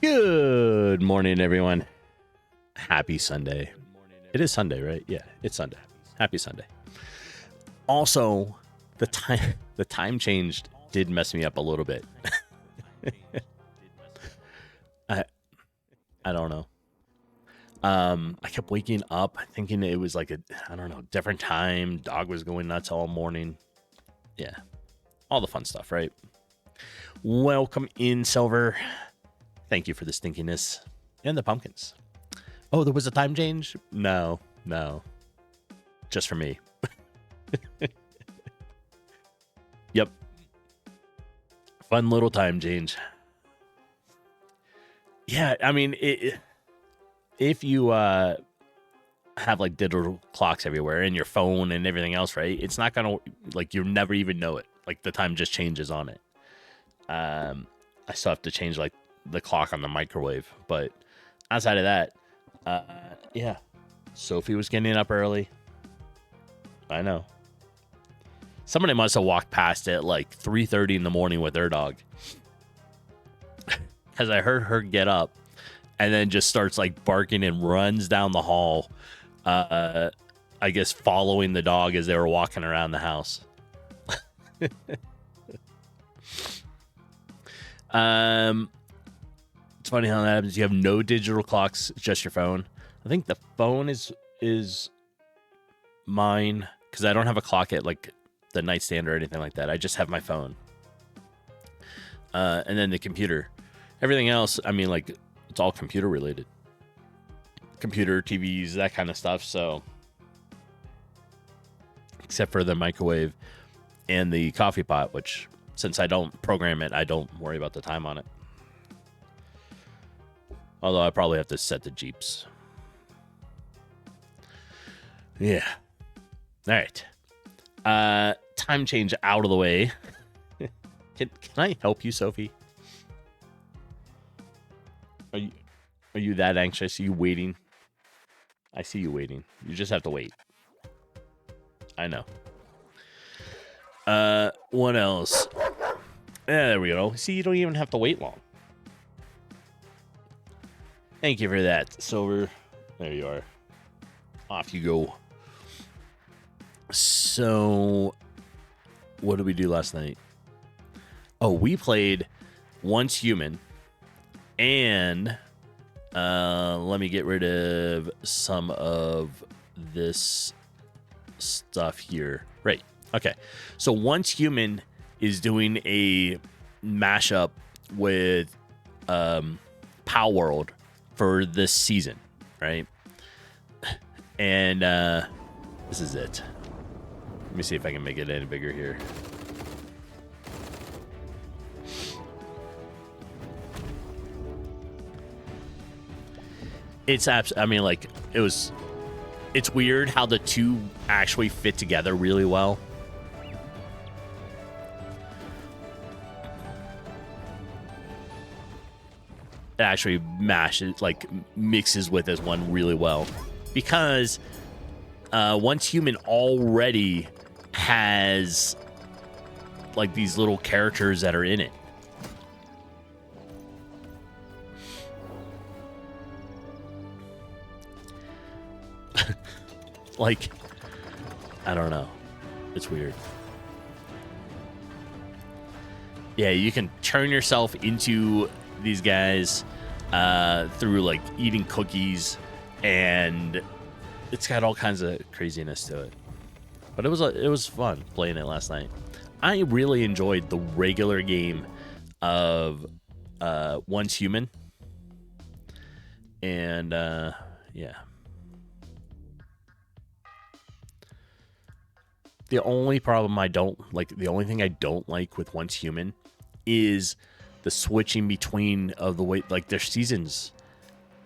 Good morning, everyone. Happy Sunday. It is Sunday, right? Yeah, it's Sunday. Happy Sunday. Also, the time changed did mess me up a little bit. I don't know. I kept waking up thinking it was like I don't know, different time. Dog was going nuts all morning. Yeah, all the fun stuff, right? Welcome in, Silver. Thank you for the stinkiness and the pumpkins. Oh, there was a time change? No. Just for me. Yep. Fun little time change. Yeah, I mean, if you have like digital clocks everywhere and your phone and everything else, right? It's not gonna, like, you'll never even know it. Like, the time just changes on it. I still have to change like the clock on the microwave, but outside of that, yeah. Sophie was getting up early. I know. Somebody must have walked past at like 3:30 in the morning with their dog, because I heard her get up and then just starts like barking and runs down the hall. I guess following the dog as they were walking around the house. It's funny how that happens. You have no digital clocks, just your phone. I think the phone is mine, because I don't have a clock at like the nightstand or anything like that. I just have my phone. And then the computer. Everything else, I mean, like, it's all computer related. Computer, TVs, that kind of stuff. So, except for the microwave and the coffee pot, which, since I don't program it, I don't worry about the time on it. Although I probably have to set the Jeeps. Yeah. All right. Time change out of the way. Can I help you, Sophie? Are you that anxious? Are you waiting? I see you waiting. You just have to wait. I know. What else? Yeah, there we go. See, you don't even have to wait long. Thank you for that, Silver. There you are. Off you go. So, what did we do last night? Oh, we played Once Human. And let me get rid of some of this stuff here. Right. Okay. So Once Human is doing a mashup with Pow World for this season, right? And this is it. Let me see if I can make it any bigger here. I mean, like, it's weird how the two actually fit together really well. It actually mixes with as one really well, because Once Human already has like these little characters that are in it. Like, I don't know. It's weird. Yeah, you can turn yourself into these guys through like eating cookies, and it's got all kinds of craziness to it. But it was fun playing it last night. I really enjoyed the regular game of Once Human, and yeah. The only problem the only thing I don't like with Once Human is the switching between of the way, like, their seasons.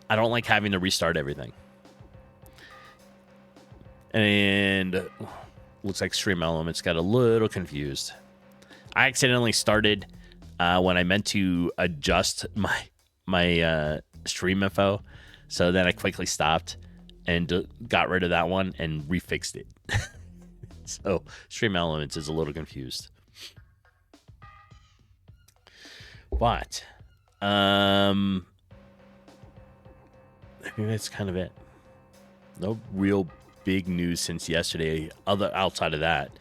I don't like having to restart everything. And looks like Stream Elements got a little confused. I accidentally started when I meant to adjust my stream info. So then I quickly stopped and got rid of that one and refixed it. So Stream Elements is a little confused. But I mean, that's kind of it. No real big news since yesterday. Outside of that,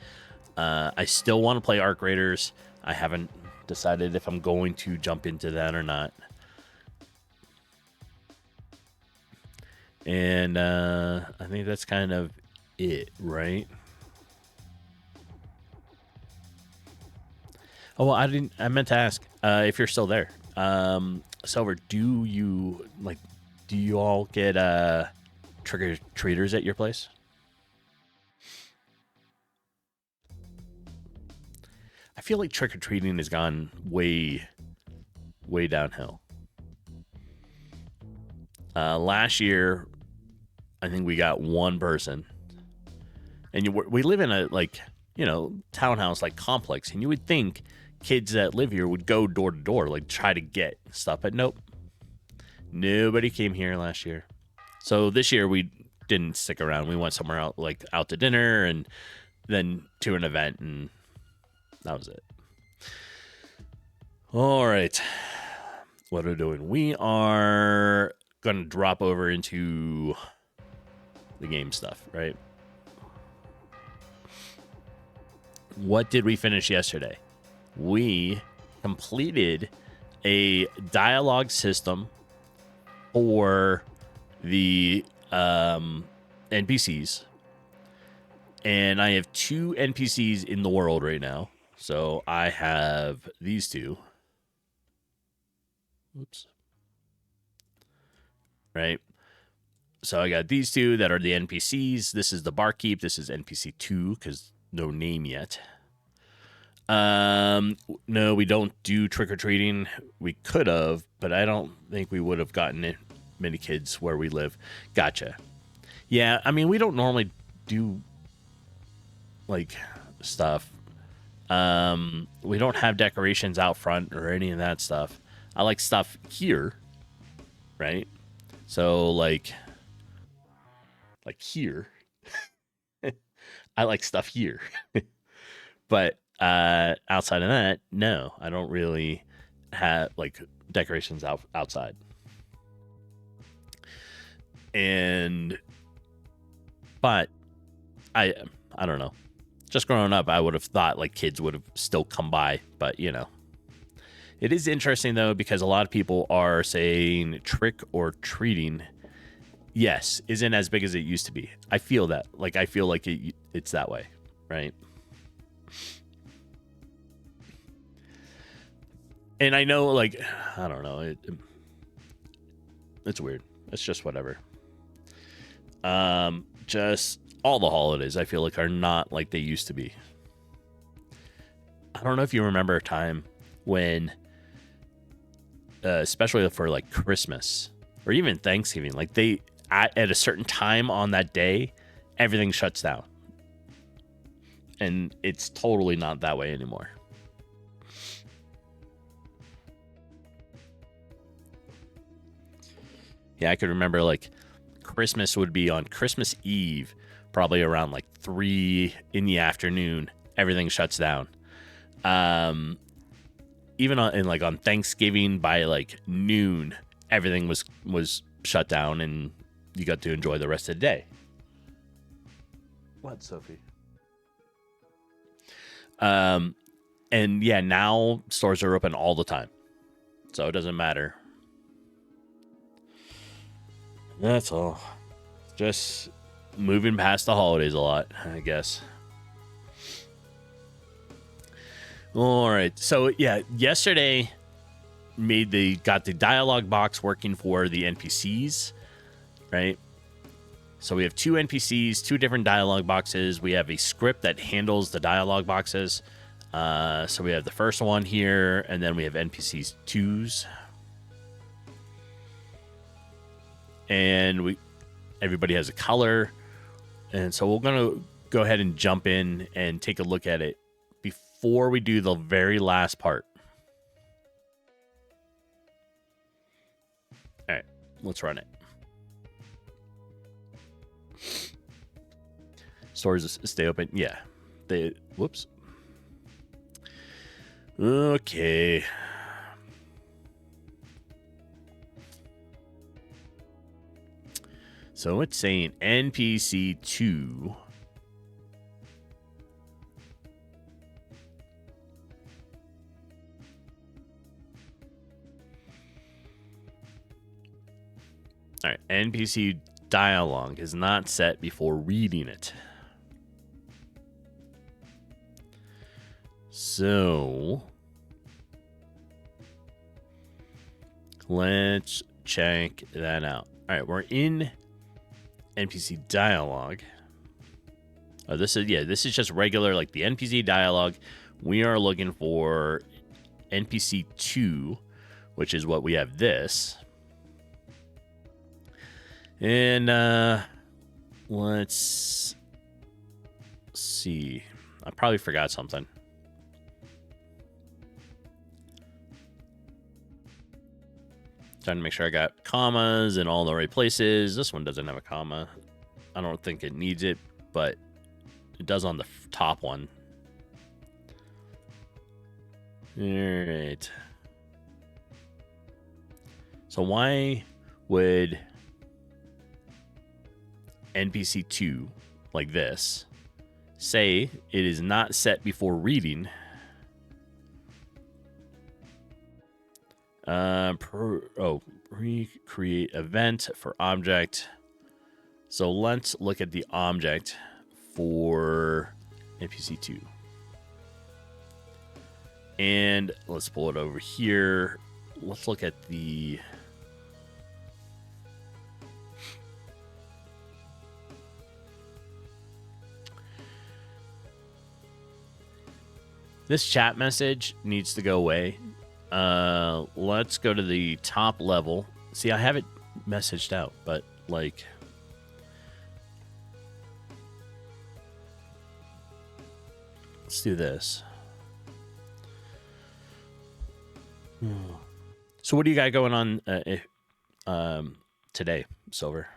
I still want to play Arc Raiders. I haven't decided if I'm going to jump into that or not. And I think that's kind of it, right? Oh, well, I meant to ask if you're still there. Silver, do you all get trick-or-treaters at your place? I feel like trick-or-treating has gone way downhill. Last year, I think we got one person, and we live in a townhouse complex, and you would think kids that live here would go door to door, try to get stuff, but nope, nobody came here last year. So this year we didn't stick around. We went somewhere out to dinner and then to an event, and that was it. All right, what are we doing? We are gonna drop over into the game stuff, right? What did we finish yesterday? We completed a dialogue system for the NPCs, and I have 2 NPCs in the world right now. So I have these 2. Oops. Right. So I got these 2 that are the NPCs. This is the barkeep. This is NPC 2 because no name yet. No, we don't do trick-or-treating. We could have, but I don't think we would have gotten it many kids where we live. Gotcha. Yeah, I mean, we don't normally do stuff. We don't have decorations out front or any of that stuff. I like stuff here, right? So here. I like stuff here. But outside of that, no, I don't really have decorations outside. But I don't know. Just growing up, I would have thought kids would have still come by, but it is interesting though, because a lot of people are saying trick or treating, yes, isn't as big as it used to be. I feel that. I feel like it's that way, right? And I know, I don't know, it's weird. It's just whatever. Just all the holidays, I feel are not like they used to be. I don't know if you remember a time when, especially for Christmas or even Thanksgiving, they at a certain time on that day, everything shuts down, and it's totally not that way anymore. Yeah, I could remember Christmas would be on Christmas Eve, probably around 3 in the afternoon. Everything shuts down. Even on Thanksgiving by noon, everything was shut down, and you got to enjoy the rest of the day. What, Sophie? And yeah, now stores are open all the time, so it doesn't matter. That's all. Just moving past the holidays a lot, I guess. All right. So yeah, yesterday got the dialogue box working for the NPCs, right? So we have 2 NPCs, 2 different dialogue boxes. We have a script that handles the dialogue boxes. So we have the first one here, and then we have NPCs 2s. And everybody has a color. And so we're going to go ahead and jump in and take a look at it before we do the very last part. All right, let's run it. Stores stay open. Yeah. Whoops. Okay. So it's saying NPC 2. All right, NPC dialogue is not set before reading it. So let's check that out. All right, we're in NPC dialogue. Oh, this is just regular, like the NPC dialogue. We are looking for NPC 2, which is what we have this. And let's see. I probably forgot something. Trying to make sure I got commas in all the right places. This one doesn't have a comma. I don't think it needs it, but it does on the top one. All right. So why would NPC 2, like this, say it is not set before reading? Recreate event for object. So let's look at the object for NPC 2. And let's pull it over here. Let's look at the... This chat message needs to go away. Let's go to the top level. See, I have it messaged out, but like... Let's do this. So what do you got going on today, Silver?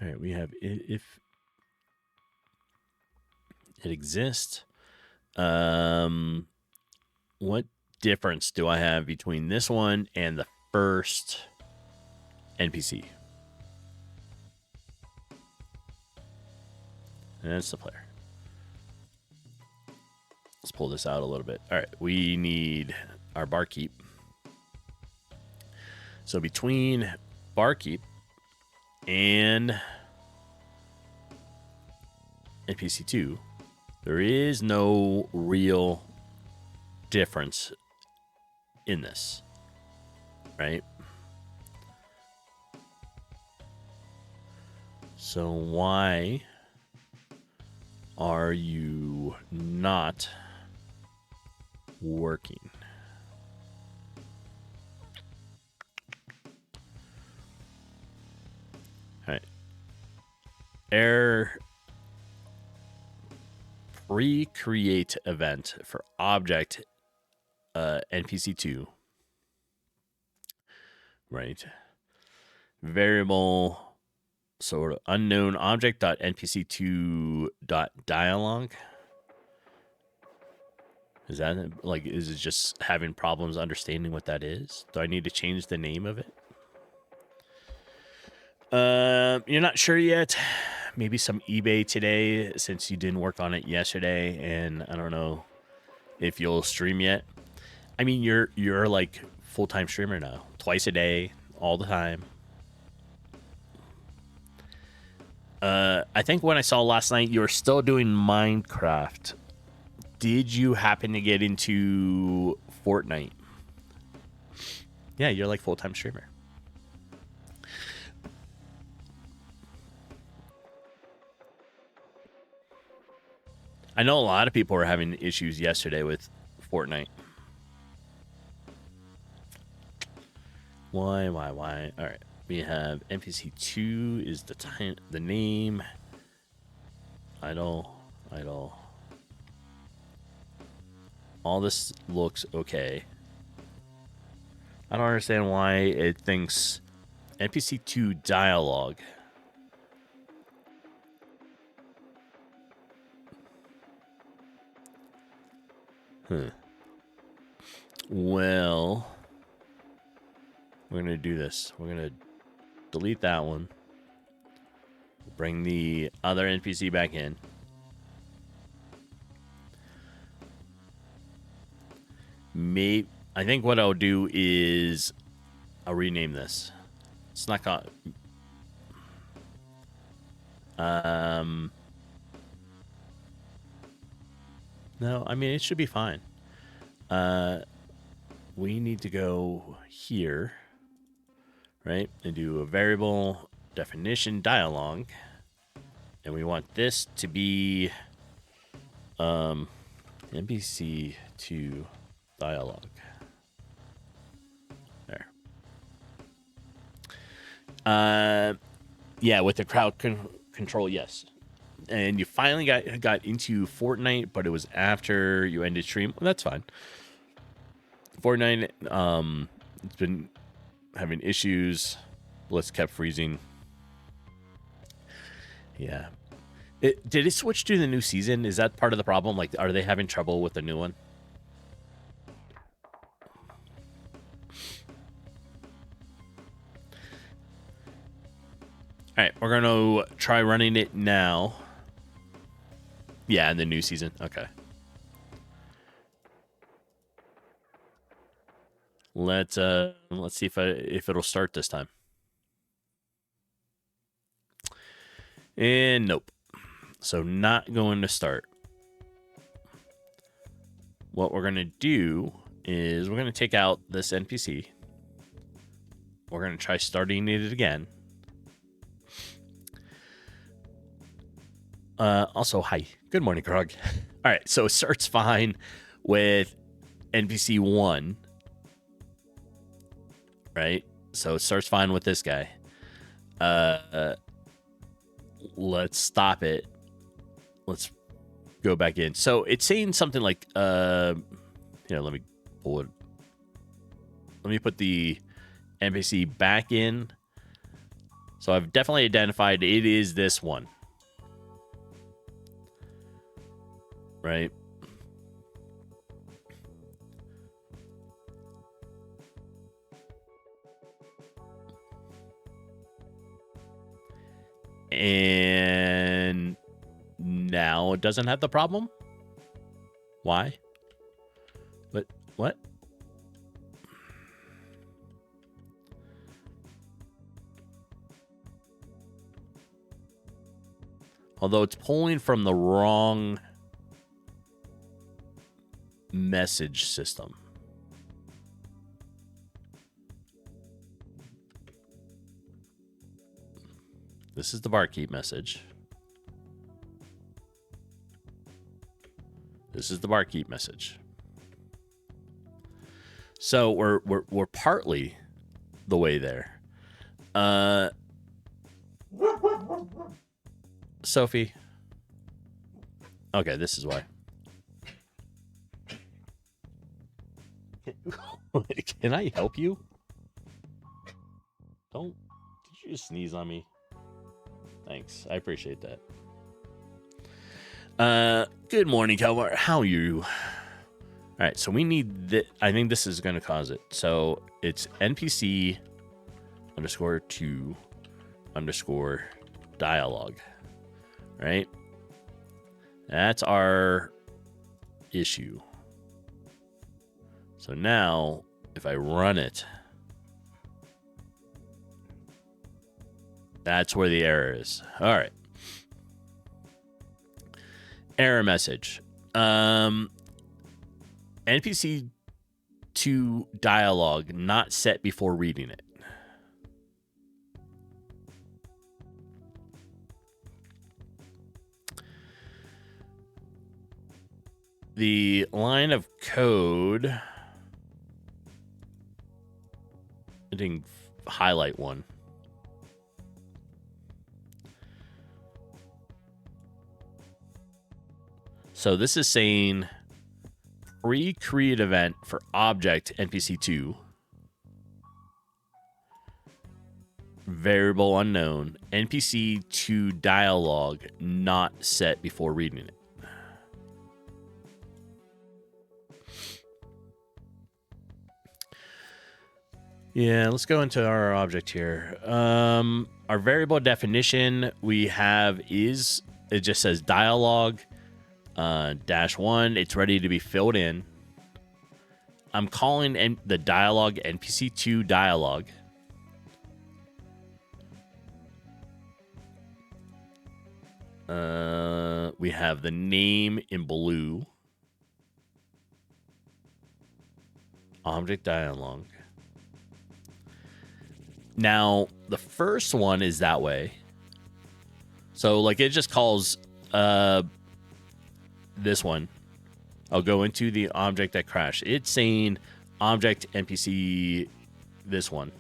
All right, we have if it exists. What difference do I have between this one and the first NPC? And that's the player. Let's pull this out a little bit. All right, we need our barkeep. So between barkeep and NPC 2, there is no real difference in this, right? So why are you not working? All right. Error recreate event for object NPC 2. Right. Variable sort of unknown object dot NPC2 dot dialogue. Is that like, is it just having problems understanding what that is? Do I need to change the name of it? You're not sure yet. Maybe some eBay today since you didn't work on it yesterday, and I don't know if you'll stream yet. I mean, you're like full-time streamer now, twice a day, all the time. I think when I saw last night, you were still doing Minecraft. Did you happen to get into Fortnite? Yeah, you're like full-time streamer. I know a lot of people were having issues yesterday with Fortnite. Why? All right. We have NPC2 is the name. Idle. All this looks okay. I don't understand why it thinks NPC2 dialogue. Well, we're going to do this. We're going to delete that one. Bring the other NPC back in. I think what I'll do is I'll rename this. It's not called... No, I mean, it should be fine. We need to go here, right? And do a variable definition dialog. And we want this to be NPC to dialog. There. Yeah, with the crowd control, yes. And you finally got into Fortnite, but it was after you ended stream. Well, that's fine. Fortnite, it's been having issues. Blitz kept freezing. Yeah. Did it switch to the new season? Is that part of the problem? Like, are they having trouble with the new one? All right, we're going to try running it now. Yeah, in the new season. Okay. Let's see if it'll start this time. And nope. So not going to start. What we're going to do is we're going to take out this NPC. We're going to try starting it again. Also, hi. Good morning, Krog. All right, so it starts fine with NPC 1. Right? So it starts fine with this guy. Let's stop it. Let's go back in. So it's saying something like, let me pull it. Let me put the NPC back in. So I've definitely identified it is this one. Right? And now it doesn't have the problem. Why? But what? Although it's pulling from the wrong message system. This is the barkeep message. This is the barkeep message. So we're partly the way there. Sophie. Okay, this is why. Can I help you? Did you just sneeze on me? Thanks. I appreciate that. Good morning, Calvar. How are you? All right, so we need that. I think this is going to cause it. So it's NPC _2 _ dialogue. Right? That's our issue. So now, if I run it, that's where the error is. All right. Error message. NPC to dialogue not set before reading it. The line of code, I didn't highlight one. So this is saying pre-create event for object NPC2, variable unknown, NPC to dialogue not set before reading it. Yeah, let's go into our object here. Our variable definition we have is, it just says dialogue -1. It's ready to be filled in. I'm calling the dialogue NPC2 dialogue. We have the name in blue. Object dialogue. Now, the first one is that way. So, like, it just calls this one. I'll go into the object that crashed. It's saying object NPC this one.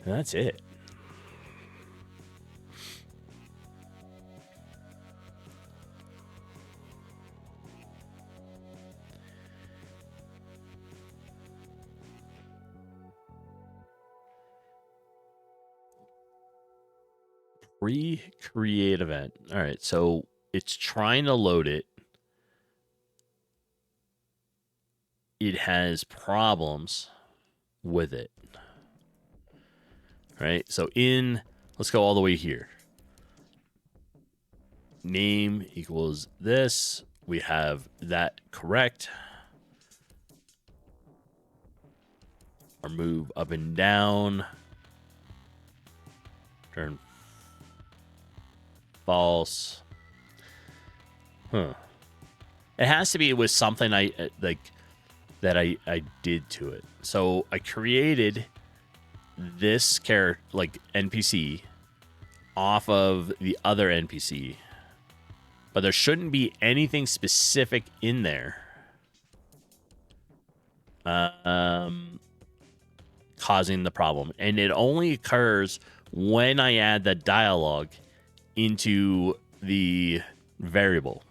And that's it. Pre-create event. All right, so it's trying to load it. It has problems with it. All right, so let's go all the way here. Name equals this. We have that correct. Our move up and down. Turn false. Huh. It has to be with something I did to it. So I created this character, like NPC, off of the other NPC, but there shouldn't be anything specific in there causing the problem, and it only occurs when I add the dialogue into the variable.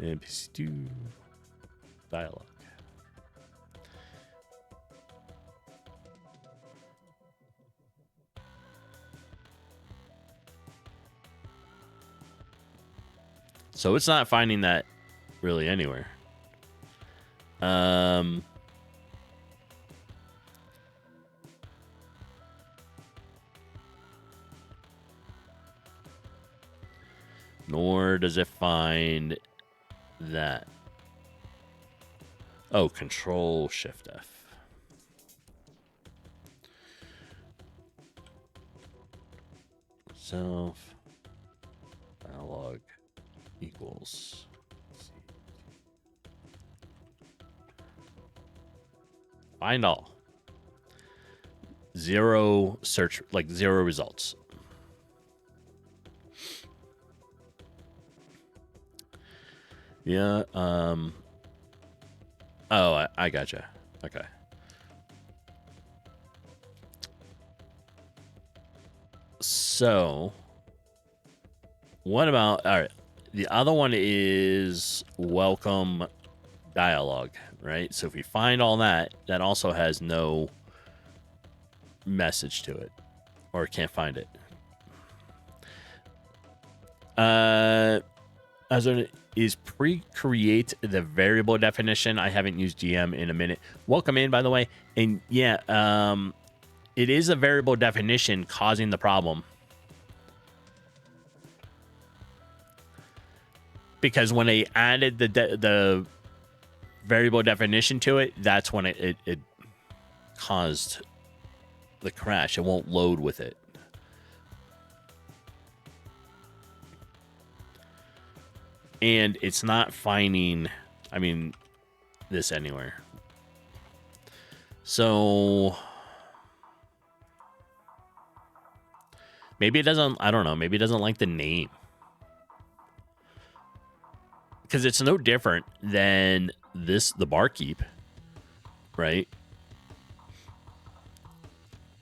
NPC2 dialogue. So it's not finding that really anywhere. Nor does it find that. Oh, Control Shift F. Self dialog equals. Find all. Zero search, like zero results. Yeah. Oh, I gotcha. Okay. So, what about, all right, the other one is welcome dialogue, right? So if we find all that, that also has no message to it, or can't find it. As an is pre-create the variable definition. I haven't used GM in a minute. Welcome in, by the way. And yeah, it is a variable definition causing the problem. Because when they added the variable definition to it, that's when it caused the crash. It won't load with it. And it's not finding, I mean, this anywhere. So maybe it doesn't, I don't know, maybe it doesn't like the name. Because it's no different than the barkeep, right?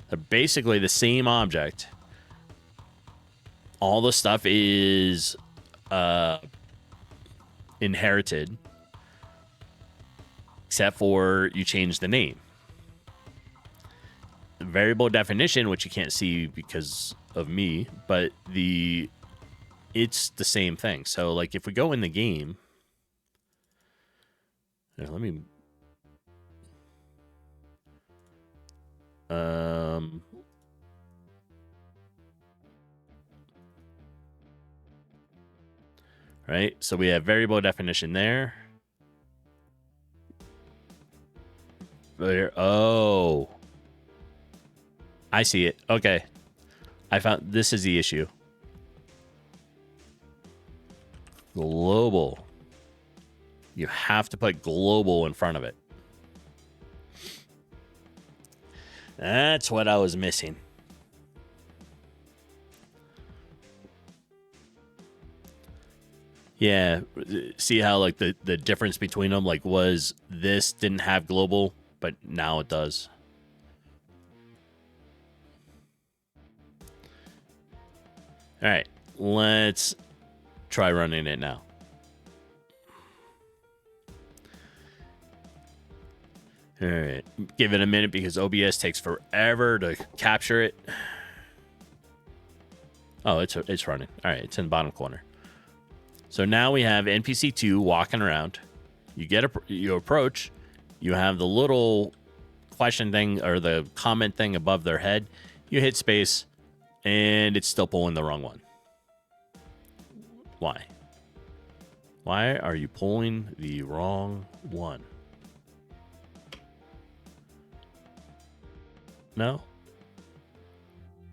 They're basically the same object, all the stuff is inherited, except for you change the name. The variable definition, which you can't see because of me, but it's the same thing. So like if we go in the game, here, let me right, so we have variable definition there. Oh, I see it. Okay, I found this is the issue. Global. You have to put global in front of it. That's what I was missing. Yeah, see how like the difference between them like was this didn't have global, but now it does. All right, let's try running it now. All right, give it a minute because OBS takes forever to capture it. Oh, it's running. All right, it's in the bottom corner. So now we have NPC 2 walking around. You approach. You have the little question thing or the comment thing above their head. You hit space, and it's still pulling the wrong one. Why? Why are you pulling the wrong one? No?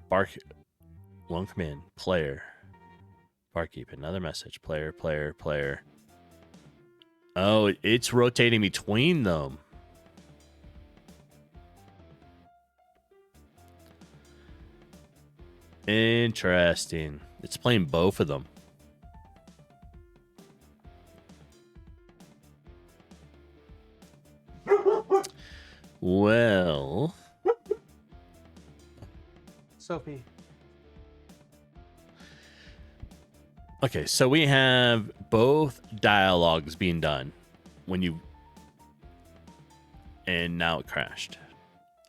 Bark. One command. Player. Barkeep. Another message. Player, player, player. Oh, it's rotating between them. Interesting. It's playing both of them. Well. Sophie. Okay, so we have both dialogues being done when you... And now it crashed.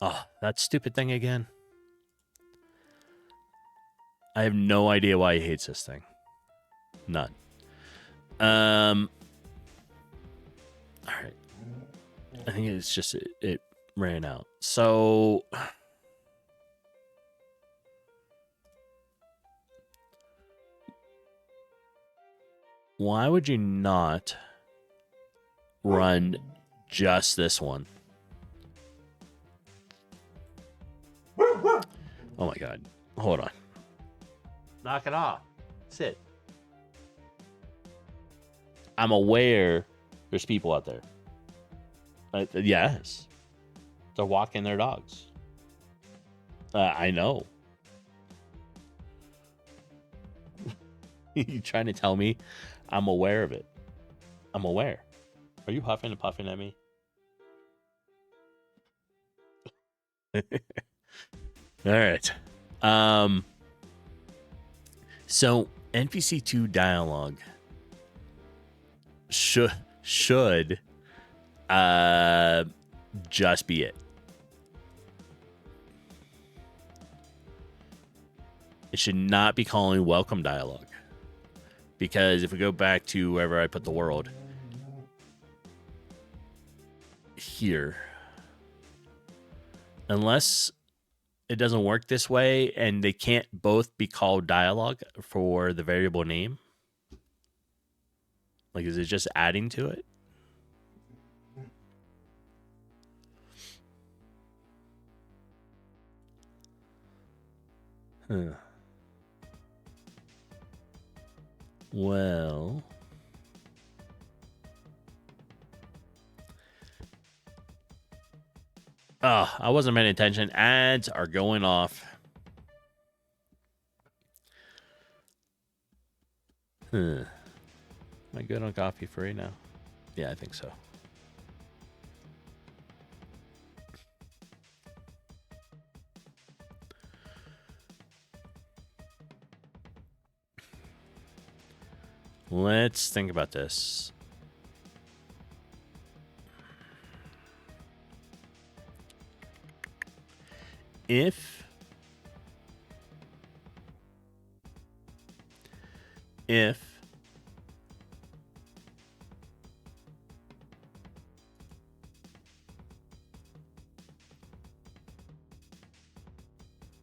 Oh, that stupid thing again. I have no idea why he hates this thing. None. All right. I think it's just it ran out. So... Why would you not run just this one? Oh my god. Hold on. Knock it off. Sit. I'm aware there's people out there. Yes. They're walking their dogs. I know. You trying to tell me I'm aware of it? I'm aware. Are you huffing and puffing at me? All right. So NPC 2 dialogue should just be it. It should not be calling welcome dialogue. Because if we go back to wherever I put the world, here, unless it doesn't work this way and they can't both be called dialogue for the variable name, like, is it just adding to it? Huh. Well, oh, I wasn't paying attention. Ads are going off. Am I good on coffee free now? Yeah, I think so. let's think about this. If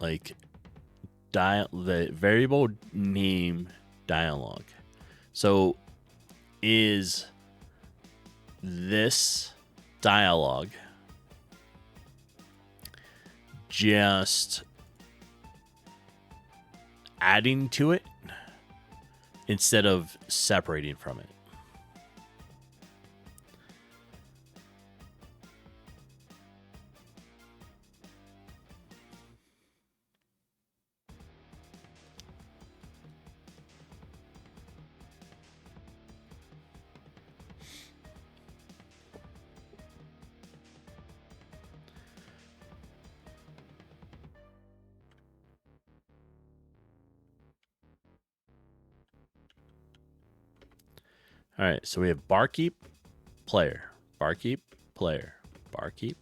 like the variable name dialog. So is this dialog just adding to it instead of separating from it? All right, so we have barkeep, player, barkeep, player, barkeep,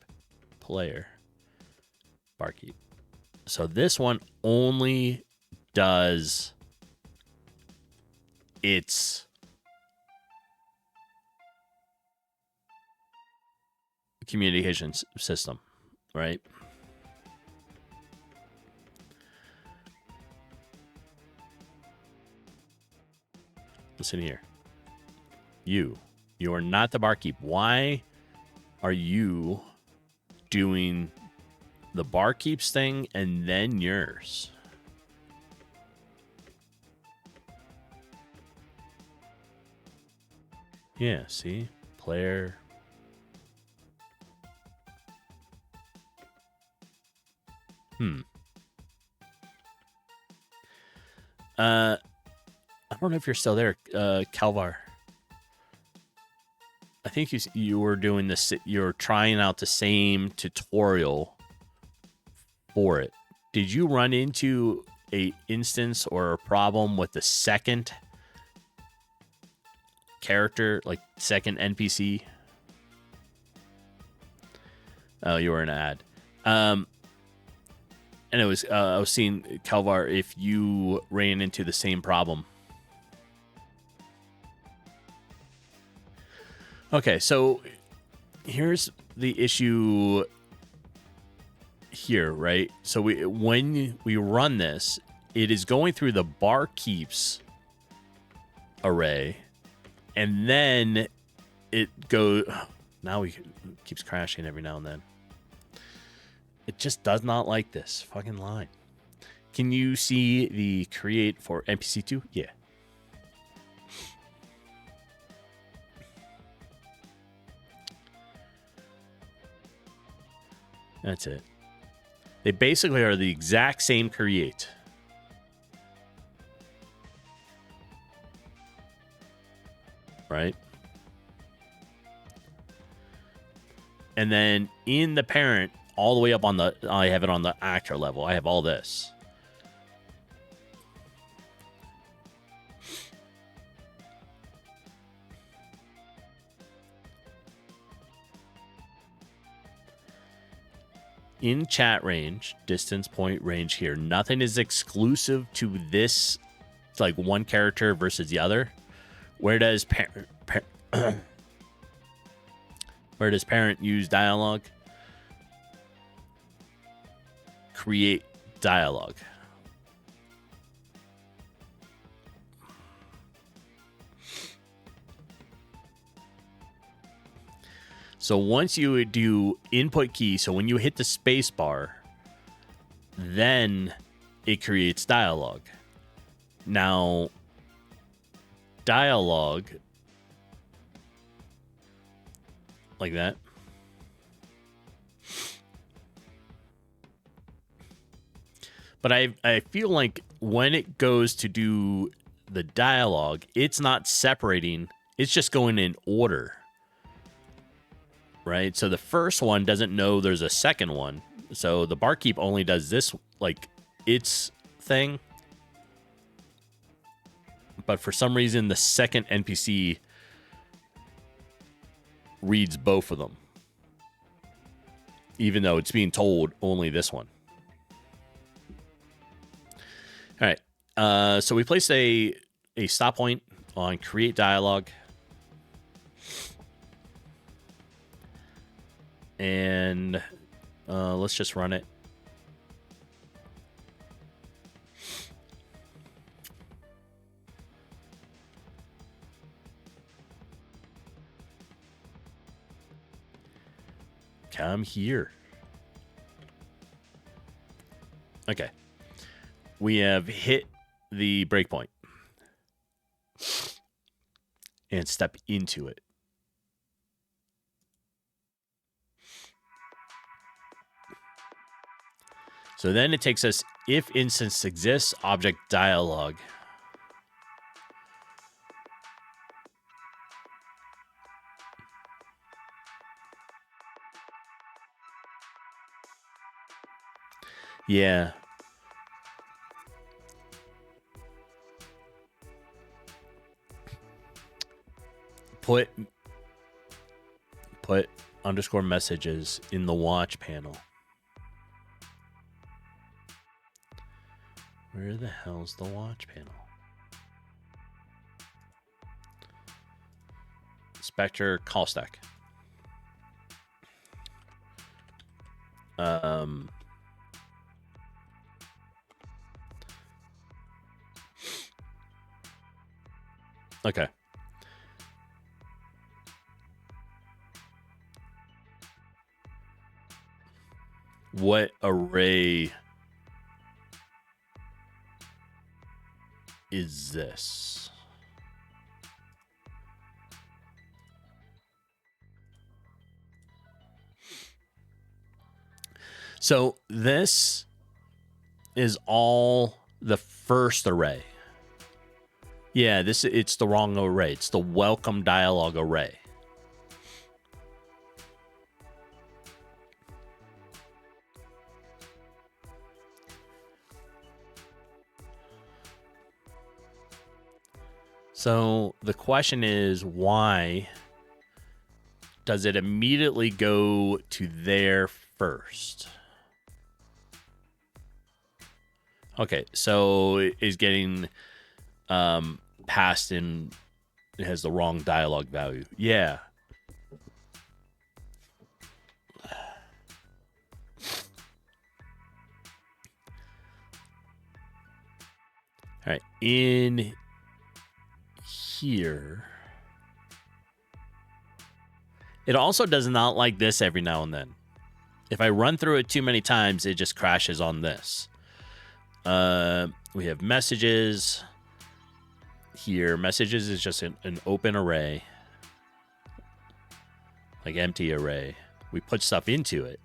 player, barkeep. So this one only does its communications system, right? Listen here. You are not the barkeep. Why are you doing the barkeep's thing and then yours? Yeah, see? Player. I don't know if you're still there, Calvar. I think you were doing this. You're trying out the same tutorial for it. Did you run into a instance or a problem with the second character, like second NPC? Oh, you were an ad. And it was I was seeing, Calvar, if you ran into the same problem. Okay, so here's the issue here, right? So when we run this, it is going through the barkeeps array, and then it goes. Now it keeps crashing every now and then. It just does not like this fucking line. Can you see the create for NPC2? Yeah. That's it. They basically are the exact same create. Right? And then in the parent, all the way up on the, I have it on the actor level. I have all this. In chat range, distance point range here, nothing is exclusive to this, like one character versus the other. Where does where does parent use dialogue? Create dialogue. So once you do input key, so when you hit the space bar, then it creates dialogue. Now, dialogue, like that. But I feel like when it goes to do the dialogue, it's not separating. It's just going in order. Right? So the first one doesn't know there's a second one. So the barkeep only does this, like, its thing. but for some reason, the second NPC reads both of them, even though it's being told only this one. All right. So we placed a stop point on create dialogue. And let's just run it. Come here. Okay. We have hit the breakpoint. And step into it. So then it takes us, if instance exists, object dialogue. Yeah. Put underscore messages in the watch panel. Where the hell's the watch panel? Spectre call stack. Okay. What array is this? So this is all the first array. Yeah, it's the wrong array. It's the welcome dialogue array. So the question is, why does it immediately go to there first? Okay, so it is getting passed in. It has the wrong dialogue value. Yeah. All right, in here. It also does not like this every now and then. If I run through it too many times, it just crashes on this. We have messages here. Messages is just an open array, like empty array. We put stuff into it.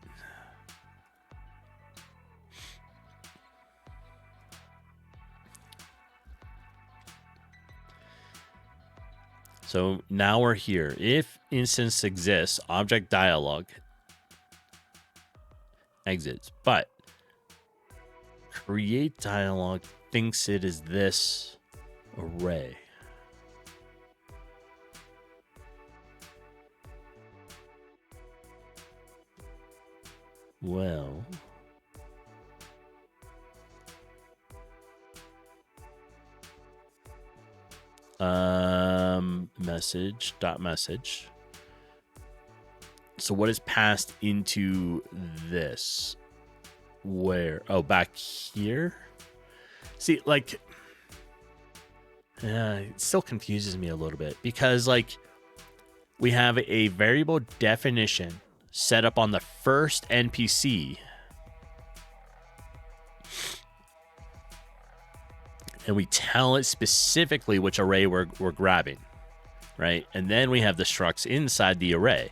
So now we're here. If instance exists, object dialogue exits, but create dialogue thinks it is this array. Well, message. So what is passed into this? Where? Oh, back here? See, like, it still confuses me a little bit because, like, we have a variable definition set up on the first NPC. And we tell it specifically which array we're grabbing, right? And then we have the structs inside the array.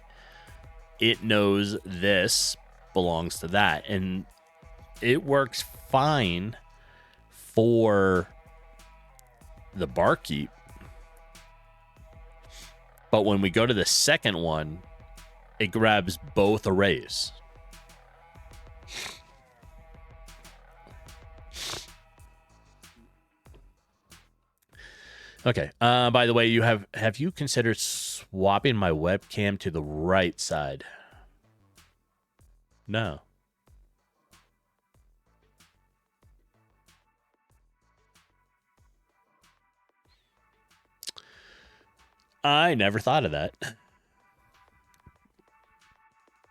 It knows this belongs to that. And it works fine for the barkeep. But when we go to the second one, it grabs both arrays. Okay. By the way, have you considered swapping my webcam to the right side? No. I never thought of that.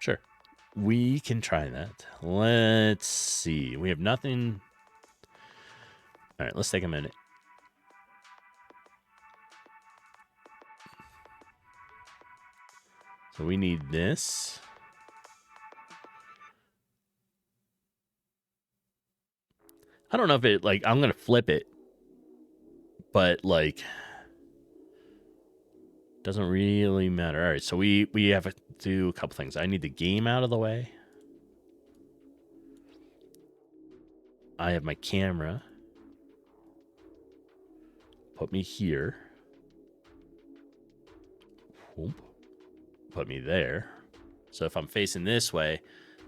Sure. We can try that. Let's see. We have nothing. All right, let's take a minute. So we need this. I don't know if it, like, I'm going to flip it, but, like, doesn't really matter. All right, so we have to do a couple things. I need the game out of the way. I have my camera. Put me here. Whoop. Put me there. So if I'm facing this way,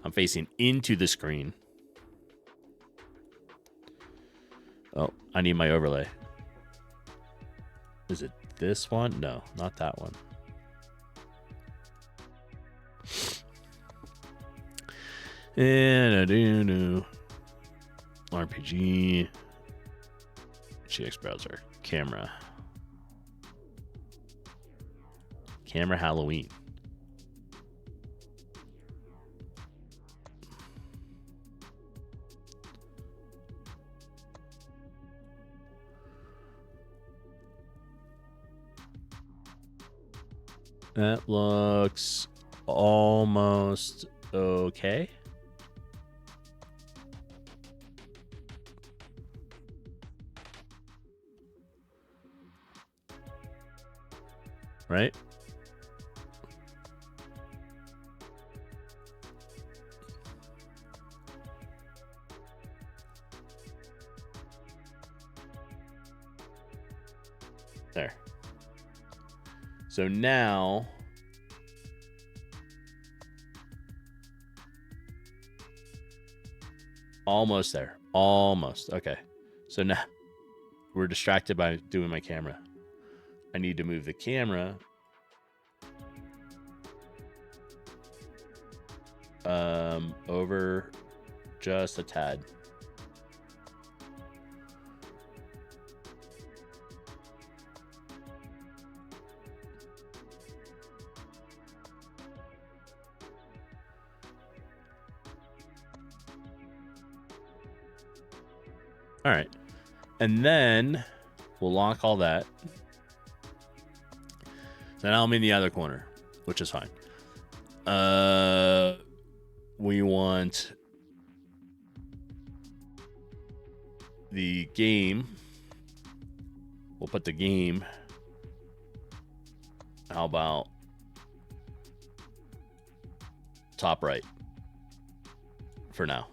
I'm facing into the screen. Oh, I need my overlay. Is it this one? No, not that one. And I do know. RPG. GX browser. Camera. Camera Halloween. That looks almost okay. Right? There. So now almost there. Almost. Okay. So now we're distracted by doing my camera. I need to move the camera over just a tad. All right. And then we'll lock all that. So now I'm in the other corner, which is fine. We want the game. We'll put the game. How about top right for now?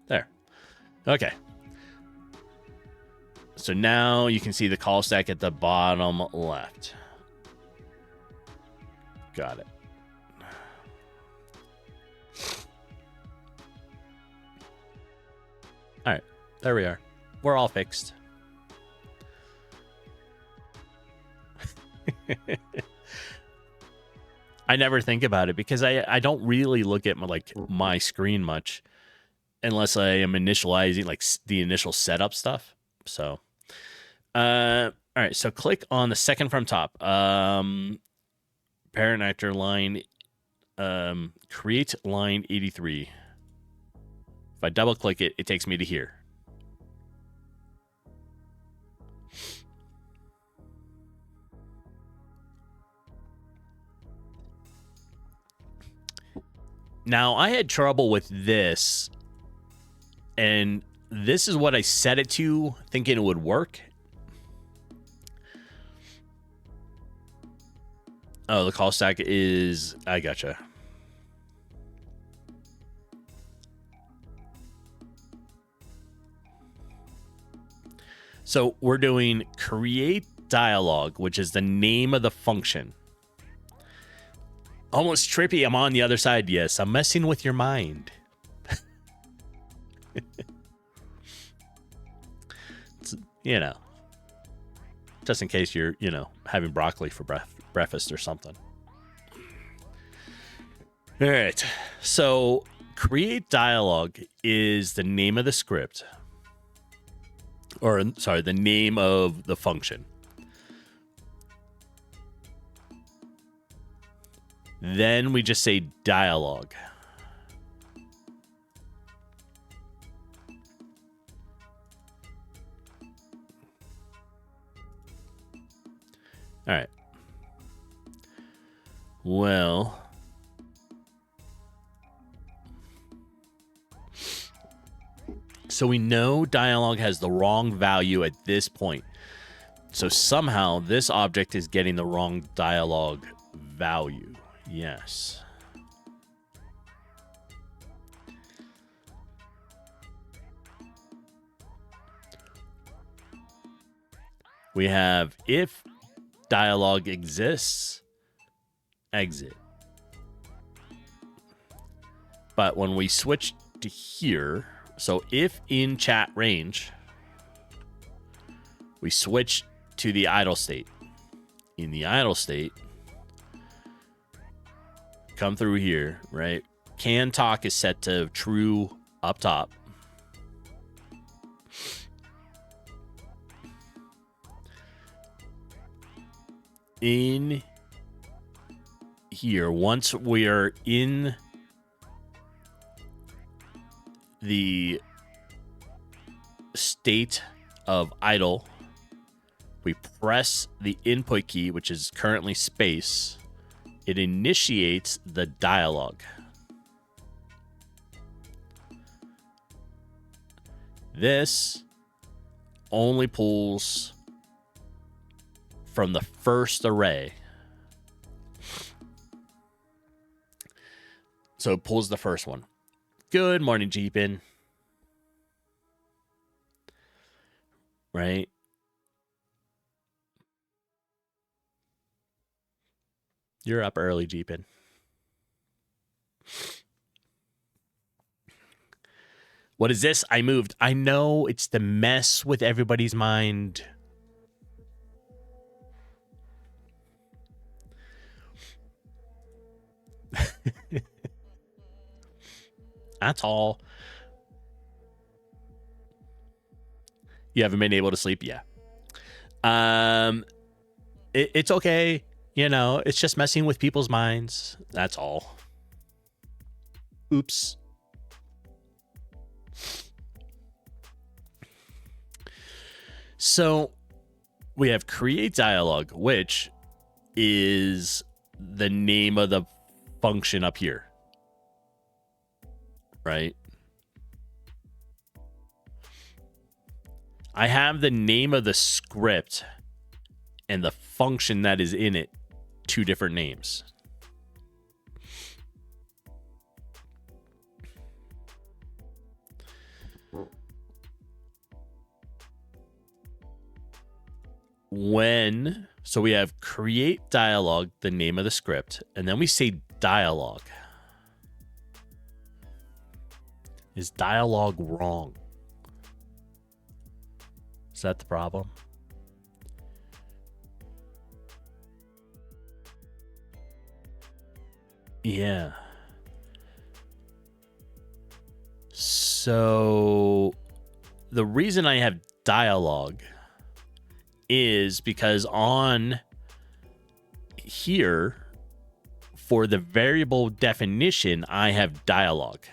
There. Okay. So now you can see the call stack at the bottom left. Got it. All right, there we are. We're all fixed. I never think about it because I don't really look at my screen much unless I am initializing like the initial setup stuff. So, all right. So click on the second from top. Parent actor line. Create line 83. If I double click it, it takes me to here. Now, I had trouble with this, and this is what I set it to, thinking it would work. Oh, the call stack is... I gotcha. So we're doing create dialogue, which is the name of the function. Almost trippy. I'm on the other side. Yes, I'm messing with your mind. You know. just in case you're, having broccoli for breakfast or something. All right. So create dialogue is the name of the script. Or, sorry, the name of the function. Then we just say dialogue. All right. Well, so we know dialogue has the wrong value at this point. So somehow this object is getting the wrong dialogue value. Yes. We have if dialogue exists, exit. But when we switch to here, so if in chat range, we switch to the idle state. In the idle state, come through here, right? Can talk is set to true up top. In here, once we are in the state of idle, we press the input key, which is currently space. It initiates the dialogue. This only pulls from the first array. So it pulls the first one. Good morning, Jeepin. Right? You're up early, Jeepin. What is this? I moved. I know it's the mess with everybody's mind. That's all. You haven't been able to sleep? Yeah. It's okay. It's just messing with people's minds. That's all. Oops. So we have create dialogue, which is the name of the function up here. Right? I have the name of the script and the function that is in it, two different names. So we have create dialogue, the name of the script, and then we say dialogue. Is dialogue wrong? Is that the problem? Yeah. So the reason I have dialogue is because on here, for the variable definition, I have dialogue.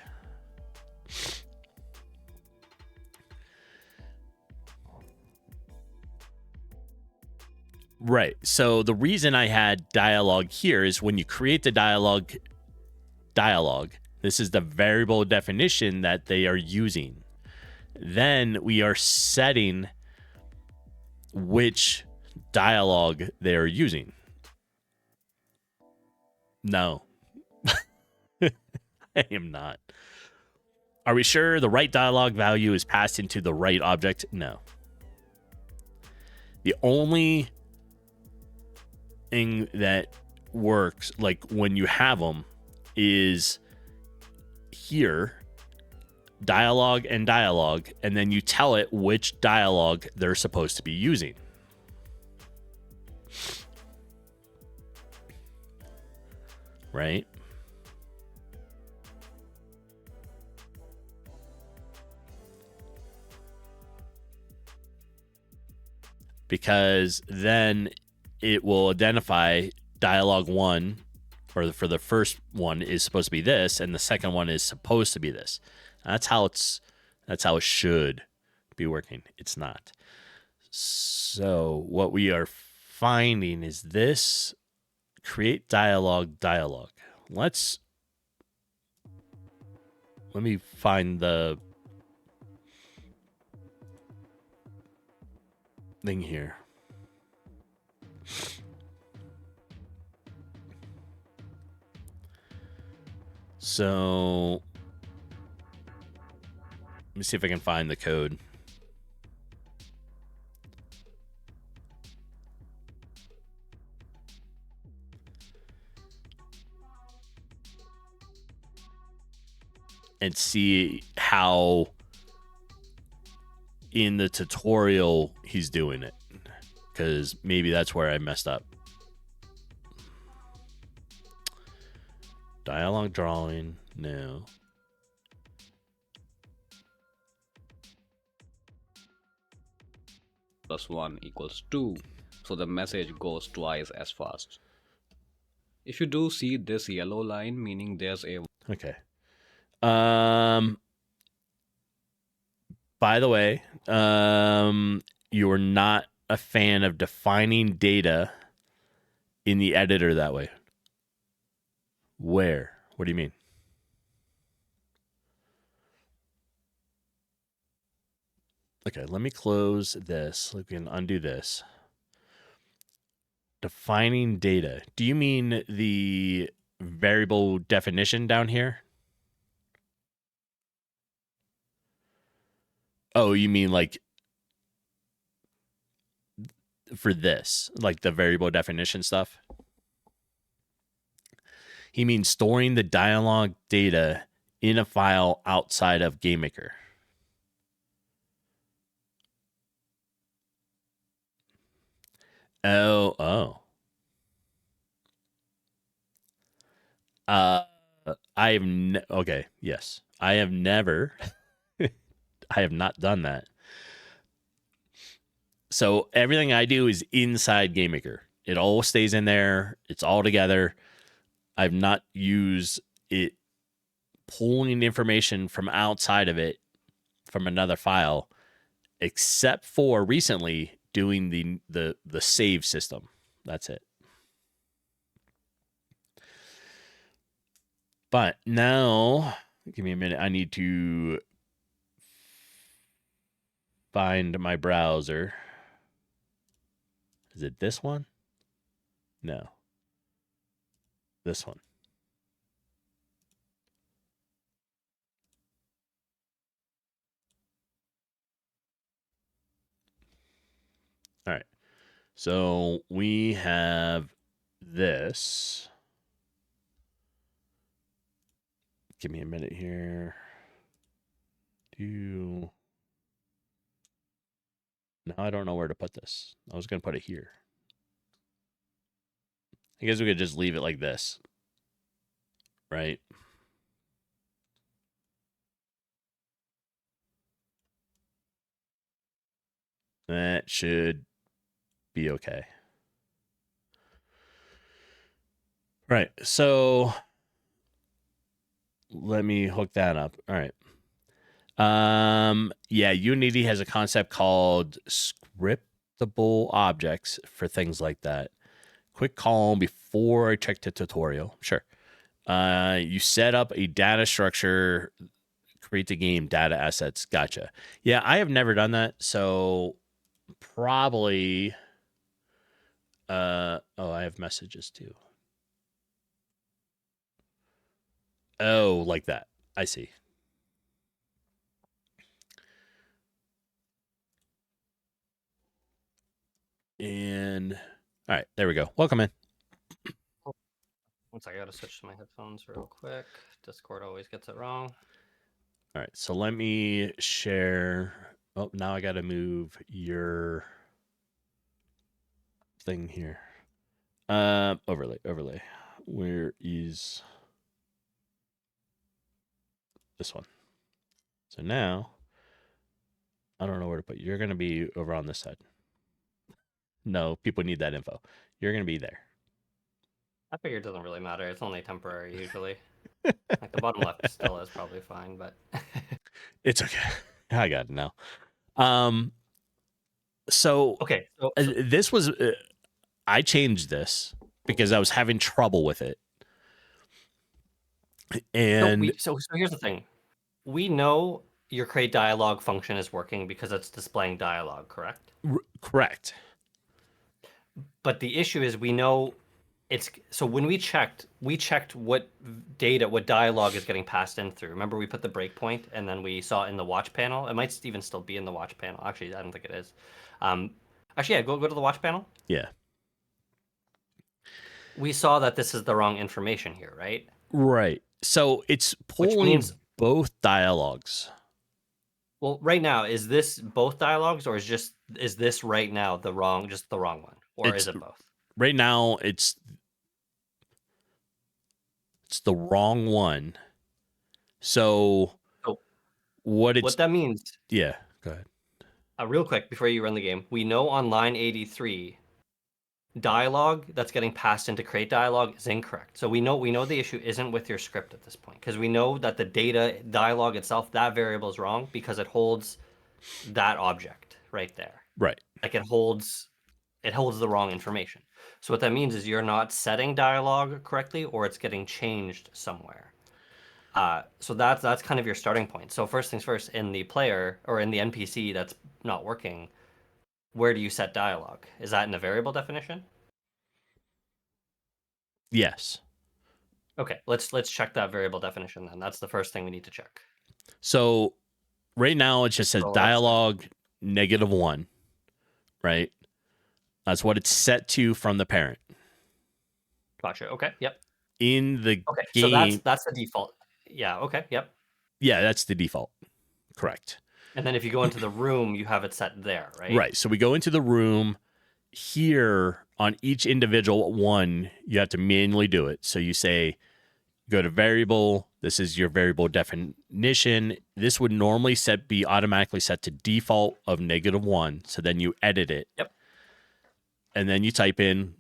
Right. So the reason I had dialogue here is when you create the dialogue, this is the variable definition that they are using. Then we are setting which dialogue they are using. No. I am not. Are we sure the right dialogue value is passed into the right object? No. The only thing that works, like when you have them, is here, dialogue, and then you tell it which dialogue they're supposed to be using. right? Because then it will identify dialogue 1, or for the first one is supposed to be this, and the second one is supposed to be this. That's how it should be working. It's not. So what we are finding is this create dialogue. Let me find the thing here. So let me see if I can find the code. And see how in the tutorial he's doing it. Because maybe that's where I messed up. Dialogue drawing, no. +1 = 2, so the message goes twice as fast. If you do see this yellow line, meaning there's a... Okay. By the way, you're not a fan of defining data in the editor that way. Where? What do you mean? Okay, let me close this. We can undo this. Defining data. Do you mean the variable definition down here? Oh, you mean like for this, like the variable definition stuff? He means storing the dialogue data in a file outside of GameMaker. Oh. I have okay, yes. I have never I have not done that. So everything I do is inside GameMaker. It all stays in there. It's all together. I've not used it pulling information from outside of it from another file, except for recently doing the save system. That's it. But now, give me a minute. I need to find my browser. Is it this one? No. This one. All right. So we have this. Give me a minute here. Now I don't know where to put this. I was going to put it here. I guess we could just leave it like this. Right? That should be okay. Right. So let me hook that up. All right. Yeah, Unity has a concept called scriptable objects for things like that. Quick call before I check the tutorial. Sure. You set up a data structure, create the game data assets. Gotcha. Yeah, I have never done that, so probably. I have messages too. Oh, like that. I see. And all right, there we go. Welcome in. Once I gotta switch to my headphones real quick. Discord always gets it wrong. All right, so let me share. Oh, now I got to move your thing here. Overlay. Where is this one? So now, I don't know where to put you. You're going to be over on this side. No, people need that info. You're going to be there. I figure it doesn't really matter. It's only temporary usually. Like the bottom left still is probably fine, but It's okay. I got it now. So okay. So this was I changed this because I was having trouble with it. And so here's the thing. We know your create dialogue function is working because it's displaying dialogue, correct? correct. But the issue is we know it's so when we checked what data, what dialogue is getting passed in through. Remember we put the breakpoint and then we saw it in the watch panel. It might even still be in the watch panel. Actually, I don't think it is. Actually, yeah, go to the watch panel. Yeah. We saw that this is the wrong information here, right? Right. So it's pulling means- both dialogues. Well, right now, is this both dialogues or is this right now the wrong one? Or is it both? Right now it's the wrong one. So what that means, yeah, go ahead. Real quick before you run the game, we know on line 83 dialogue that's getting passed into create dialogue is incorrect. So we know the issue isn't with your script at this point because we know that the data dialogue itself, that variable is wrong because it holds that object right there. Right. Like it holds the wrong information. So what that means is you're not setting dialogue correctly or it's getting changed somewhere. So that's kind of your starting point. So first things first, in the player or in the NPC that's not working, where do you set dialogue? Is that in the variable definition? Yes. Okay, let's check that variable definition then. That's the first thing we need to check. So right now it just says dialogue -1, right? That's what it's set to from the parent. Gotcha. Okay. Yep. In the game. So that's the default. Yeah. Okay. Yep. Yeah, that's the default. Correct. And then if you go into the room, you have it set there, right? Right. So we go into the room. Here on each individual one, you have to manually do it. So you say, go to variable. This is your variable definition. This would normally be automatically set to default of -1. So then you edit it. Yep. And then you type in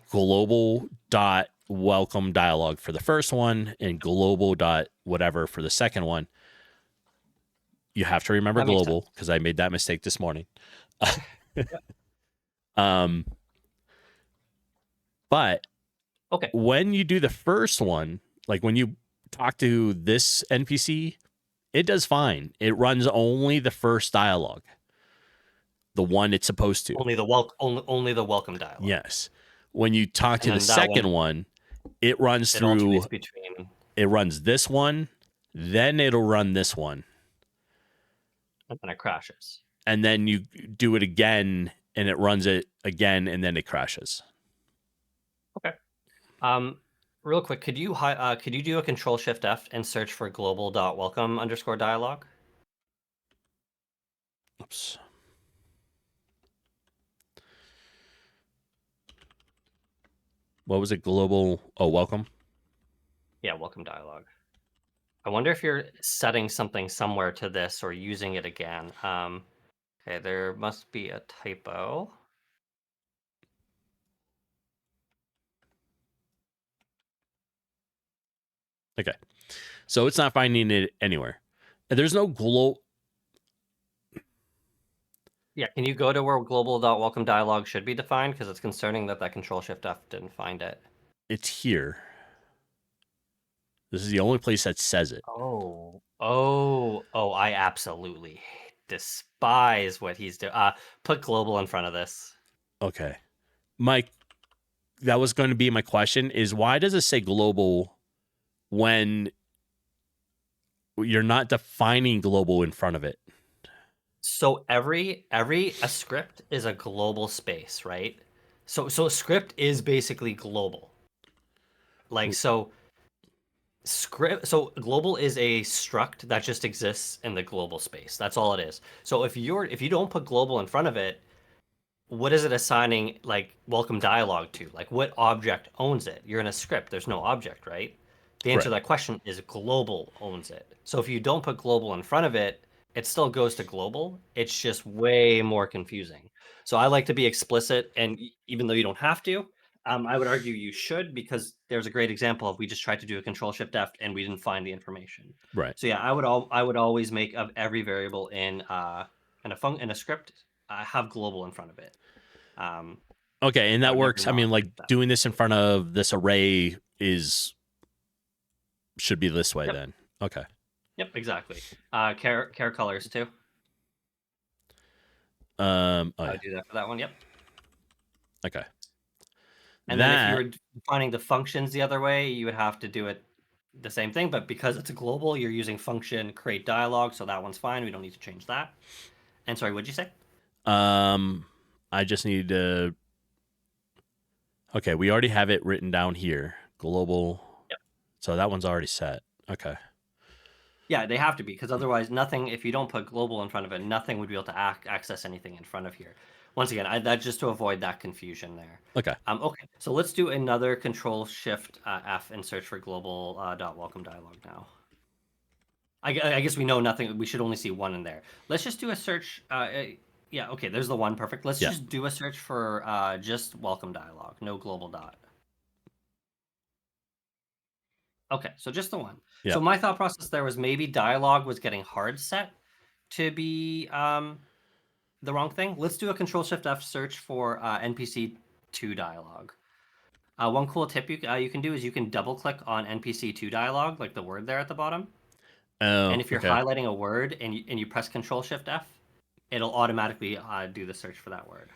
global dot welcome dialogue for the first one and global dot whatever for the second one. You have to remember global because I made that mistake this morning. But when you do the first one, like when you talk to this NPC, it does fine. It runs only the first dialogue, the one it's supposed to. Only the welcome dialogue. Yes. When you talk to the second one, it runs through. It runs this one, then it'll run this one, and then it crashes. And then you do it again, and it runs it again, and then it crashes. Okay. Real quick, could you do a Control-Shift-F and search for global.welcome_dialogue? Oops. What was it? Global. Oh, welcome. Yeah, welcome dialogue. I wonder if you're setting something somewhere to this or using it again. Okay, there must be a typo. Okay. So it's not finding it anywhere. There's no global. Yeah, can you go to where global.welcome dialogue should be defined? Because it's concerning that Control-Shift-F didn't find it. It's here. This is the only place that says it. Oh, I absolutely despise what he's doing. Put global in front of this. Okay. That was going to be my question is why does it say global when you're not defining global in front of it? So a script is a global space, right? So a script is basically global. Like so global is a struct that just exists in the global space. That's all it is. So if you don't put global in front of it, what is it assigning like welcome dialogue to? Like what object owns it? You're in a script. There's no object, right? The answer to Right. that question is global owns it. So if you don't put global in front of it, it still goes to global. It's just way more confusing. So I like to be explicit, and even though you don't have to, I would argue you should, because there's a great example of we just tried to do a Control Shift F and we didn't find the information. Right. So yeah, I would always make of every variable in a script have global in front of it. Um, Okay, and I that would never works. I mean, not like use that. doing this in front of this array should be this way Yep. then. Okay. Yep, exactly. Care colors too. Oh I yeah. would do that for that one. Yep. Okay. And then if you That were defining the functions the other way, you would have to do it the same thing, but because it's a global, you're using function create dialog, so that one's fine. We don't need to change that. And sorry, what'd you say? I just need to. Okay, we already have it written down here. Global. Yep. So that one's already set. Okay. Yeah, they have to be, because otherwise nothing, if you don't put global in front of it, nothing would be able to access anything in front of here. Once again, that's just to avoid that confusion there. Okay. Okay, so let's do another Control Shift F and search for global dot welcome dialog now. I guess we know nothing. We should only see one in there. Let's just do a search. Yeah, okay, there's the one. Perfect. Let's Yeah. just do a search for just welcome dialog, no global dot. Okay, so just the one. Yeah. So my thought process there was maybe dialogue was getting hard set to be the wrong thing. Let's do a Control Shift F search for NPC2 dialog. One cool tip you can do is you can double click on NPC2 dialog, like the word there at the bottom. Oh. And if you're okay. highlighting a word and you press Control Shift F, it'll automatically do the search for that word.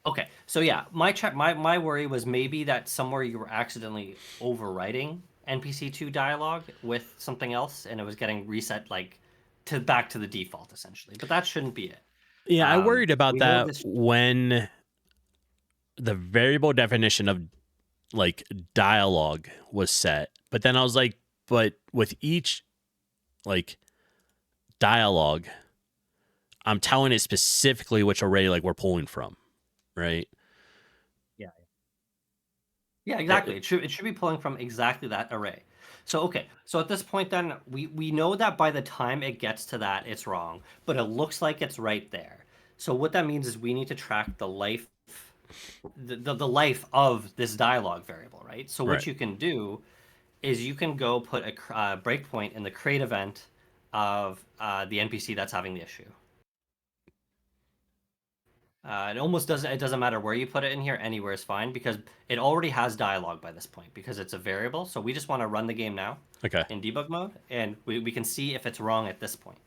Okay, so yeah, my worry was maybe that somewhere you were accidentally overwriting NPC2 dialogue with something else, and it was getting reset like back to the default essentially. But that shouldn't be it. Yeah, I worried about we know that this. when the variable definition of like dialogue was set, but then I was like, but with each like dialogue, I'm telling it specifically which array like we're pulling from, right? Yeah, exactly. It should be pulling from exactly that array. So okay, so at this point then we know that by the time it gets to that it's wrong, but it looks like it's right there. So what that means is we need to track the life the life of this dialogue variable, right? So what Right. you can do is you can go put a breakpoint in the create event of the NPC that's having the issue. It doesn't matter where you put it in here, anywhere is fine, because it already has dialogue by this point because it's a variable. So we just want to run the game now Okay. in debug mode, and we can see if it's wrong at this point.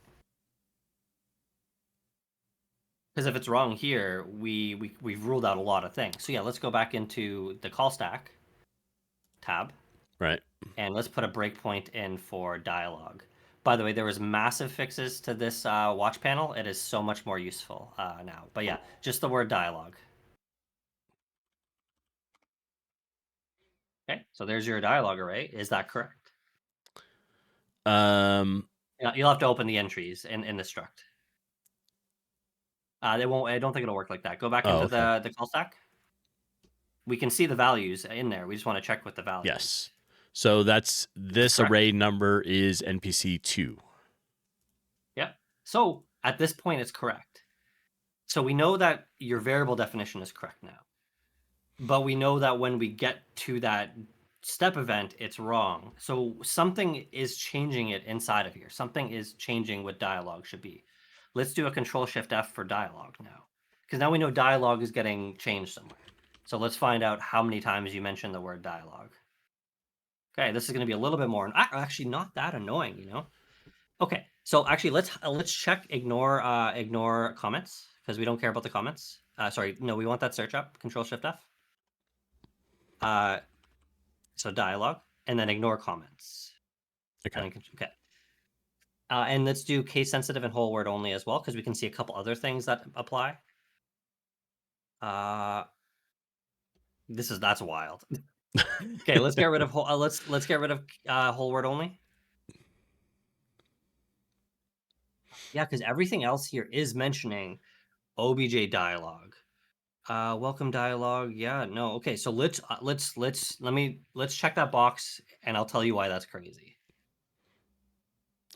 Because if it's wrong here, we've ruled out a lot of things. So yeah, let's go back into the call stack tab. Right. And let's put a breakpoint in for dialogue. By the way, there was massive fixes to this watch panel. It is so much more useful now. But yeah, just the word dialogue. Okay, so there's your dialogue array. Is that correct? You'll have to open the entries in the struct. They won't. I don't think it'll work like that. Go back into the call stack. We can see the values in there. We just want to check with the values. Yes. So that's this array number is NPC 2. Yep. So at this point, it's correct. So we know that your variable definition is correct now. But we know that when we get to that step event, it's wrong. So something is changing it inside of here. Something is changing what dialogue should be. Let's do a Control Shift F for dialogue now, because now we know dialogue is getting changed somewhere. So let's find out how many times you mentioned the word dialogue. Okay, this is going to be a little bit more, actually not that annoying, you know. Okay, so actually let's check ignore comments, because we don't care about the comments. Sorry, no, we want that search up. Control Shift F. So dialogue, and then ignore comments. Okay. Okay. And let's do case sensitive and whole word only as well, because we can see a couple other things that apply. That's wild. Okay, let's get rid of let's get rid of whole word only. Yeah, because everything else here is mentioning OBJ dialogue. Welcome dialogue. Yeah, no. Okay, so let's check that box, and I'll tell you why that's crazy.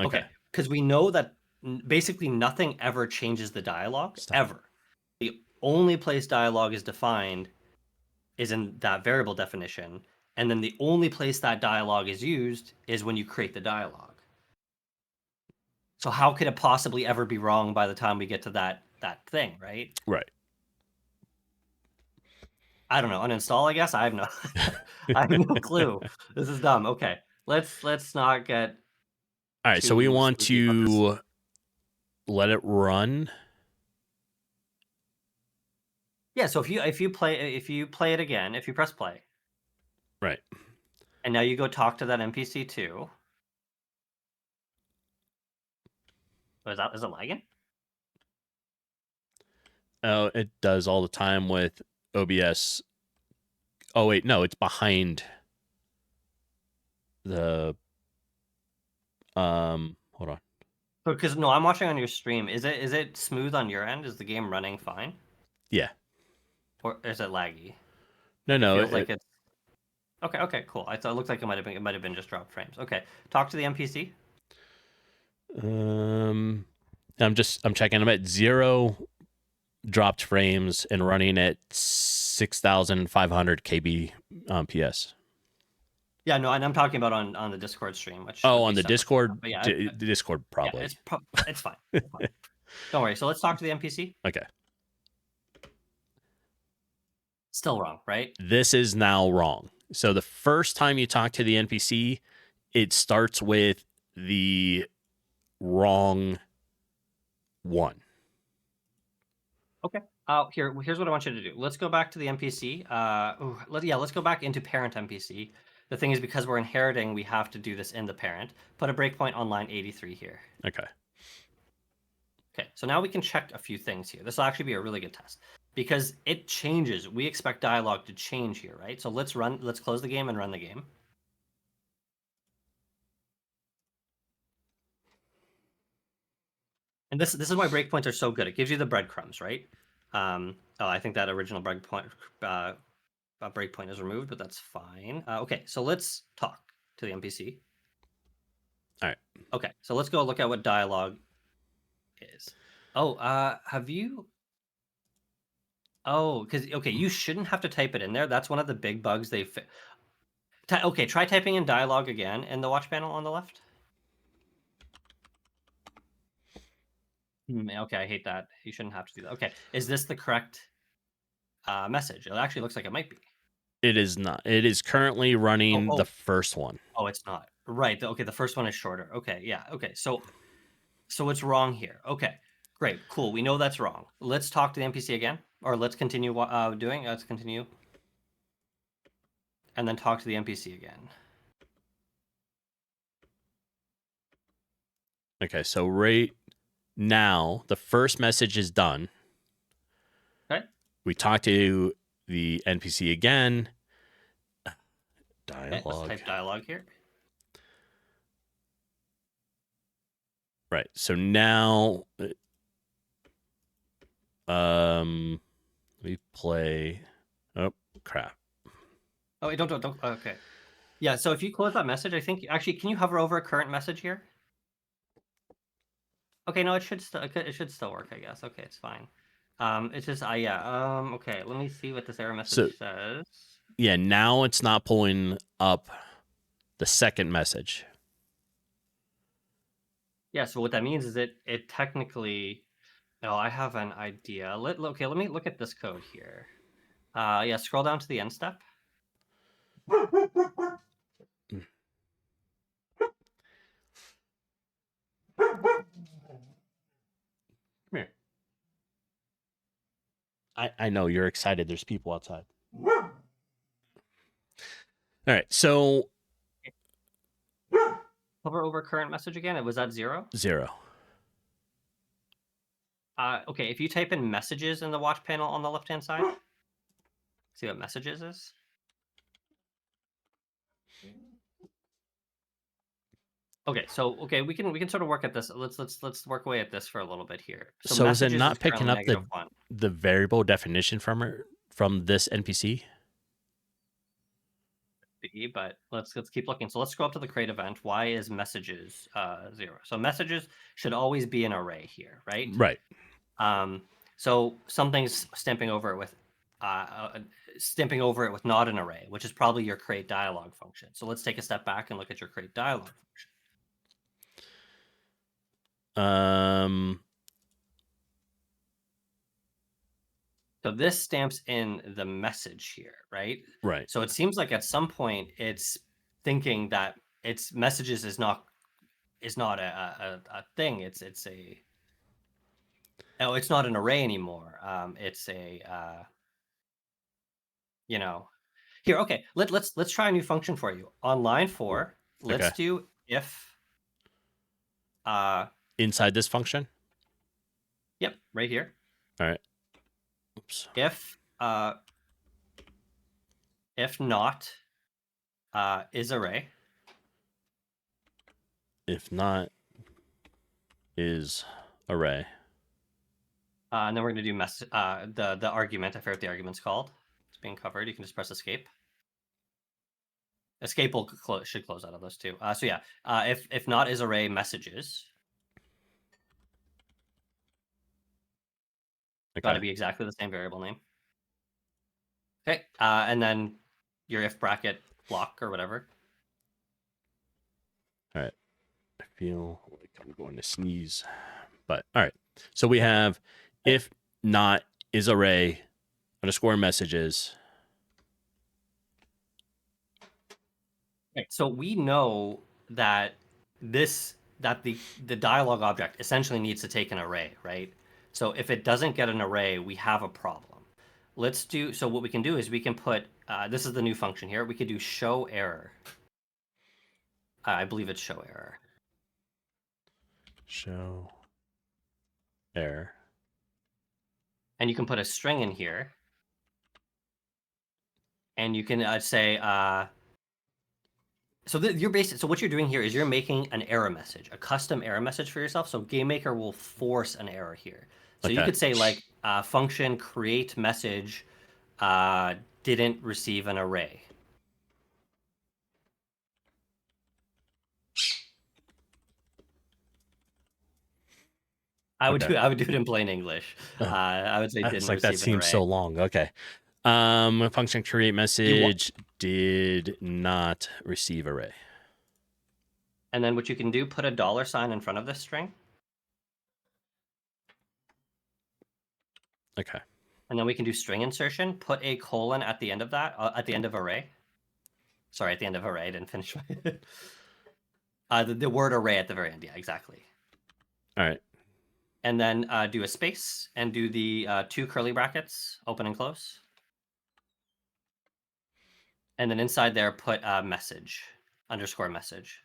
Okay, because we know that basically nothing ever changes the dialogue ever. The only place dialogue is defined is in that variable definition, and then the only place that dialogue is used is when you create the dialogue. So how could it possibly ever be wrong by the time we get to that thing, right? Right. I don't know. Uninstall, I guess. I have no I have no clue. This is dumb. Okay. Let's not get All right, so we too want spooky about this. to let it run. Yeah, so if you play it again, if you press play, Right. and now you go talk to that NPC too. Is it lagging? Oh, it does all the time with OBS. Oh wait, no, it's behind the hold on. Because no, I'm watching on your stream. Is it smooth on your end? Is the game running fine? Yeah. Or is it laggy? No, It no. feels like it's okay, cool. I thought it looked like it might have been just dropped frames. Okay. Talk to the NPC. I'm checking. I'm at 0 dropped frames and running at 6,500 KB PS. Yeah, no, and I'm talking about on the Discord stream. Which Oh, would on be the separate. Discord. But yeah, The Discord probably. yeah, it's fine. It's fine. Don't worry. So let's talk to the NPC. Okay. Still wrong, right? This is now wrong. So the first time you talk to the NPC, it starts with the wrong one. Okay. Here's what I want you to do. Let's go back to the NPC. Let's go back into parent NPC. The thing is, because we're inheriting, we have to do this in the parent. Put a breakpoint on line 83 here. Okay. Okay, so now we can check a few things here. This will actually be a really good test because it changes. We expect dialogue to change here, right? So let's close the game and run the game. And this is why breakpoints are so good. It gives you the breadcrumbs, right? I think that original breakpoint is removed, but that's fine. Okay, so let's talk to the NPC. All right. Okay, so let's go look at what dialogue is. Oh, have you? Oh, because okay, you shouldn't have to type it in there. That's one of the big bugs they. Okay, try typing in dialogue again in the watch panel on the left. Okay, I hate that. You shouldn't have to do that. Okay, is this the correct message? It actually looks like it might be. It is not. It is currently running the first one. Oh, it's not. Right. Okay, the first one is shorter. Okay, yeah. Okay, so it's wrong here. Okay, great, cool. We know that's wrong. Let's talk to the NPC again, or let's continue doing. Let's continue, and then talk to the NPC again. Okay, so right now the first message is done. Okay. We talk to the NPC again. Dialogue. Okay, let's type dialogue here. Right. So now, we play. Oh crap! Oh, wait, don't. Okay. Yeah. So if you close that message, I think actually, can you hover over a current message here? Okay. No, it should still work. I guess. Okay, it's fine. It's just yeah. Okay. Let me see what this error message says. Yeah. Now it's not pulling up the second message. Yeah, so what that means is it technically. Oh, I have an idea. Let me look at this code here. Yeah, scroll down to the end step. Come here. I know you're excited. There's people outside. All right, so Hover over current message again. It was at 0. 0. Okay, if you type in messages in the watch panel on the left-hand side, see what messages is. Okay, so we can sort of work at this. Let's work away at this for a little bit here. So So is it messages not is picking currently up -1. the variable definition from this NPC? But let's keep looking. So let's scroll up to the create event. Why is messages 0? So messages should always be an array here, right? Right. So something's stamping over it with not an array, which is probably your create dialog function. So let's take a step back and look at your create dialog function. So this stamps in the message here, right? Right. So it seems like at some point it's thinking that its messages is not a thing. It's not an array anymore. It's a here. Okay, let's try a new function for you on line 4. Let's Okay. do if Inside this function? Yep, right here. All right. Oops. If not is array. If not is array. And then we're going to do the argument. I forget what the argument's called. It's being covered. You can just press escape. Escape should close out of those two. So yeah, if not is array messages. Okay. Got to be exactly the same variable name. Okay, and then your if bracket block or whatever. All right. I feel like I'm going to sneeze. But all right. So we have if not is array underscore messages. Okay, so we know that the dialog object essentially needs to take an array, right? So if it doesn't get an array, we have a problem. So what we can do is we can put, this is the new function here. We could do show error. I believe it's show error. Show error. And you can put a string in here. And you can say, so what you're doing here is you're making an error message, a custom error message for yourself. So GameMaker will force an error here. So you could say like function create message didn't receive an array. I would do it in plain English. I would say didn't receive an array. That seems so long. Okay. Function create message did not receive array. And then what you can do, put a $sign in front of this string. Okay. And then we can do string insertion. Put a colon at the end of that, at the end of array. Sorry, at the end of array. I didn't finish the word array at the very end. Yeah, exactly. All right. And then do a space and do the 2 curly brackets, open and close. And then inside there, put a message, underscore message.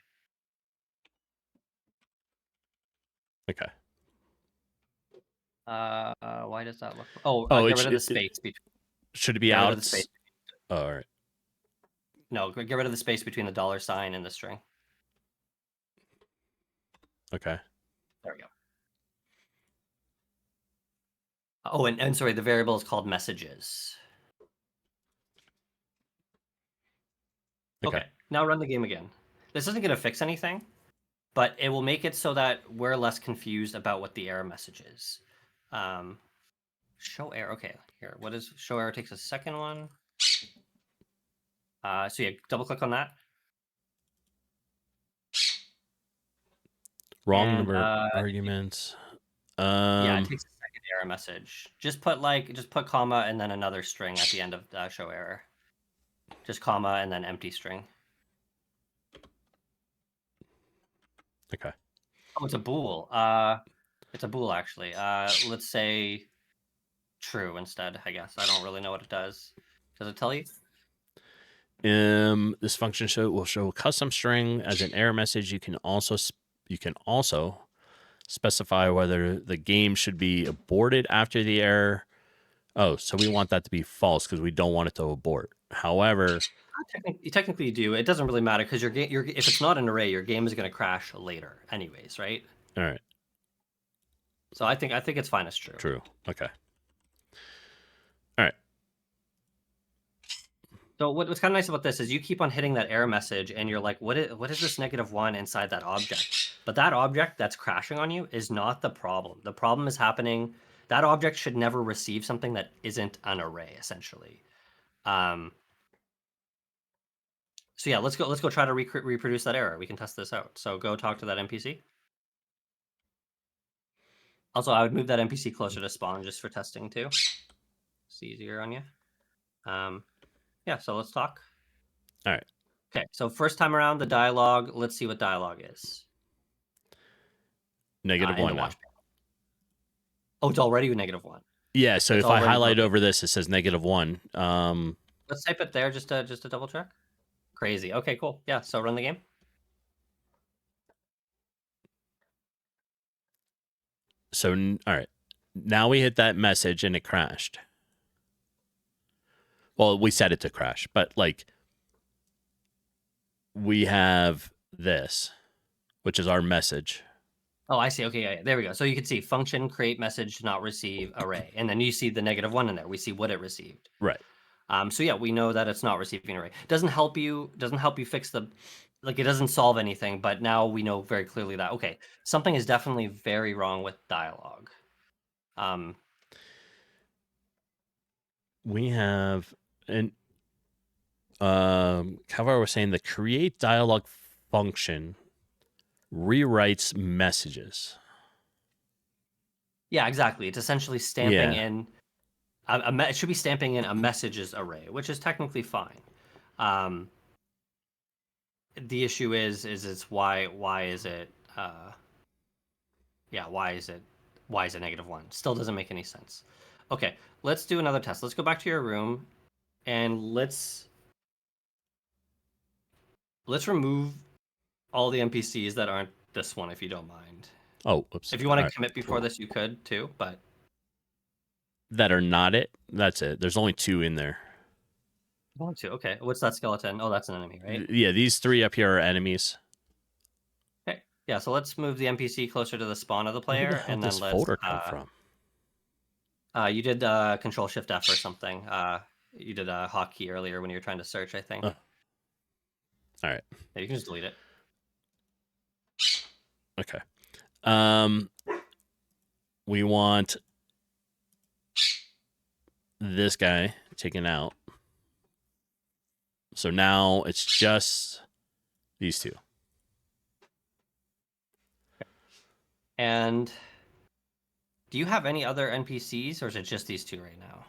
Okay. Why does that look? Get rid of the space between. Should it be out? The space. Oh, all right. No, get rid of the space between the $sign and the string. Okay. There we go. Oh, and sorry, the variable is called messages. Okay. Now run the game again. This isn't going to fix anything, but it will make it so that we're less confused about what the error message is. Show error. Okay, here. What is show error? Takes a second one. So yeah, double click on that. Wrong number of arguments. Yeah, it takes a second error message. Just put comma and then another string at the end of show error. Just comma and then empty string. Okay. Oh, it's a bool. It's a bool actually. Let's say true instead. I guess I don't really know what it does. Does it tell you? This function will show a custom string as an error message. You can also specify whether the game should be aborted after the error. Oh, so we want that to be false because we don't want it to abort. However, You technically do. It doesn't really matter because if it's not an array, your game is going to crash later, anyways, right? all right, So I think it's fine as true. true. Okay. All right. So what's kind of nice about this is you keep on hitting that error message, and you're like, what is this -1 inside that object? But that object that's crashing on you is not the problem. The problem is happening. That object should never receive something that isn't an array, essentially. So yeah, let's go try to reproduce that error. We can test this out. So go talk to that NPC. Also, I would move that NPC closer to spawn just for testing too. It's easier on you. Yeah, so let's talk. All right. Okay, so first time around, the dialogue. Let's see what dialogue is. -1 now. Panel. Oh, it's already -1. Yeah, so It's if I already highlight broken. over this, it says -1. Let's type it there just to double check. Crazy. Okay, cool. Yeah, so run the game. So, all right. Now we hit that message and it crashed. Well, we set it to crash, but like we have this, which is our message. Oh, I see. Okay, yeah, there we go. So you can see function create message not receive array, and then you see the -1 in there. We see what it received. Right. So yeah, we know that it's not receiving an array. Doesn't help you fix the, like, it doesn't solve anything, but now we know very clearly that, okay, something is definitely very wrong with dialogue. We have an however, was saying the create dialog function rewrites messages. Yeah, exactly. It's essentially stamping Yeah. in it should be stamping in a messages array, which is technically fine. The issue is it's why is it why is it -1? Still doesn't make any sense. Okay, let's do another test. Let's go back to your room and let's remove all the NPCs that aren't this one, if you don't mind. Oh, oops. If you want All to right. commit before this, you could too, but That are not it. That's it. There's only 2 in there. want to. Okay, what's that skeleton? Oh, that's an enemy, right? Yeah, these 3 up here are enemies. Okay, yeah. So let's move the NPC closer to the spawn of the Where player, the hell and did then this let's. folder come from? You did Control Shift F or something. You did a hotkey earlier when you were trying to search, I think. All right. Yeah, you can just delete it. Okay. We want this guy taken out. So now it's just these 2. And do you have any other NPCs, or is it just these 2 right now?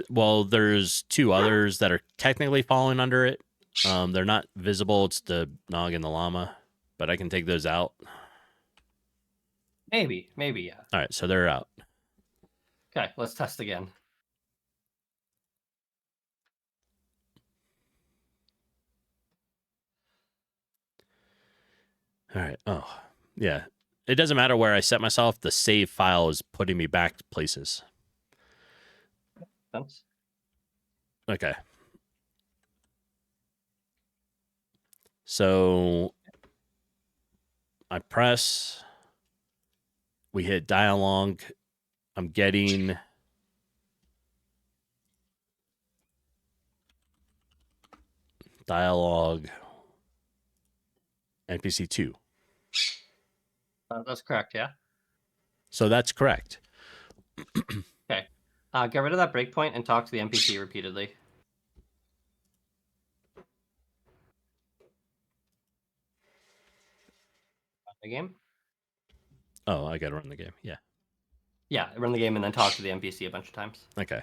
Well, there's 2 others that are technically falling under it. They're not visible. It's the Nog and the Llama, but I can take those out. Maybe, yeah. All right, so they're out. Okay, let's test again. All right. Oh, yeah. It doesn't matter where I set myself. The save file is putting me back to places. Thanks. Okay. So I press. We hit dialogue. I'm getting dialogue NPC 2. That's correct, yeah? So that's correct. Okay. Get rid of that breakpoint and talk to the NPC repeatedly. The game? Oh, I got to run the game. Yeah. Yeah, run the game and then talk to the NPC a bunch of times. Okay.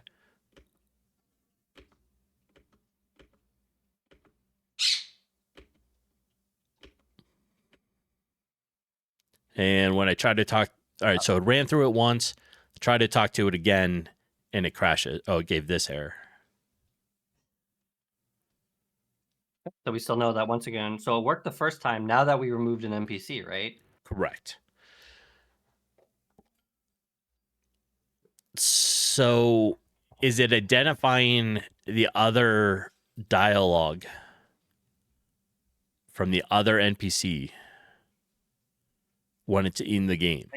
And when I tried to talk, all right, so it ran through it once, tried to talk to it again, and it crashes. Oh, it gave this error. So we still know that once again. So it worked the first time now that we removed an NPC, right? Correct. So is it identifying the other dialogue from the other NPC when it's in the game.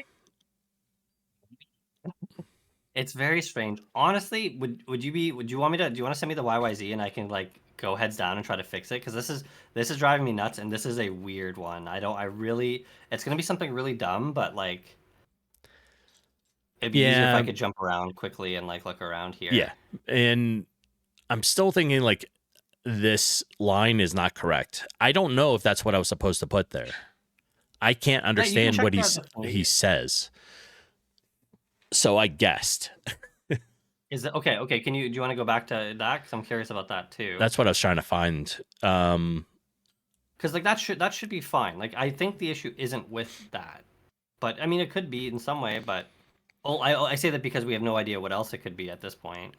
It's very strange. Honestly, would you want me to, do you want to send me the YYZ and I can like go heads down and try to fix it? Because this is driving me nuts, and this is a weird one. It's gonna be something really dumb, but like it'd be easier if I could jump around quickly and like look around here. Yeah, and I'm still thinking like this line is not correct. I don't know if that's what I was supposed to put there. I can't understand what he says. So I guessed. Is it okay? Okay, do you want to go back to that? Because I'm curious about that too. That's what I was trying to find. Because like that should be fine. Like I think the issue isn't with that, but I mean it could be in some way. But I say that because we have no idea what else it could be at this point.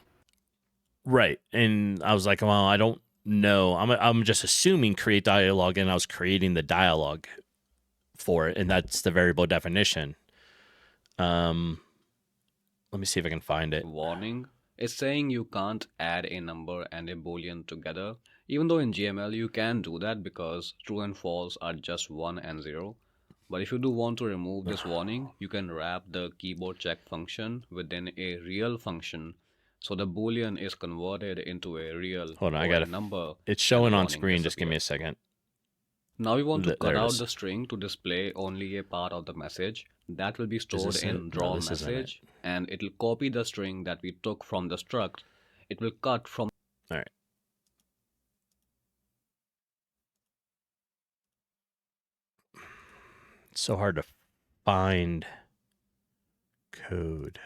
Right, and I was like, well, I don't know. I'm just assuming create dialogue, and I was creating the dialogue for it, and that's the variable definition. Let me see if I can find it. Warning. It's saying you can't add a number and a boolean together, even though in GML you can do that because true and false are just 1 and 0. But if you do want to remove this warning, you can wrap the keyboard check function within a real function, so the boolean is converted into a real Hold on, I got a number. It's showing on screen. Just give me a second. Now we want to cut out the string to display only a part of the message. That will be stored in draw message, and it will copy the string that we took from the struct. It will cut from. All right. It's so hard to find code.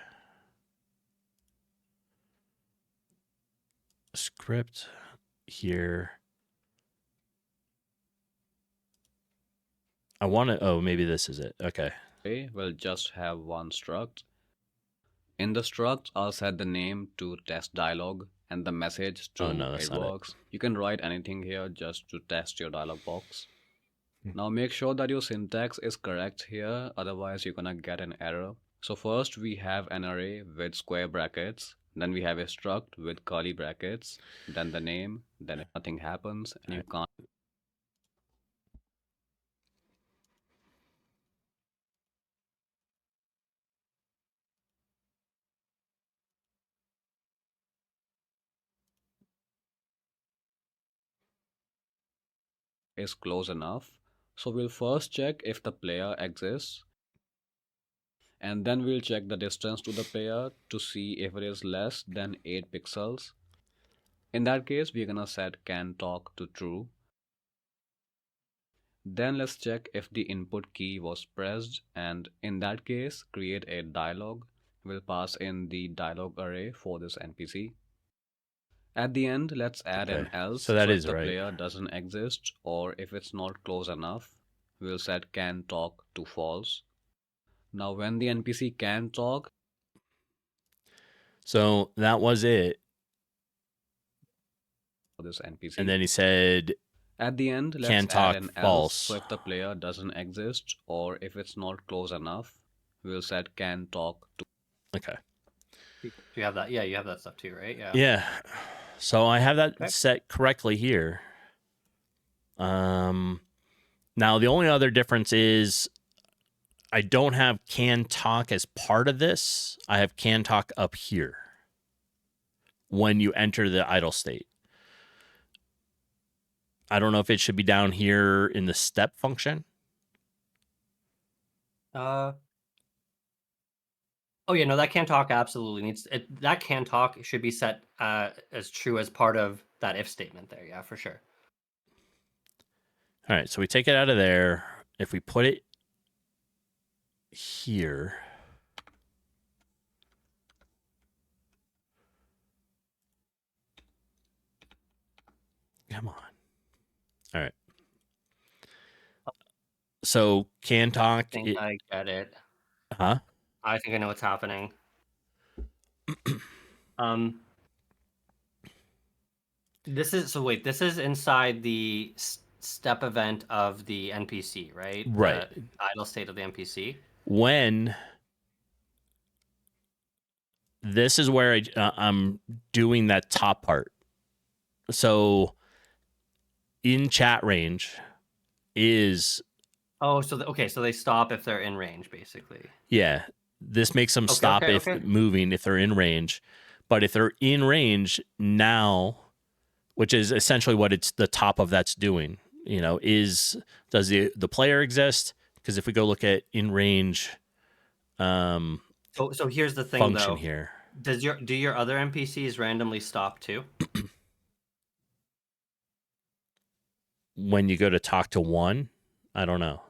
Script here. I want to. Oh, maybe this is it. Okay. We'll just have one struct. In the struct, I'll set the name to test dialog and the message to works. You can write anything here just to test your dialog box. Now make sure that your syntax is correct here, otherwise you're gonna get an error. So first we have an array with square brackets, then we have a struct with curly brackets, then the name, then if nothing happens and you can't. Is close enough. So we'll first check if the player exists, and then we'll check the distance to the player to see if it is less than 8 pixels. In that case, we're gonna set can talk to true. Then let's check if the input key was pressed, and in that case, create a dialog. We'll pass in the dialog array for this NPC. At the end, let's add an else. So that is if the right. player doesn't exist, or if it's not close enough, we'll set can talk to false. Now when the NPC can talk. So that was it. For this NPC. And then he said, at the end, let's can talk add an false. else. So if the player doesn't exist, or if it's not close enough, we'll set can talk to. Okay. You have that? Yeah, you have that stuff too, right? Yeah. Yeah. So I have that set correctly here. Now the only other difference is I don't have can talk as part of this. I have can talk up here when you enter the idle state. I don't know if it should be down here in the step function. Oh yeah, no, that can talk absolutely needs it. That can talk should be set as true as part of that if statement there. Yeah, for sure. All right, so we take it out of there. If we put it here, come on. All right. So can talk. I get it. Huh? I think I know what's happening. This is inside the step event of the NPC, right? Right. The idle state of the NPC. When this is where I'm doing that top part. So in chat range is okay, so they stop if they're in range, basically. Yeah, this makes them stop if moving if they're in range, but if they're in range now, which is essentially what it's the top of that's doing, does the player exist? Because if we go look at in range, so here's the thing function though. here. Do your other NPCs randomly stop too? When you go to talk to one, I don't know.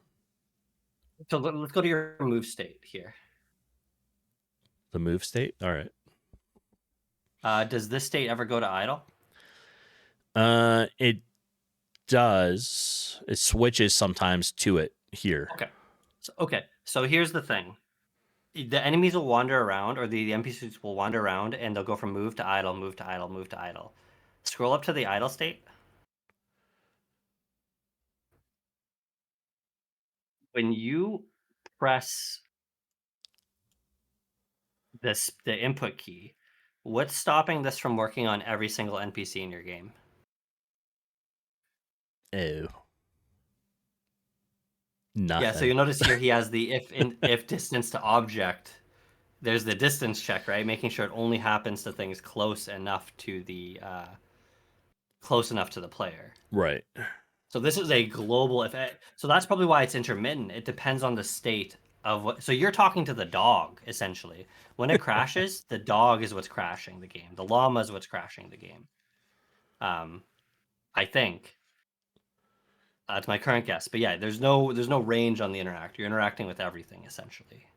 So let's go to your move state here. The move state? All right. Does this state ever go to idle? It does. It switches sometimes to it here. Okay. So here's the thing. The enemies will wander around, or the NPCs will wander around, and they'll go from move to idle, move to idle, move to idle. Scroll up to the idle state. When you press the input key, what's stopping this from working on every single NPC in your game? Oh. Nothing. Yeah, so you'll notice here he has the if distance to object. There's the distance check, right? Making sure it only happens to things close enough to the player. Right. So this is a global effect. So that's probably why it's intermittent. It depends on the state of what. So you're talking to the dog essentially. When it crashes, the dog is what's crashing the game. The llama is what's crashing the game. I think. That's my current guess. But yeah, there's no range on the interact. You're interacting with everything essentially.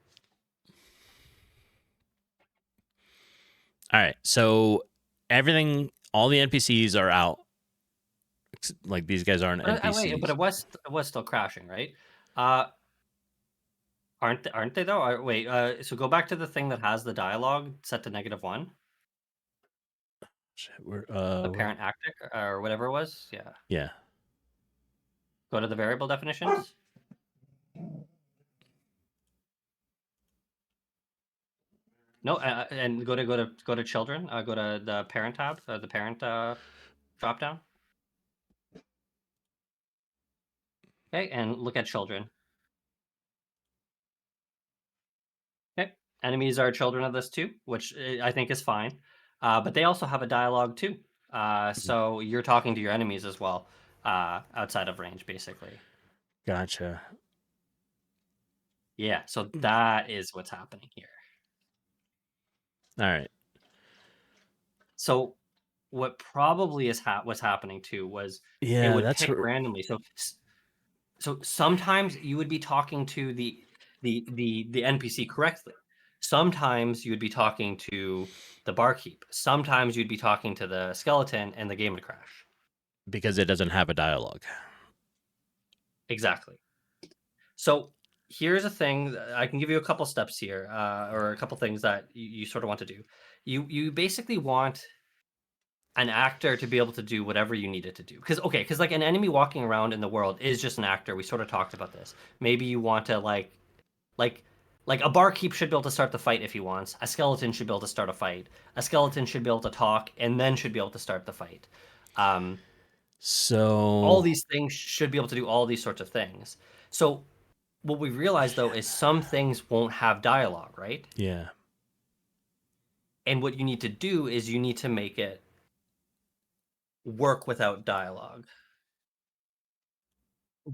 All right. So everything, all the NPCs are out. Like these guys aren't NPCs. But it was still crashing, right? Aren't they though? Wait. So go back to the thing that has the dialogue set to -1. Shit, the parent actor or whatever it was. Yeah. Yeah. Go to the variable definitions. No, and go to children. Go to the parent tab, the parent drop down. Okay, and look at children. Okay, enemies are children of this too, which I think is fine. But they also have a dialogue too. So you're talking to your enemies as well, outside of range, basically. Gotcha. Yeah, so that is what's happening here. All right. So what probably is what's happening too was it would pick randomly. So sometimes you would be talking to the NPC correctly. Sometimes you would be talking to the barkeep. Sometimes you'd be talking to the skeleton, and the game would crash because it doesn't have a dialogue. Exactly. So here's a thing. I can give you a couple steps here, or a couple things that you sort of want to do. You basically want an actor to be able to do whatever you need it to do. Because like an enemy walking around in the world is just an actor. We sort of talked about this. Maybe you want to like a barkeep should be able to start the fight if he wants. A skeleton should be able to start a fight. A skeleton should be able to talk and then should be able to start the fight. So all these things should be able to do all these sorts of things. So what we've realized though is some things won't have dialogue, right? Yeah. And what you need to do is you need to make it work without dialogue.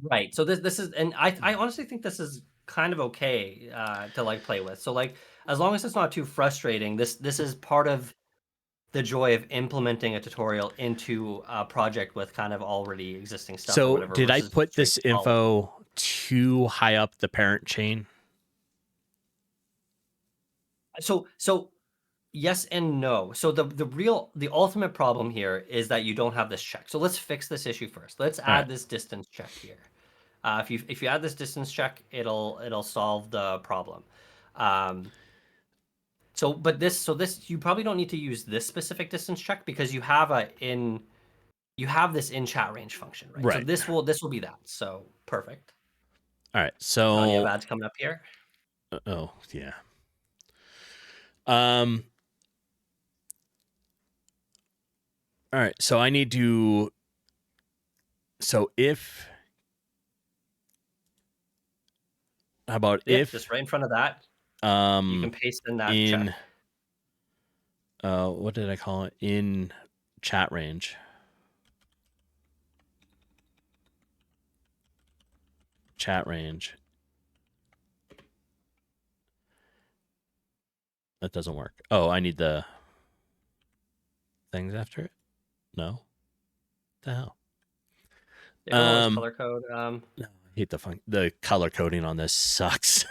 Right. So this is, and I honestly think this is kind of okay to like play with. So like as long as it's not too frustrating, this is part of the joy of implementing a tutorial into a project with kind of already existing stuff. So or whatever, did I put this info too high up the parent chain? So yes and no. So the ultimate problem here is that you don't have this check. So let's fix this issue first. Let's add this distance check here. If you add this distance check, it'll solve the problem. So this you probably don't need to use this specific distance check because you have this in chat range function, right? So this will be that. So perfect. All right. So you have ads coming up here. Oh yeah. All All right, so I need to. So if. How about if just right in front of that, you can paste in that check. What did I call it? In chat range. Chat range. That doesn't work. Oh, I need the things after it? No. What the hell? Color code. No, I hate the color coding on this sucks.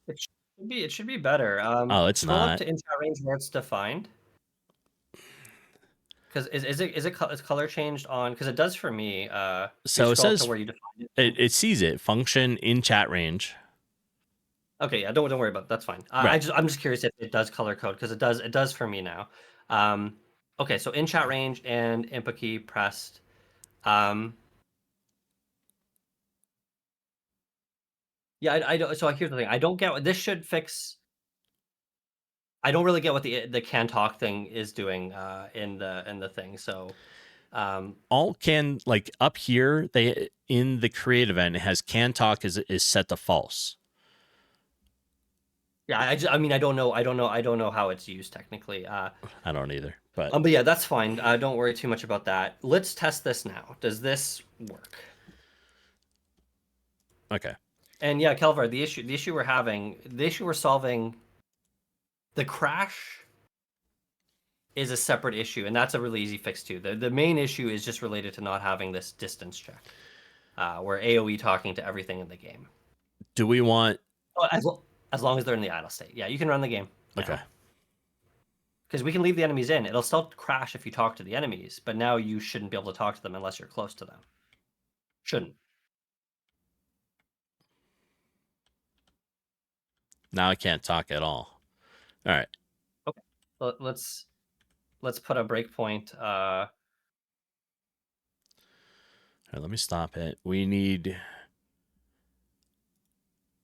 It should be better. Oh, it's scroll not. up to in chat range where it's defined. Because is color changed on? Because it does for me. So it says where you define it. It sees it function in chat range. Okay, yeah, don't worry about it. That's fine. Right. I'm just curious if it does color code because it does for me now. Okay, so in chat range and input key pressed. Yeah, I don't. So here's the thing. I don't get what this should fix. I don't really get what the can talk thing is doing in the thing. So all can like up here they in the create event it has can talk is set to false. Yeah, I mean I don't know how it's used technically. I don't either. But yeah, that's fine. Don't worry too much about that. Let's test this now. Does this work? Okay. And yeah, Kelvar, the issue we're solving, the crash is a separate issue, and that's a really easy fix too. The main issue is just related to not having this distance check, where AOE talking to everything in the game. Do we want? As long as they're in the idle state, yeah, you can run the game. Okay. Because we can leave the enemies in. It'll still crash if you talk to the enemies, but now you shouldn't be able to talk to them unless you're close to them. Shouldn't. Now I can't talk at all. All right. Okay. Let's put a breakpoint. All right, let me stop it. We need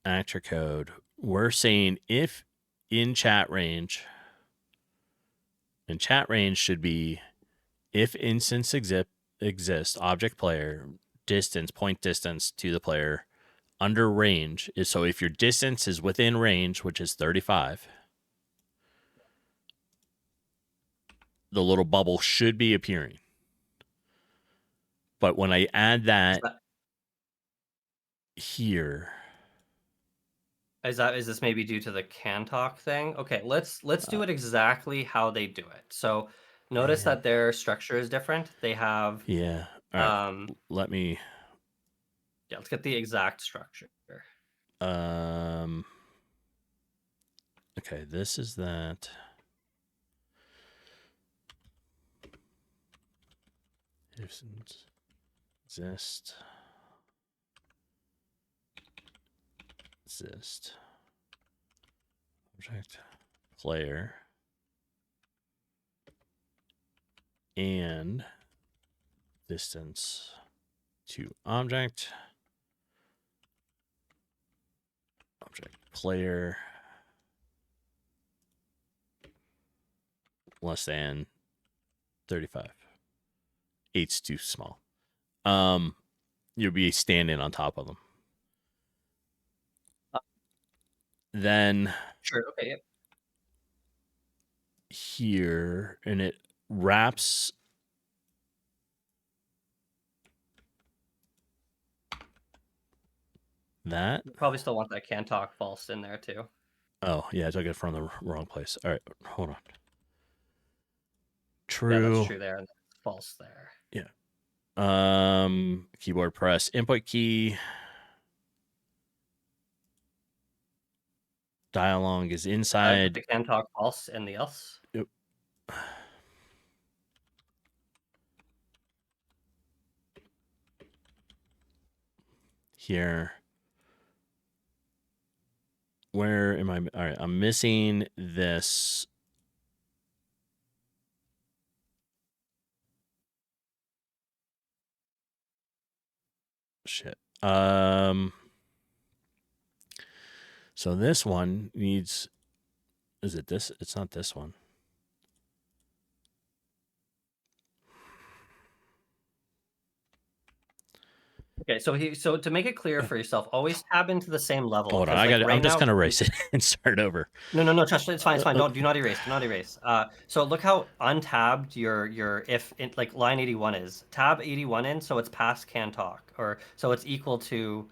actor code. We're saying if in chat range, and chat range should be if instance exists, object player, distance, point distance to the player, under range is so if your distance is within range, which is 35, the little bubble should be appearing. But when I add that here, is this maybe due to the can talk thing? Okay, let's do it exactly how they do it. So notice that their structure is different. They have yeah. All right. Let me. Yeah, let's get the exact structure. Okay, this is that. Exist. Object player and distance to object player less than 35. 8's too small. You'll be standing on top of them. Then sure, okay. Yep. Here, and it wraps that. You probably still want that can talk false in there too. Oh yeah, I took it from the wrong place. All right, hold on. True. Yeah, that's true there, and that's false there. Yeah. Keyboard press input key. Dialogue is inside. The can talk false and the else. Yep. Here. Where am I? All right, I'm missing this. Shit. So this one needs. Is it this? It's not this one. Okay, so to make it clear for yourself, always tab into the same level. Hold on, 'cause, like, I'm just now, gonna erase it and start over. no, trust it's fine, it's fine. Do not erase, do not erase. So look how untabbed your if in, like line 81 is. Tab 81 in, so it's past can talk, or so it's equal to.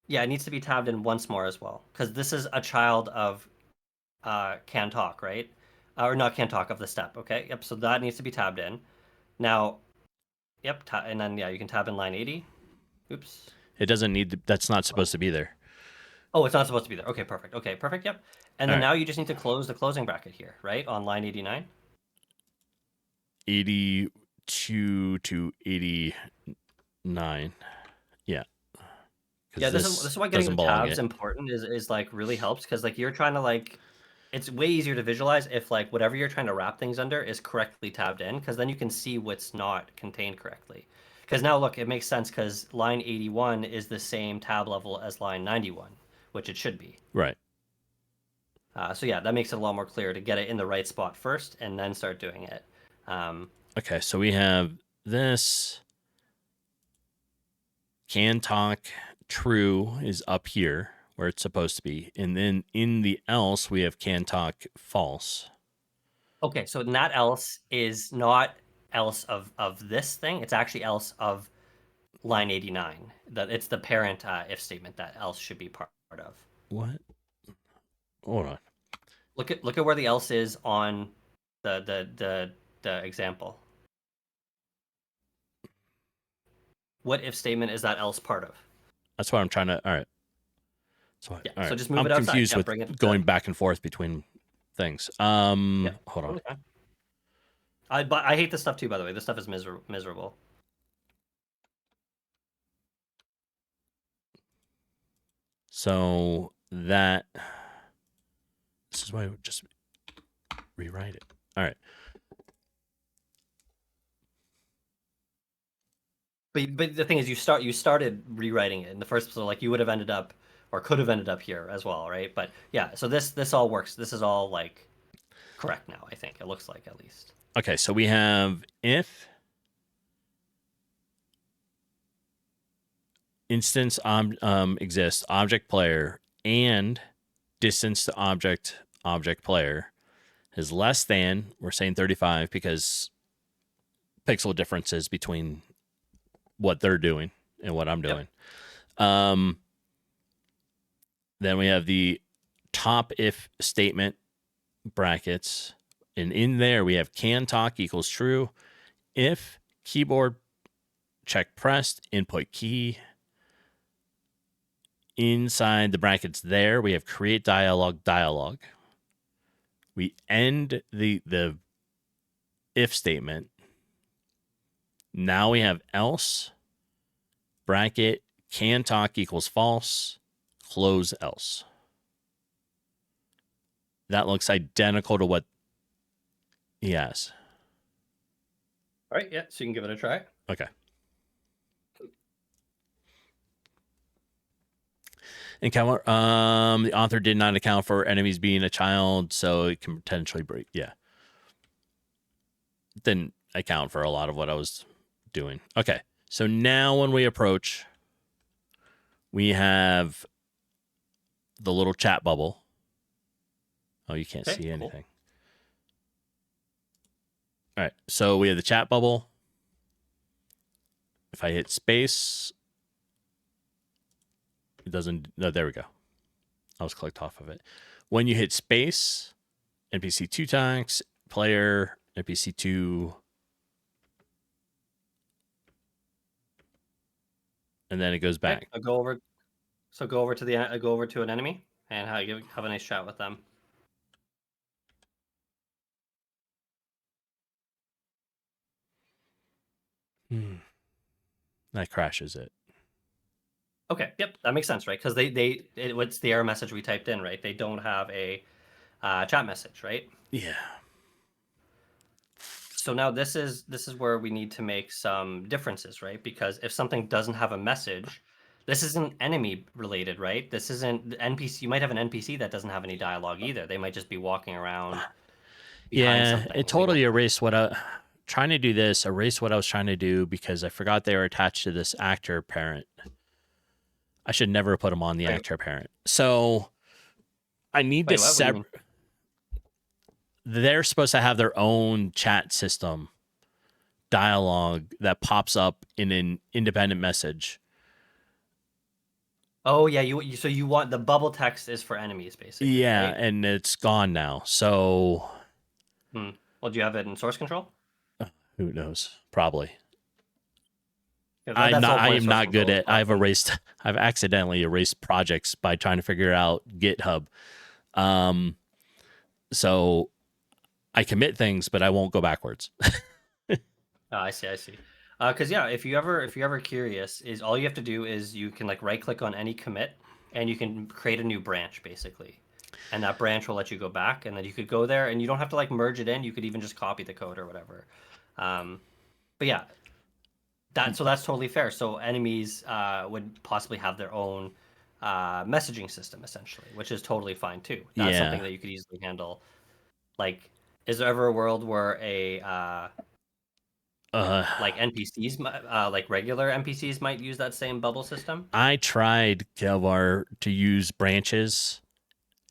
Yeah, it needs to be tabbed in once more as well, because this is a child of can talk, right? Or not can talk, of the step. Okay, yep. So that needs to be tabbed in. Now, yep, and then yeah, you can tab in line 80. Oops. It doesn't need to, that's not supposed to be there. Oh, it's not supposed to be there. Okay, perfect. Okay, perfect. Yep. And then All right. now you just need to close the closing bracket here, right? On line 89. 82 to 89. Yeah. Yeah, this is why getting the tabs yet. important is like really helps, because like you're trying to like it's way easier to visualize if like whatever you're trying to wrap things under is correctly tabbed in, because then you can see what's not contained correctly. Because now look, it makes sense because line 81 is the same tab level as line 91, which it should be. Right. So yeah, that makes it a lot more clear to get it in the right spot first and then start doing it. Okay, so we have this can talk true is up here where it's supposed to be, and then in the else we have can talk false. Okay, so that else is not else of this thing. It's actually else of line 89. That it's the parent if statement that else should be part of. What? Hold on. Look at where the else is on the example. What if statement is that else part of? That's what I'm trying to. All right. So, Yeah, all right. so just move I'm it outside. confused Yeah, with bring it going back and forth between things. Yeah, Hold on. okay. I hate this stuff too, by the way. This stuff is miserable. So this is why I would just rewrite it. All right. But the thing is, you started rewriting it in the first, so like you would have ended up or could have ended up here as well, right? But yeah, so this all works. This is all like correct now. I think it looks like, at least. Okay, so we have if instance exists, object player, and distance to object player is less than, we're saying 35 because pixel differences between what they're doing and what I'm doing. Yep. Then we have the top if statement brackets, and in there we have can talk equals true if keyboard check pressed input key. Inside the brackets there we have create dialogue. We end the if statement. Now we have else bracket can talk equals false, close else. That looks identical to what he has. All right, yeah, so you can give it a try. Okay. Encounter, the author did not account for enemies being a child, so it can potentially break. Yeah. Didn't account for a lot of what I was doing. Okay. So now when we approach, we have the little chat bubble. Oh, you can't see anything. Cool. All right. So we have the chat bubble. If I hit space, it doesn't. No, there we go. I was clicked off of it. When you hit space, NPC 2 talks, player, NPC 2, and then it goes back. Okay, go over to an enemy and have a nice chat with them. That crashes it. Okay, yep, that makes sense, right? Because what's the error message we typed in, right? They don't have a chat message, right? Yeah. So now this is where we need to make some differences, right? Because if something doesn't have a message, this isn't enemy related, right? This isn't the NPC. You might have an NPC that doesn't have any dialogue either. They might just be walking around. Yeah, it totally erased what I trying to do this, erase what I was trying to do because I forgot they were attached to this actor parent. I should never put them on the actor parent. So I need to separate. They're supposed to have their own chat system dialogue that pops up in an independent message. Oh yeah, so you want the bubble text is for enemies basically. Yeah, right? and it's gone now. So well, do you have it in source control? Who knows? Probably. I am not good at. I've accidentally erased projects by trying to figure out GitHub. So I commit things, but I won't go backwards. I see. Because if you're ever curious, is all you have to do is you can like right click on any commit, and you can create a new branch basically, and that branch will let you go back, and then you could go there, and you don't have to like merge it in. You could even just copy the code or whatever. But yeah, that's totally fair. So enemies would possibly have their own messaging system essentially, which is totally fine too. That's something that you could easily handle. Like, is there ever a world where like NPCs, like regular NPCs, might use that same bubble system? I tried, Kelvar, to use branches,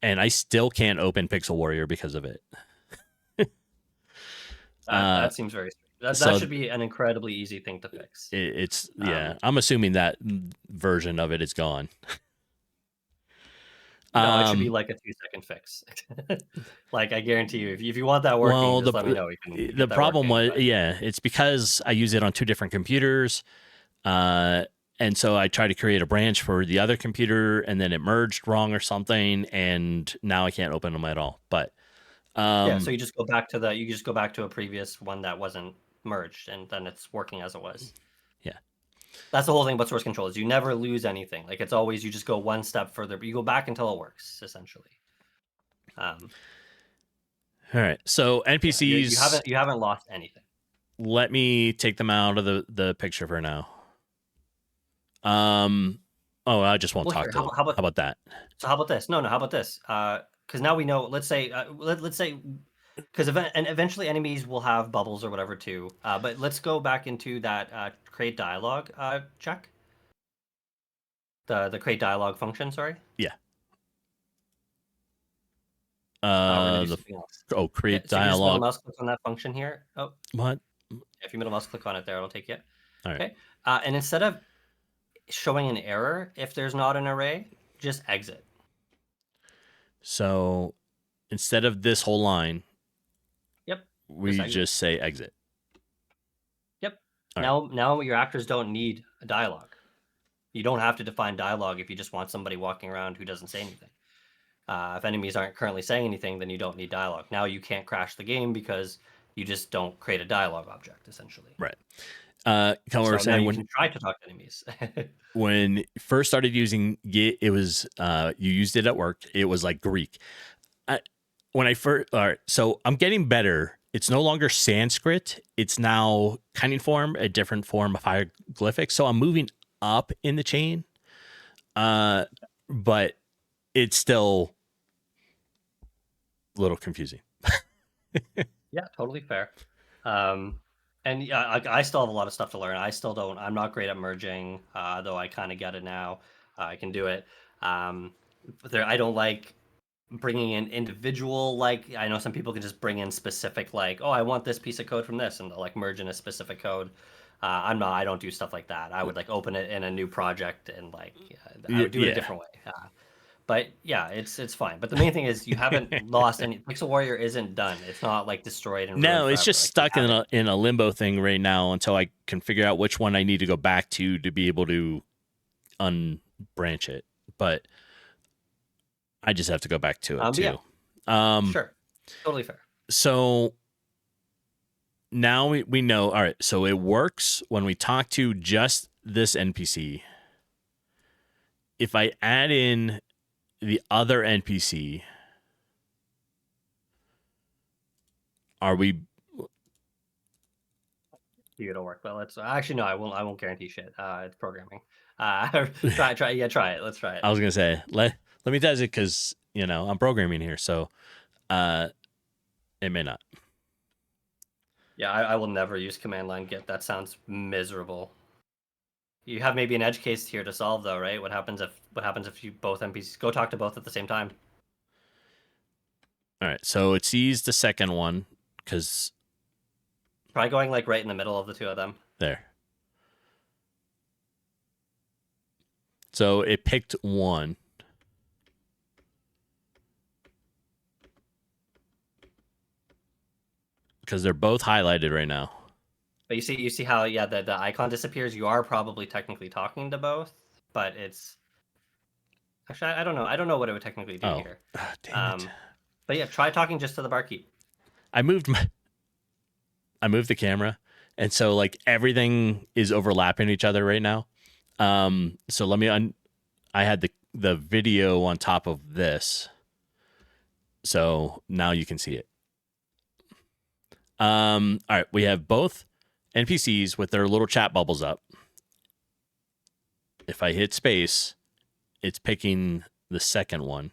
and I still can't open Pixel Warrior because of it. That seems very strange. That should be an incredibly easy thing to fix. I'm assuming that version of it is gone. No, it should be like a 2-second fix. Like, I guarantee you, if you want that working, just let me know. The problem was, it's because I use it on 2 different computers. And so I tried to create a branch for the other computer, and then it merged wrong or something, and now I can't open them at all. But so you just go back to a previous one that wasn't merged, and then it's working as it was. Yeah. That's the whole thing about source control, is you never lose anything. Like, it's always, you just go one step further, but you go back until it works, essentially. All right. So NPCs, you haven't lost anything. Let me take them out of the picture for now. I just won't talk to them. How about that? So how about this? No, how about this? Because now we know. Let's say, because eventually enemies will have bubbles or whatever too. But let's go back into that create dialogue check. The create dialogue function. Sorry. Yeah. Create dialogue. So middle mouse click on that function here. Oh. What? If you middle mouse click on it there, it'll take you. All right. Okay. And instead of showing an error, if there's not an array, just exit. So instead of this whole line, yep, we just say exit. Yep. Now your actors don't need a dialogue. You don't have to define dialogue if you just want somebody walking around who doesn't say anything. If enemies aren't currently saying anything, then you don't need dialogue. Now you can't crash the game because you just don't create a dialogue object, essentially. Right. So now you can try to talk to enemies. When you first started using Git, it was you used it at work. It was like Greek. So I'm getting better. It's no longer Sanskrit. It's now cuneiform, a different form of hieroglyphics. So I'm moving up in the chain, but it's still a little confusing. Yeah, totally fair. And yeah, I still have a lot of stuff to learn. I'm not great at merging, though I kind of get it now. I can do it. I don't like bringing in individual, like, I know some people can just bring in specific, like, oh, I want this piece of code from this, and they'll like merge in a specific code. I don't do stuff like that. I would like open it in a new project and like, I would do it a different way. But yeah, it's fine. But the main thing is you haven't lost any. Pixel Warrior isn't done. It's not like destroyed. No, it's just stuck in a limbo thing right now until I can figure out which one I need to go back to be able to unbranch it. But I just have to go back to it too. Yeah. Sure, totally fair. So now we know. All right, so it works when we talk to just this NPC. If I add in the other NPC, are we? It'll work. Well, let's actually no. I won't guarantee shit. It's programming. Try. Yeah, try it. Let's try it. I was gonna say let me test it because I'm programming here, so it may not. Yeah, I will never use command line get. That sounds miserable. You have maybe an edge case here to solve though, right? What happens if you both NPCs go talk to both at the same time? All right, so it sees the second one because try going like right in the middle of the two of them. There. So it picked one. Because they're both highlighted right now. But you see how the icon disappears. You are probably technically talking to both, but it's actually I don't know what it would technically do here. Oh, damn it. But yeah, try talking just to the barkeep. I moved the camera, and so like everything is overlapping each other right now. So let me I had the video on top of this, so now you can see it. All right, we have both NPCs with their little chat bubbles up. If I hit space, it's picking the second one.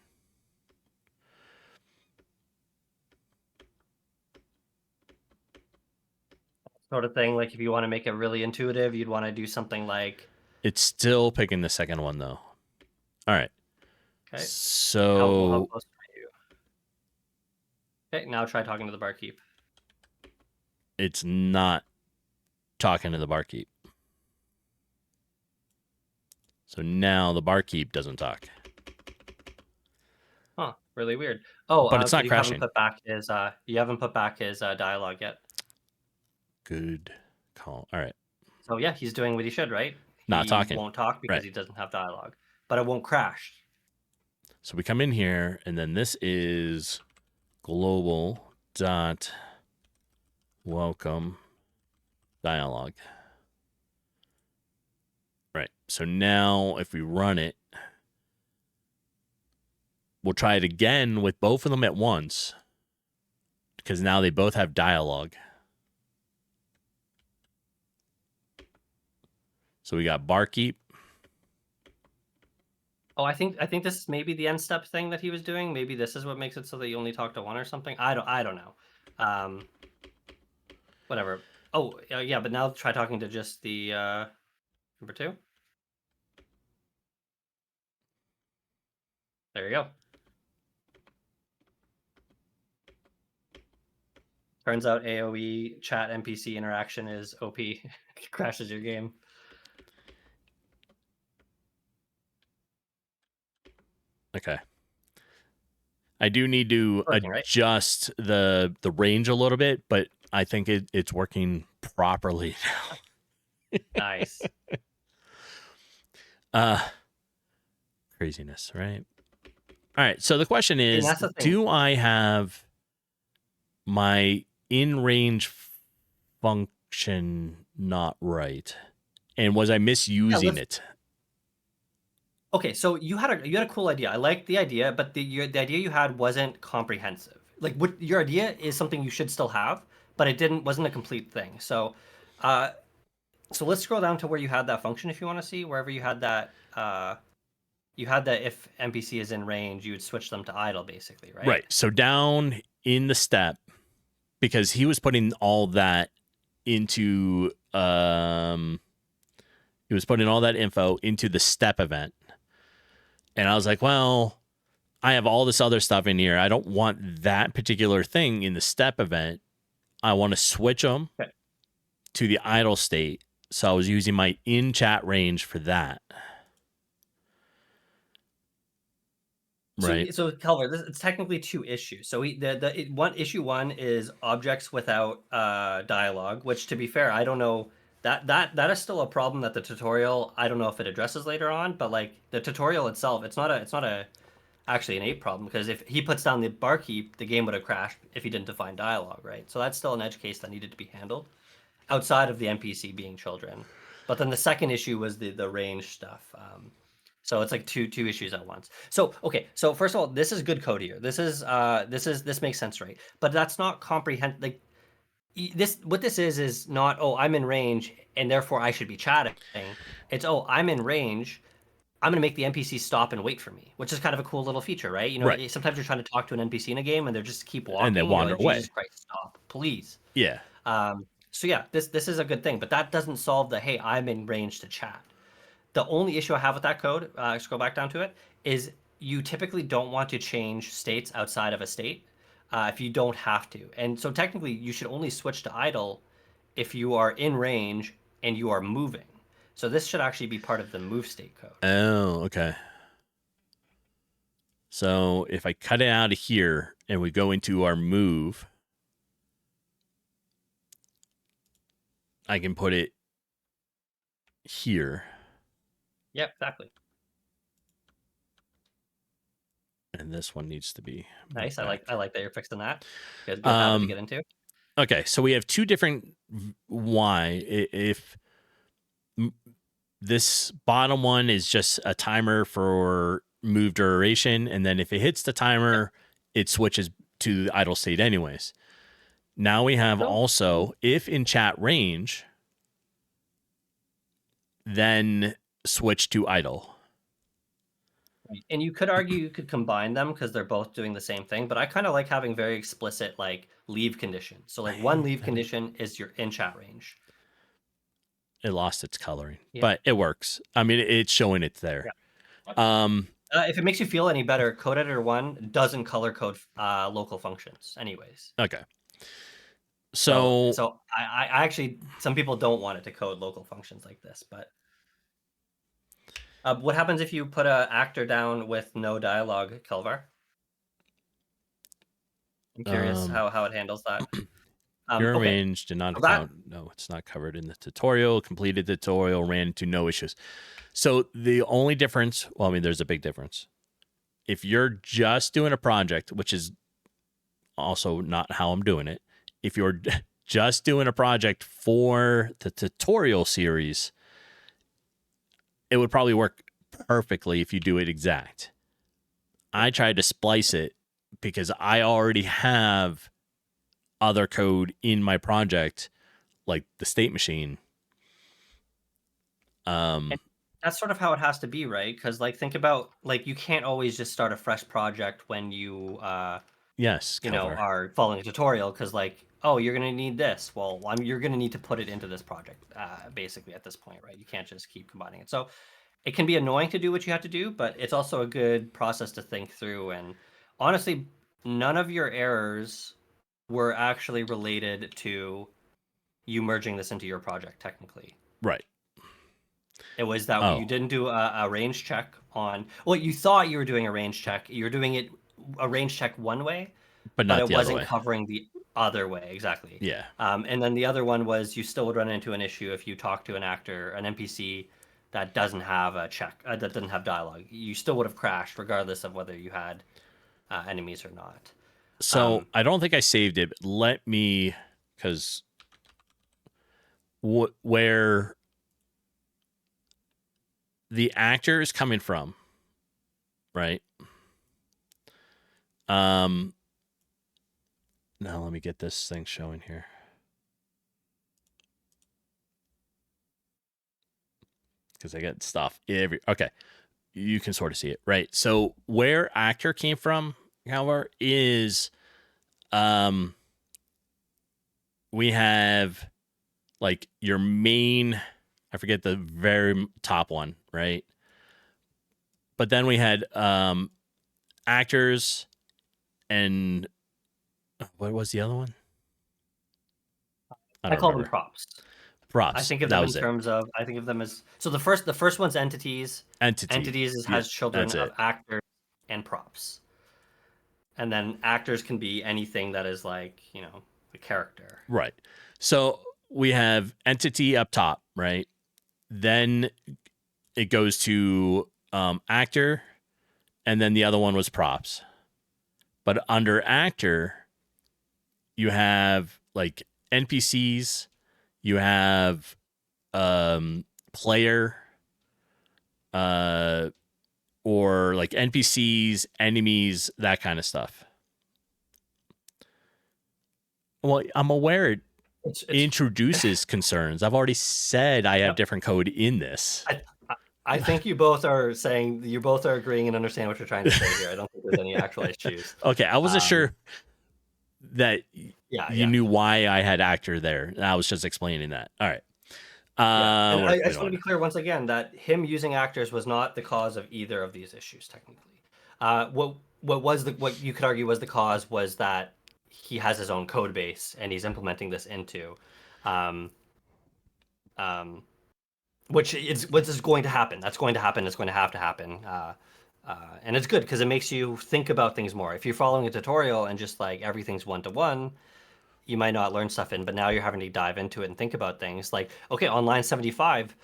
Sort of thing, like if you want to make it really intuitive, you'd want to do something like... It's still picking the second one, though. All right. Okay. So... How close are you? Okay, now try talking to the barkeep. It's not talking to the barkeep. So now the barkeep doesn't talk. Huh, really weird. Oh, but it's not crashing. You haven't put back his dialogue yet. Good call. All right. So yeah, he's doing what he should, right? Not talking. He won't talk because he doesn't have dialogue, but it won't crash. So we come in here, and then this is global dot welcome dialogue. Right. So now if we run it, we'll try it again with both of them at once, because now they both have dialogue. So we got barkeep. Oh, I think this is maybe the end step thing that he was doing. Maybe this is what makes it so that you only talk to one or something. I don't know. Whatever. Oh, yeah, but now try talking to just the number 2. There you go. Turns out AoE chat NPC interaction is OP. Crashes your game. Okay. I do need to adjust the range a little bit, but I think it's working properly now. Nice. Craziness, right? All right. So the question is, do I have my in-range function not right? And was I misusing it? Okay, so you had a cool idea. I like the idea, but the idea you had wasn't comprehensive. Like your idea is something you should still have, but it wasn't a complete thing. So, so let's scroll down to where you had that function if you want to see wherever you had that. You had that if NPC is in range, you would switch them to idle, basically, right? Right. So down in the step, because he was putting all that into he was putting all that info into the step event. And I was like, well, I have all this other stuff in here. I don't want that particular thing in the step event. I want to switch them to the idle state. So I was using my in-chat range for that. Right. So Calvert, it's technically 2 issues. So issue 1 is objects without dialogue, which, to be fair, I don't know. That is still a problem that the tutorial, I don't know if it addresses later on, but like the tutorial itself, it's not actually an 8 problem, because if he puts down the barkeep, the game would have crashed if he didn't define dialogue, right? So that's still an edge case that needed to be handled outside of the NPC being children. But then the second issue was the range stuff. So it's like two issues at once. So okay, so first of all, this is good code here. This makes sense, right? But that's not comprehend like what this is not, oh, I'm in range and therefore I should be chatting. It's, oh, I'm in range, I'm going to make the NPC stop and wait for me, which is kind of a cool little feature, right? You know, sometimes you're trying to talk to an NPC in a game and they just keep walking. And they wander away. Jesus Christ, stop, please. Yeah. So yeah, this is a good thing, but that doesn't solve the, hey, I'm in range to chat. The only issue I have with that code, scroll back down to it, is you typically don't want to change states outside of a state if you don't have to. And so technically, you should only switch to idle if you are in range and you are moving. So this should actually be part of the move state code. Oh, okay. So if I cut it out of here and we go into our move, I can put it here. Yep, exactly. And this one needs to be nice. I like that you're fixing that. Good habit to get into. Okay, so we have two different why. If this bottom one is just a timer for move duration, and then if it hits the timer, it switches to the idle state anyways. Now we have also, if in chat range, then switch to idle. And you could argue you could combine them because they're both doing the same thing, but I kind of like having very explicit like leave conditions. So like one leave condition is your in chat range. It lost its coloring, but it works. I mean, it's showing it's there. Yeah. If it makes you feel any better, Code Editor 1 doesn't color code local functions anyways. Okay. So I actually, some people don't want it to code local functions like this, but what happens if you put an actor down with no dialogue, Kelvar? I'm curious how it handles that. Your range did not account. No, it's not covered in the tutorial. Completed the tutorial, ran into no issues. So the only difference, well, I mean, there's a big difference. If you're just doing a project, which is also not how I'm doing it, if you're just doing a project for the tutorial series, it would probably work perfectly if you do it exact. I tried to splice it because I already have other code in my project, like the state machine. That's sort of how it has to be, right? Because like think about like you can't always just start a fresh project when you are following a tutorial, because like, oh, you're gonna need this. Well, you're gonna need to put it into this project basically at this point, right? You can't just keep combining it. So it can be annoying to do what you have to do, but it's also a good process to think through. And honestly, none of your errors were actually related to you merging this into your project technically. Right. It was that you didn't do a range check on. Well, you thought you were doing a range check. You're doing it a range check one way, but it wasn't covering the other way. Exactly. Yeah. And then the other one was you still would run into an issue if you talk to an actor, an NPC that doesn't have a check, that doesn't have dialogue. You still would have crashed regardless of whether you had enemies or not. So I don't think I saved it. But let me, because where the actor is coming from, right? Now let me get this thing showing here. Because I get stuff okay. You can sort of see it, right? So where actor came from, however, is we have like your main, I forget the very top one, right? But then we had actors, and what was the other one? I call them props. Props. I think of them in terms of, I think of them as, so the first one's entities. Entities has children of actors and props. And then actors can be anything that is like, the character. Right. So we have entity up top, right? Then it goes to actor, and then the other one was props. But under actor, you have like NPCs, you have player, or like NPCs, enemies, that kind of stuff. Well, I'm aware it introduces concerns. I've already said I have different code in this. I think you both are agreeing and understand what you're trying to say here. I don't think there's any actual issues. Okay, I wasn't sure that you knew why I had actor there. I was just explaining that. All right. And I just want to be clear once again that him using actors was not the cause of either of these issues technically. What you could argue was the cause was that he has his own code base and he's implementing this into, which is going to happen. That's going to happen. It's going to happen. And it's good because it makes you think about things more. If you're following a tutorial and just like everything's one-to-one, you might not learn stuff but now you're having to dive into it and think about things like, okay, on line 75,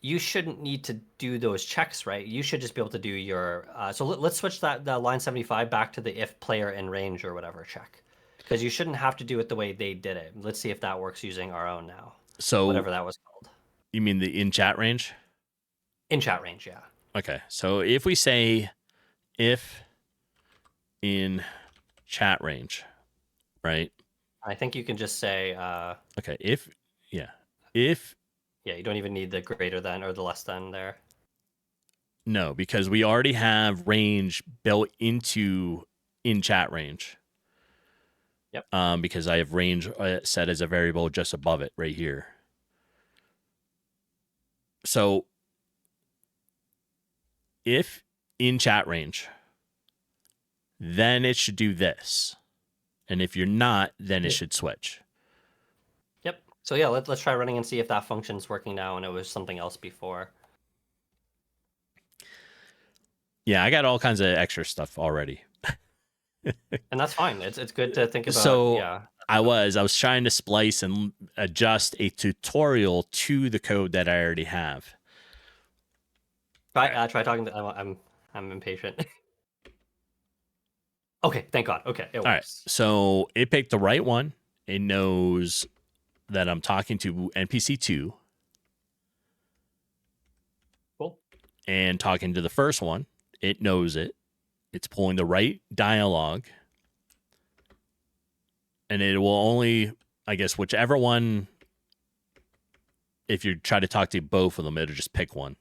you shouldn't need to do those checks, right? You should just be able to do your, so let's switch the line 75 back to the if player in range or whatever check, because you shouldn't have to do it the way they did it. Let's see if that works using our own now. So whatever that was called. You mean the in chat range? In chat range, yeah. Okay. So if we say if in chat range, right? I think you can just say okay, if you don't even need the greater than or the less than there. No, because we already have range built into in chat range. Yep. Because I have range set as a variable just above it right here. So if in chat range, then it should do this. And if you're not, then it should switch. Yep. So yeah, let's try running and see if that function's working now and it was something else before. Yeah, I got all kinds of extra stuff already. And that's fine. It's good to think about. So yeah. I was trying to splice and adjust a tutorial to the code that I already have. Try talking to, I'm impatient. Okay, thank God. Okay, it works. All right, so it picked the right one. It knows that I'm talking to NPC 2. Cool. And talking to the first one, it knows it. It's pulling the right dialogue. And it will only, I guess, whichever one, if you try to talk to both of them, it'll just pick one.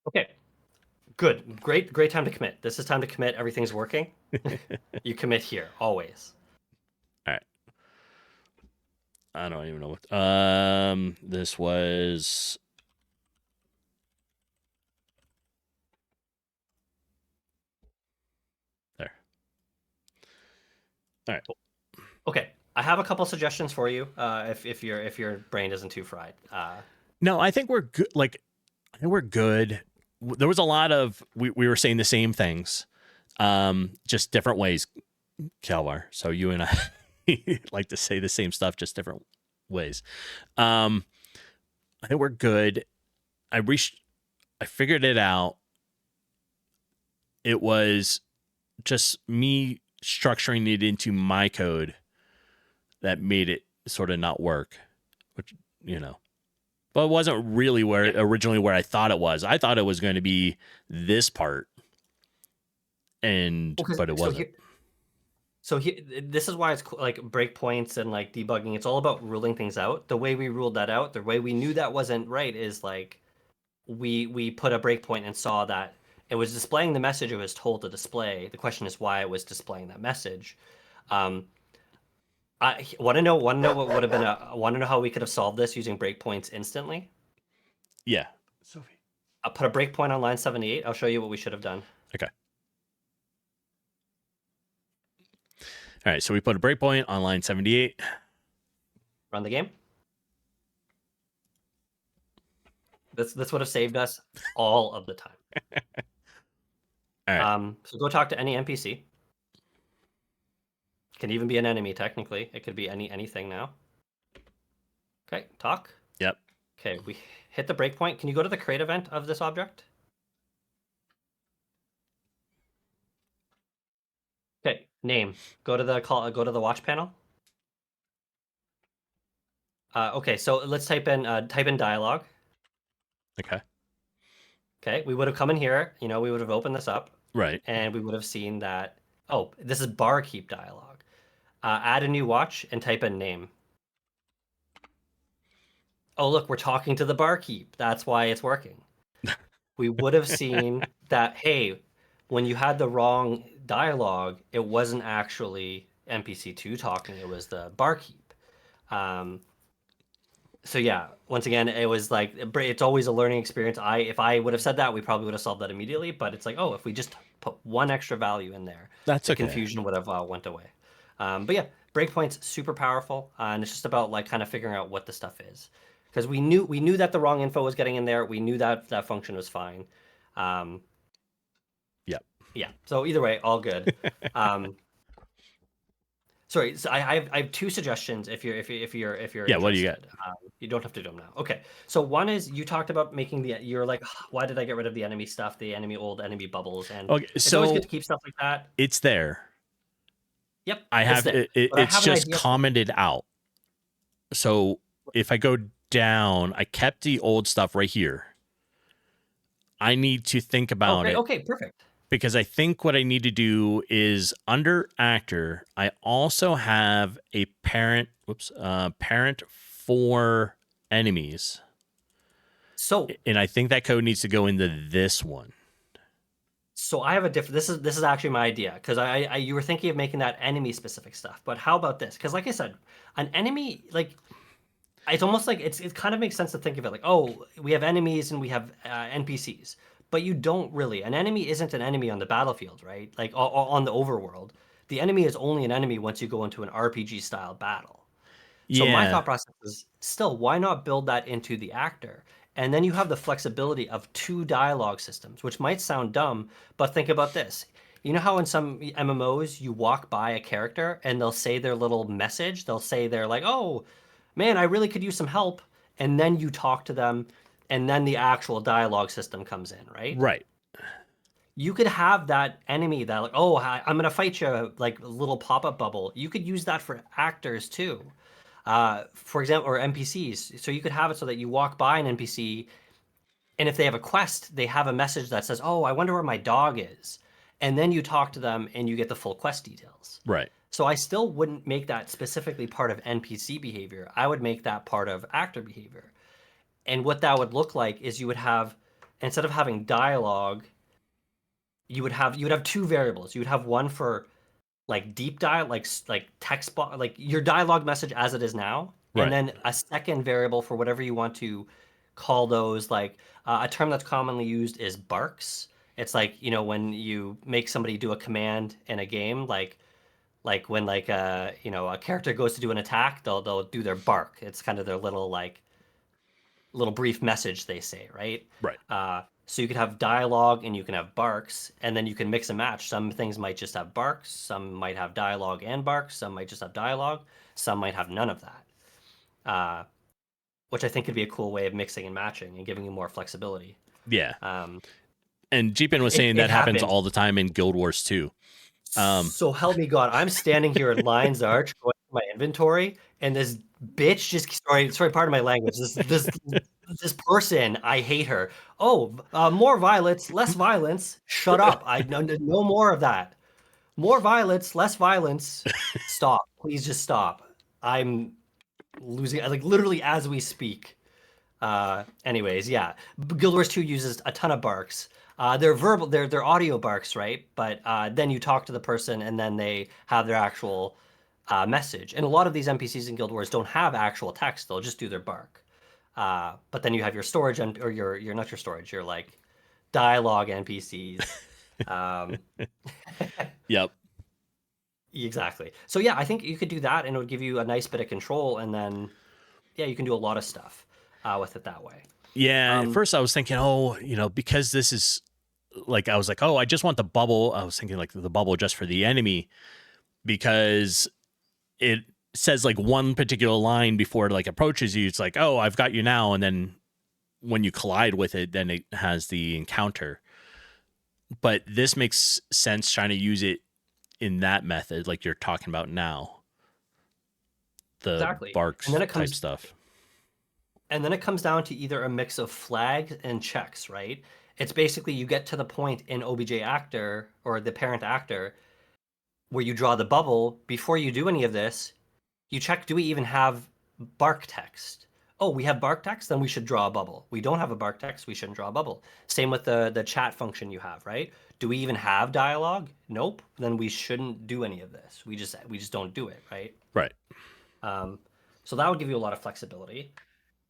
Okay. Good. Great time to commit. This is time to commit. Everything's working. You commit here, always. All right. I don't even know what... this was... There. All right. Okay. I have a couple suggestions for you if your brain isn't too fried. No, I think we're good. Like, I think we're good. There was a lot of we were saying the same things, just different ways, Kalvar. So you and I like to say the same stuff, just different ways. I think we're good. I figured it out. It was just me structuring it into my code that made it sort of not work, which, but it wasn't really originally where I thought it was. I thought it was going to be this part, but it wasn't. This is why it's like breakpoints and like debugging. It's all about ruling things out. The way we ruled that out, the way we knew that wasn't right, is like we put a breakpoint and saw that it was displaying the message it was told to display. The question is why it was displaying that message. I want to know what would have been want to know how we could have solved this using breakpoints instantly. Yeah. Sophie. I'll put a breakpoint on line 78. I'll show you what we should have done. Okay. All right, so we put a breakpoint on line 78. Run the game. This would have saved us all of the time. All right. So go talk to any NPC. Can even be an enemy, technically. It could be anything now. Okay, talk. Yep. Okay, we hit the breakpoint. Can you go to the create event of this object? Okay, name. Go to the watch panel. Okay, so let's type in dialogue. Okay. Okay, we would have come in here. We would have opened this up. Right. And we would have seen that. Oh, this is barkeep dialogue. Add a new watch and type in name. Oh, look, we're talking to the barkeep. That's why it's working. We would have seen that, hey, when you had the wrong dialogue, it wasn't actually NPC2 talking, it was the barkeep. So yeah, once again, it was like it's always a learning experience. If I would have said that, we probably would have solved that immediately. But it's like, oh, if we just put one extra value in there, That's the okay. confusion would have went away. But yeah, breakpoints super powerful, and it's just about like kind of figuring out what the stuff is, because we knew that the wrong info was getting in there. We knew that that function was fine. Yep. Yeah. So either way, all good. Sorry, so I have two suggestions if you're Yeah, interested. what do you got? You don't have to do them now. Okay. So one is you talked about making you're like, why did I get rid of the enemy stuff, the old enemy bubbles, and Okay, it's so always good to keep stuff like that. it's there. Yep. I have there. it's just commented out. So if I go down, I kept the old stuff right here. I need to think about it. Okay, perfect. Because I think what I need to do is under actor, I also have a parent for enemies. So, and I think that code needs to go into this one. So I have a different. This is actually my idea, because I you were thinking of making that enemy specific stuff, but how about this? Because like I said, an enemy, like, it's almost like it kind of makes sense to think of it like, oh, we have enemies and we have NPCs, but you don't really. An enemy isn't an enemy on the battlefield, right? Like on the overworld, the enemy is only an enemy once you go into an RPG style battle. So my thought process is still, why not build that into the actor? And then you have the flexibility of two dialogue systems, which might sound dumb, but think about this. You know how in some MMOs you walk by a character and they'll say their little message? They'll say they're like, oh, man, I really could use some help. And then you talk to them, and then the actual dialogue system comes in, right? Right. You could have that enemy that like, oh, I'm going to fight you, like a little pop-up bubble. You could use that for actors too. For example, or NPCs. So you could have it so that you walk by an NPC, and if they have a quest, they have a message that says, oh, I wonder where my dog is. And then you talk to them and you get the full quest details. Right. So I still wouldn't make that specifically part of NPC behavior. I would make that part of actor behavior. And what that would look like is you would have, instead of having dialogue, you would have two variables. You would have one for like deep dial, like text box, like your dialogue message as it is now, right. And then a second variable for whatever you want to call those. Like a term that's commonly used is barks. It's like, you know, when you make somebody do a command in a game, like when like you know, a character goes to do an attack, they'll do their bark. It's kind of their little brief message they say, right? Right. So you could have dialogue and you can have barks, and then you can mix and match. Some things might just have barks, some might have dialogue and barks, some might just have dialogue, some might have none of that. Which I think could be a cool way of mixing and matching and giving you more flexibility. Yeah. And Jeepin was saying that happens all the time in Guild Wars too. So help me God, I'm standing here at Lion's Arch going through my inventory, and this bitch just sorry, pardon my language. This person, I hate her. Oh, more violence, less violence. Shut up. I no more of that. More violence, less violence. Stop. Please just stop. I'm losing, like, literally as we speak. Anyways, yeah. Guild Wars 2 uses a ton of barks. They're verbal, they're audio barks, right? But then you talk to the person and then they have their actual message. And a lot of these NPCs in Guild Wars don't have actual text. They'll just do their bark. But then you have your storage or your not your storage, your like dialogue NPCs. Yep. Exactly. So yeah, I think you could do that, and it would give you a nice bit of control, and then yeah, you can do a lot of stuff with it that way. Yeah. At first I was thinking, oh, you know, because this is like, I was like, oh, I just want the bubble. I was thinking like the bubble just for the enemy, because it says like one particular line before it like approaches you. It's like, oh, I've got you now. And then when you collide with it, then it has the encounter. But this makes sense trying to use it in that method, like you're talking about now. The exactly. barks and then type stuff. And then it comes down to either a mix of flags and checks, right? It's basically you get to the point in OBJ actor or the parent actor where you draw the bubble. Before you do any of this, you check, do we even have bark text? Oh, we have bark text, then we should draw a bubble. We don't have a bark text, we shouldn't draw a bubble. Same with the chat function you have, right? Do we even have dialogue? Nope. Then we shouldn't do any of this. We just don't do it, right? Right. So that would give you a lot of flexibility.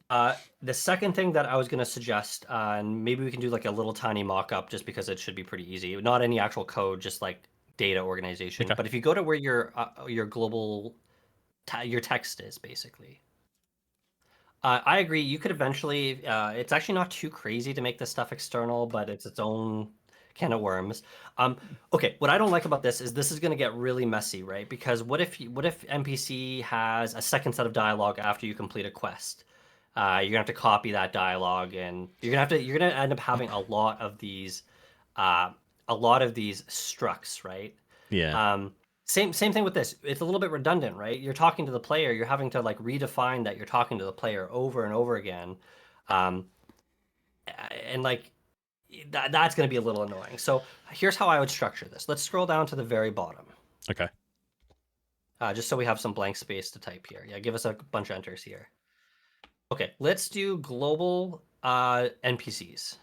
The second thing that I was going to suggest, and maybe we can do like a little tiny mock-up just because it should be pretty easy. Not any actual code, just like data organization. Okay. But if you go to where your global your text is, basically. I agree. You could eventually. It's actually not too crazy to make this stuff external, but it's its own can of worms. Okay, what I don't like about this is going to get really messy, right? Because what if NPC has a second set of dialogue after you complete a quest? You're gonna have to copy that dialogue, and you're gonna end up having a lot of these structs, right? Yeah. Same thing with this. It's a little bit redundant, right? You're talking to the player. You're having to like redefine that you're talking to the player over and over again, and like that's going to be a little annoying. So here's how I would structure this. Let's scroll down to the very bottom. Okay. Just so we have some blank space to type here. Yeah, give us a bunch of enters here. Okay, let's do global NPCs.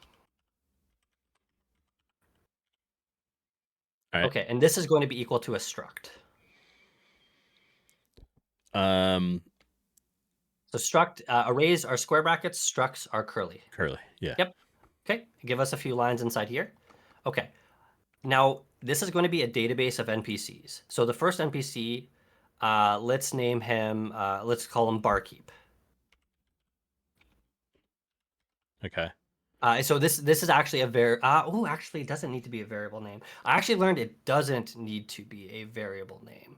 All right. Okay, and this is going to be equal to a struct. So struct arrays are square brackets, structs are curly. Curly, yeah. Yep. Okay, give us a few lines inside here. Okay, now this is going to be a database of NPCs. So the first NPC, let's name him, let's call him Barkeep. Okay. So this is actually a actually it doesn't need to be a variable name. I actually learned it doesn't need to be a variable name.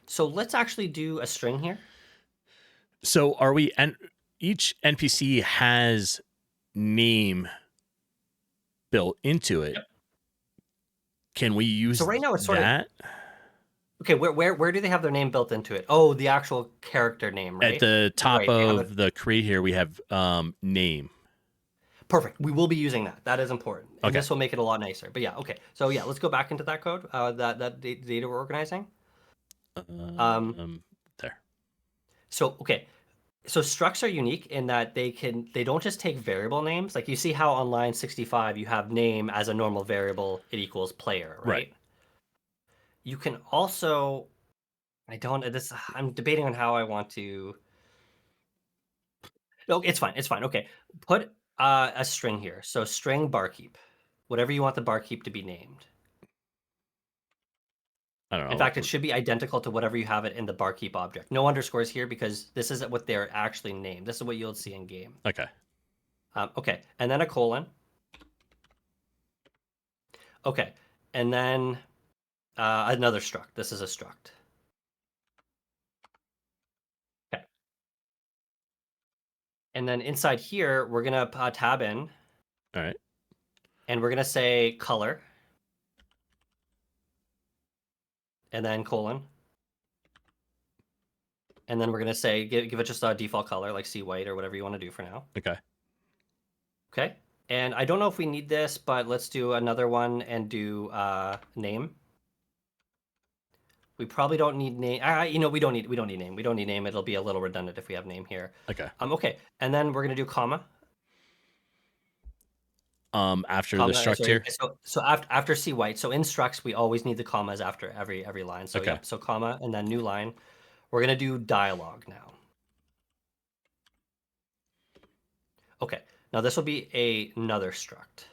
So let's actually do a string here. So are we, and each NPC has name built into it. Yep. Can we use so right now it's sort that? Okay, where do they have their name built into it? Oh, the actual character name, right? At the top of the create here, we have name. Perfect. We will be using that. That is important. And this will make it a lot nicer. But yeah, okay. So yeah, let's go back into that code, that data we're organizing. There. So, okay. So structs are unique in that they don't just take variable names. Like you see how on line 65, you have name as a normal variable, it equals player, right? You can also, I'm debating on how I want to. No, it's fine. It's fine. Okay. Put a string here. So string barkeep, whatever you want the barkeep to be named. I don't know. In fact, it should be identical to whatever you have it in the barkeep object. No underscores here because this isn't what they're actually named. This is what you'll see in game. Okay. Okay, and then a colon. Okay, and then another struct. This is a struct. Okay. And then inside here, we're going to tab in. All right. And we're going to say color. And then colon. And then we're going to say, give it just a default color, like sea white or whatever you want to do for now. Okay. Okay. And I don't know if we need this, but let's do another one and do name. We probably don't need name. We don't need name. We don't need name. It'll be a little redundant if we have name here. Okay. Okay. And then we're going to do comma. After the struct here. So after C white. So in structs, we always need the commas after every line. So okay. Yep, so comma and then new line. We're gonna do dialogue now. Okay. Now this will be another struct.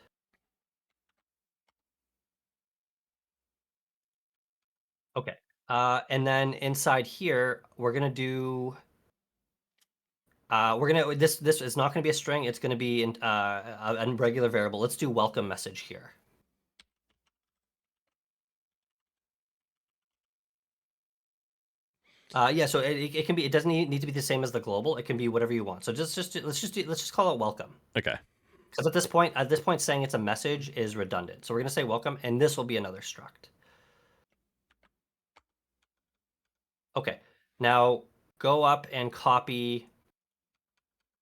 Okay. And then inside here, we're gonna do. This is not gonna be a string. It's gonna be a regular variable. Let's do welcome message here. Yeah, so it can be. It doesn't need to be the same as the global. It can be whatever you want. So let's just call it welcome. Okay. Because at this point, saying it's a message is redundant. So we're gonna say welcome, and this will be another struct. Okay. Now go up and copy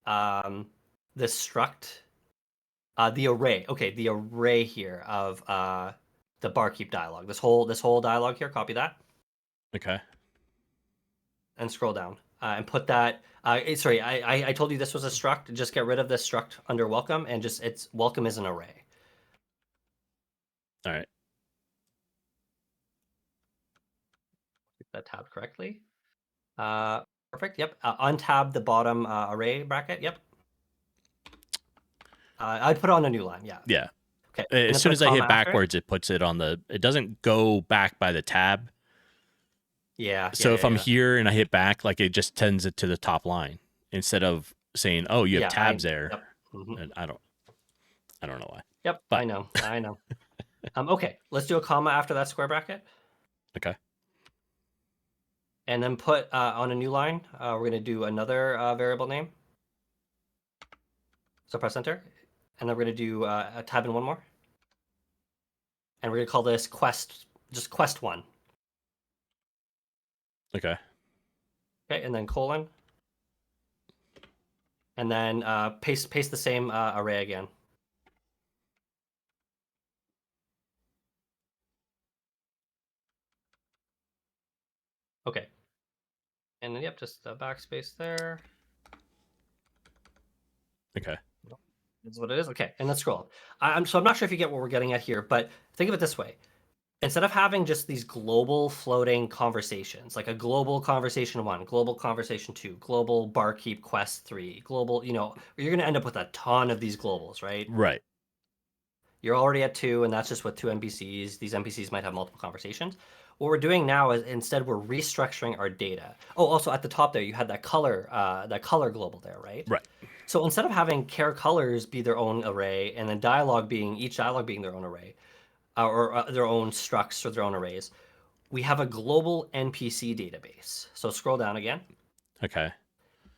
the struct, the array. Okay, the array here of the barkeep dialog. This whole dialog here. Copy that. Okay. And scroll down. and put that. Sorry, I told you this was a struct. Just get rid of this struct under welcome, and just it's welcome is an array. All right. Get that tabbed correctly. Perfect. Yep. Untab the bottom array bracket. Yep. I'd put it on a new line. Yeah. Yeah. Okay. As soon as I hit backwards, it puts it on the. It doesn't go back by the tab. Yeah. So if I'm here and I hit back, like it just sends it to the top line instead of saying, "Oh, you have tabs there." Yep. Mm-hmm. And I don't know why. Yep. But... I know. Okay. Let's do a comma after that square bracket. Okay. And then put on a new line, we're going to do another variable name. So press enter. And then we're going to do a tab in one more. And we're going to call this quest, just quest1. Okay. Okay, and then colon. And then paste the same array again. Okay. And then, yep, just the backspace there. Okay. That's what it is. Okay, and then scroll. So I'm not sure if you get what we're getting at here, but think of it this way. Instead of having just these global floating conversations, like a global conversation 1, global conversation 2, global barkeep quest 3, global, you're going to end up with a ton of these globals, right? Right. You're already at 2, and that's just with 2 NPCs. These NPCs might have multiple conversations. What we're doing now is instead we're restructuring our data. Oh, also at the top there, you had that color global there, right? Right. So instead of having char colors be their own array and then each dialogue being their own array, or their own structs or their own arrays, we have a global NPC database. So scroll down again. Okay.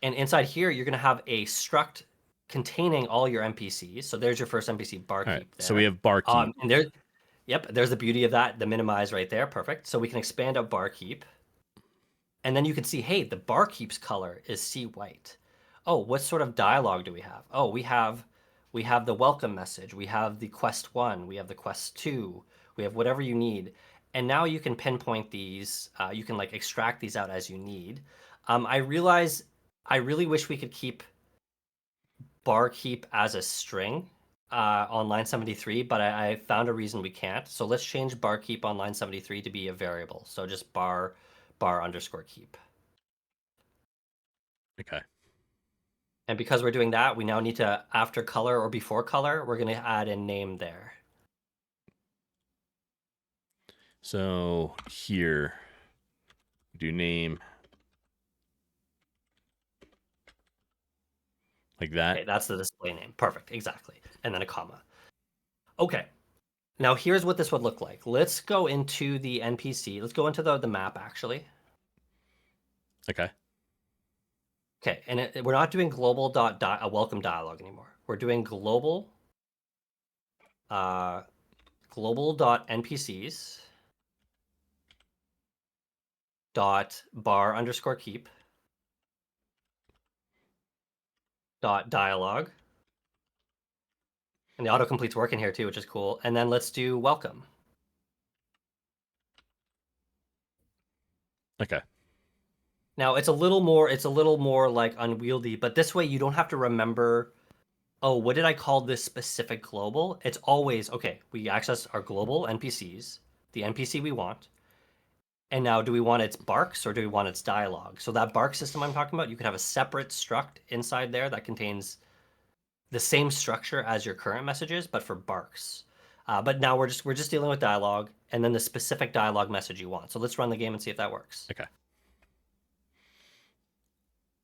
And inside here, you're going to have a struct containing all your NPCs. So there's your first NPC, barkeep. Right. There. So we have barkeep. And there's the beauty of that, the minimize right there. Perfect. So we can expand out barkeep. And then you can see, hey, the barkeep's color is sea white. Oh, what sort of dialogue do we have? Oh, we have the welcome message. We have the quest 1. We have the quest 2. We have whatever you need. And now you can pinpoint these. You can like extract these out as you need. I realize I really wish we could keep barkeep as a string on line 73, but I found a reason we can't. So let's change barkeep on line 73 to be a variable. So just bar underscore keep. Okay. And because we're doing that, we now need to, after color or before color, we're going to add in name there. So here, do name like that. Okay, that's the display name. Perfect, exactly. And then a comma. Okay. Now here's what this would look like. Let's go into the NPC. Let's go into the map, actually. Okay. Okay, and we're not doing global a welcome dialog anymore. We're doing global global.npcs dot bar underscore keep dot dialog. And the autocomplete's working here too, which is cool. And then let's do welcome. Okay. Now it's a little more like unwieldy, but this way you don't have to remember, oh, what did I call this specific global? It's always, okay, we access our global NPCs, the NPC we want. And now do we want its barks or do we want its dialogue? So that bark system I'm talking about, you could have a separate struct inside there that contains the same structure as your current messages, but for barks. But now we're just dealing with dialogue and then the specific dialogue message you want. So let's run the game and see if that works. Okay.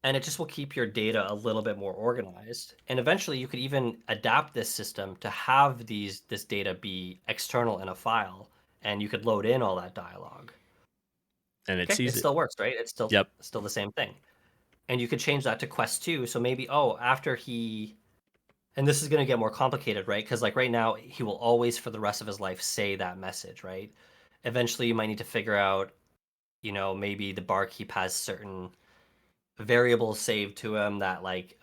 And it just will keep your data a little bit more organized. And eventually you could even adapt this system to have this data be external in a file, and you could load in all that dialogue. And it sees it still works, right? It's still the same thing. And you could change that to quest 2. So maybe, after he, and this is going to get more complicated, right? Because like right now, he will always for the rest of his life say that message, right? Eventually you might need to figure out, maybe the barkeep has certain variables saved to him that like,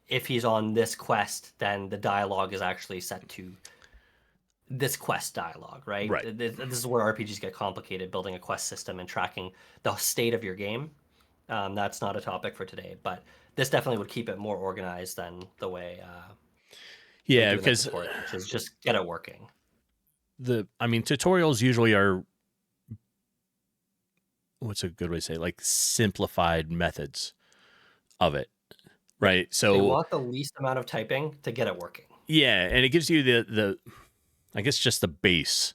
if he's on this quest, then the dialogue is actually set to this quest dialogue, right? This is where RPGs get complicated, building a quest system and tracking the state of your game. That's not a topic for today, but this definitely would keep it more organized than the way we Yeah, do in the because tutorial, which is just get it working. Tutorials usually are, what's a good way to say it? Like simplified methods of it, right? They So want the least amount of typing to get it working. yeah, and it gives you the I guess just the base,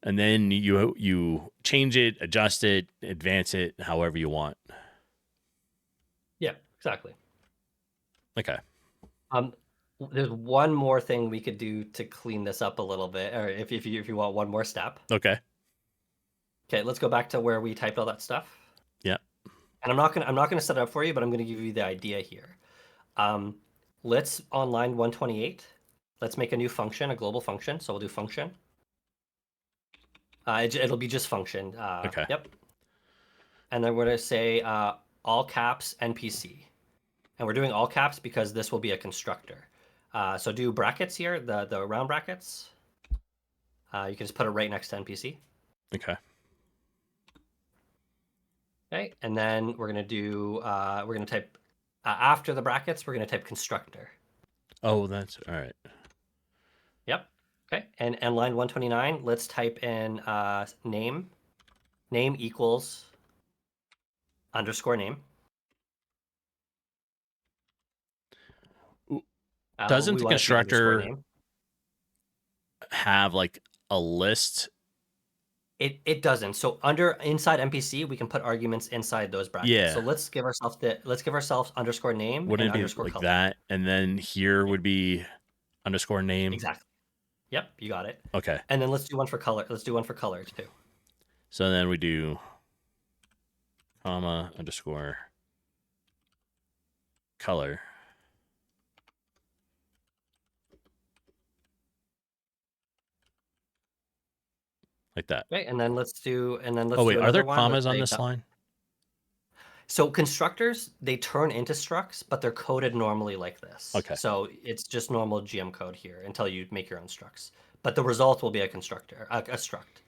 and then you change it, adjust it, advance it however you want. Yeah, exactly. Okay. There's one more thing we could do to clean this up a little bit, or if you want one more step. Okay. Okay, let's go back to where we typed all that stuff. Yeah. And I'm not gonna set it up for you, but I'm gonna give you the idea here. Let's on line 128. Let's make a new function, a global function. So we'll do function. It'll be just function. Okay. Yep. And then we're gonna say all caps NPC, and we're doing all caps because this will be a constructor. So do brackets here, the round brackets. You can just put it right next to NPC. Okay. Okay, and then we're gonna type after the brackets. We're gonna type constructor. Oh, that's all right. Yep. Okay, and line 129. Let's type in name. Name equals underscore name. Doesn't the constructor name. have like a list? It doesn't. So inside NPC, we can put arguments inside those brackets. Yeah. So let's give ourselves underscore name. Wouldn't and it be underscore like color. that? And then here would be underscore name. Exactly. Yep, you got it. Okay. And then let's do one for color. Let's do one for color too. So then we do comma underscore color. Like that. Okay, and then let's do Oh wait, do are there one. commas on this line? So constructors, they turn into structs, but they're coded normally like this. Okay. So it's just normal GM code here until you make your own structs. But the result will be a constructor, a struct.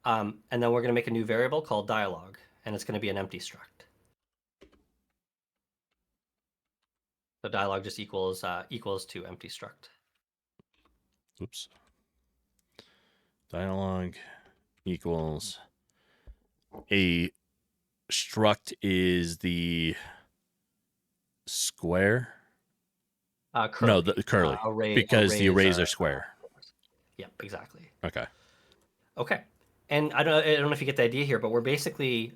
And then we're going to make a new variable called dialog, and it's going to be an empty struct. So dialog just equals to empty struct. Oops. Dialog equals a struct is the square. Curly. No, the curly, because the arrays are square. Yep, exactly. Okay. Okay, and I don't know if you get the idea here, but we're basically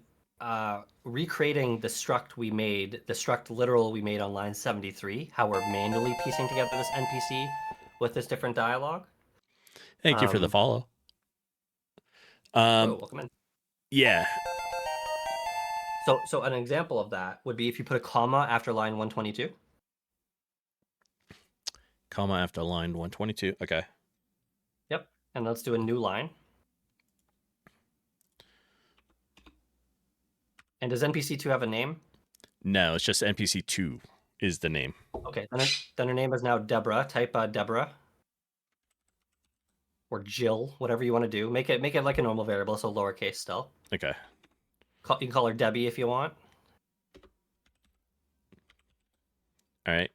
recreating the struct we made, the struct literal we made on line 73. How we're manually piecing together this NPC with this different dialogue. Thank you for the follow. Welcome in. Yeah. So an example of that would be if you put a comma after line 122. Comma after line 122. Okay. Yep. And let's do a new line. And does NPC2 have a name? No, it's just NPC2 is the name. Okay. Then her name is now Deborah. Type Deborah. Or Jill, whatever you want to do. Make it like a normal variable, so lowercase still. Okay. You can call her Debbie if you want. All right.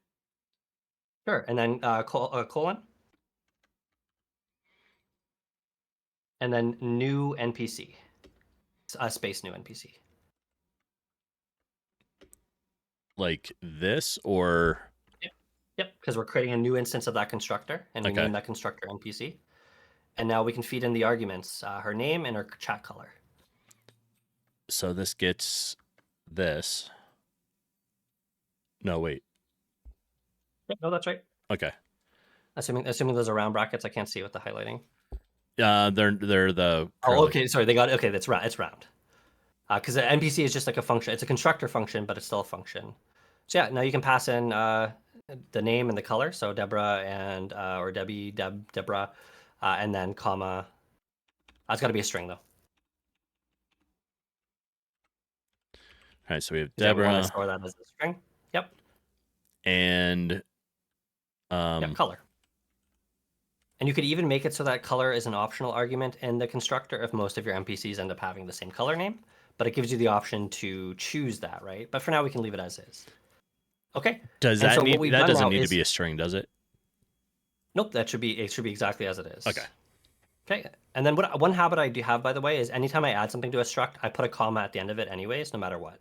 Sure. And then colon. And then new NPC. Space new NPC. Like this or? Yep, because we're creating a new instance of that constructor, and we name that constructor NPC. And now we can feed in the arguments, her name and her chat color. So this gets this. No, wait. Yep, no, that's right. Okay. Assuming those are round brackets, I can't see with the highlighting. They're the curly. Oh, okay. Sorry, they got it. Okay, it's round. Because the NPC is just like a function. It's a constructor function, but it's still a function. So yeah, now you can pass in the name and the color. So Deborah and or Debbie, Deborah, and then comma. It's got to be a string though. All right, so we have Deborah. I want to store that as a string. Yep. And color. And you could even make it so that color is an optional argument in the constructor if most of your NPCs end up having the same color name. but it gives you the option to choose that, right? But for now, we can leave it as is. Okay. Does And that so need? what we've That done doesn't now need to is- be a string, does it? Nope, it should be exactly as it is. Okay. Okay. And then one habit I do have, by the way, is anytime I add something to a struct, I put a comma at the end of it anyways, no matter what.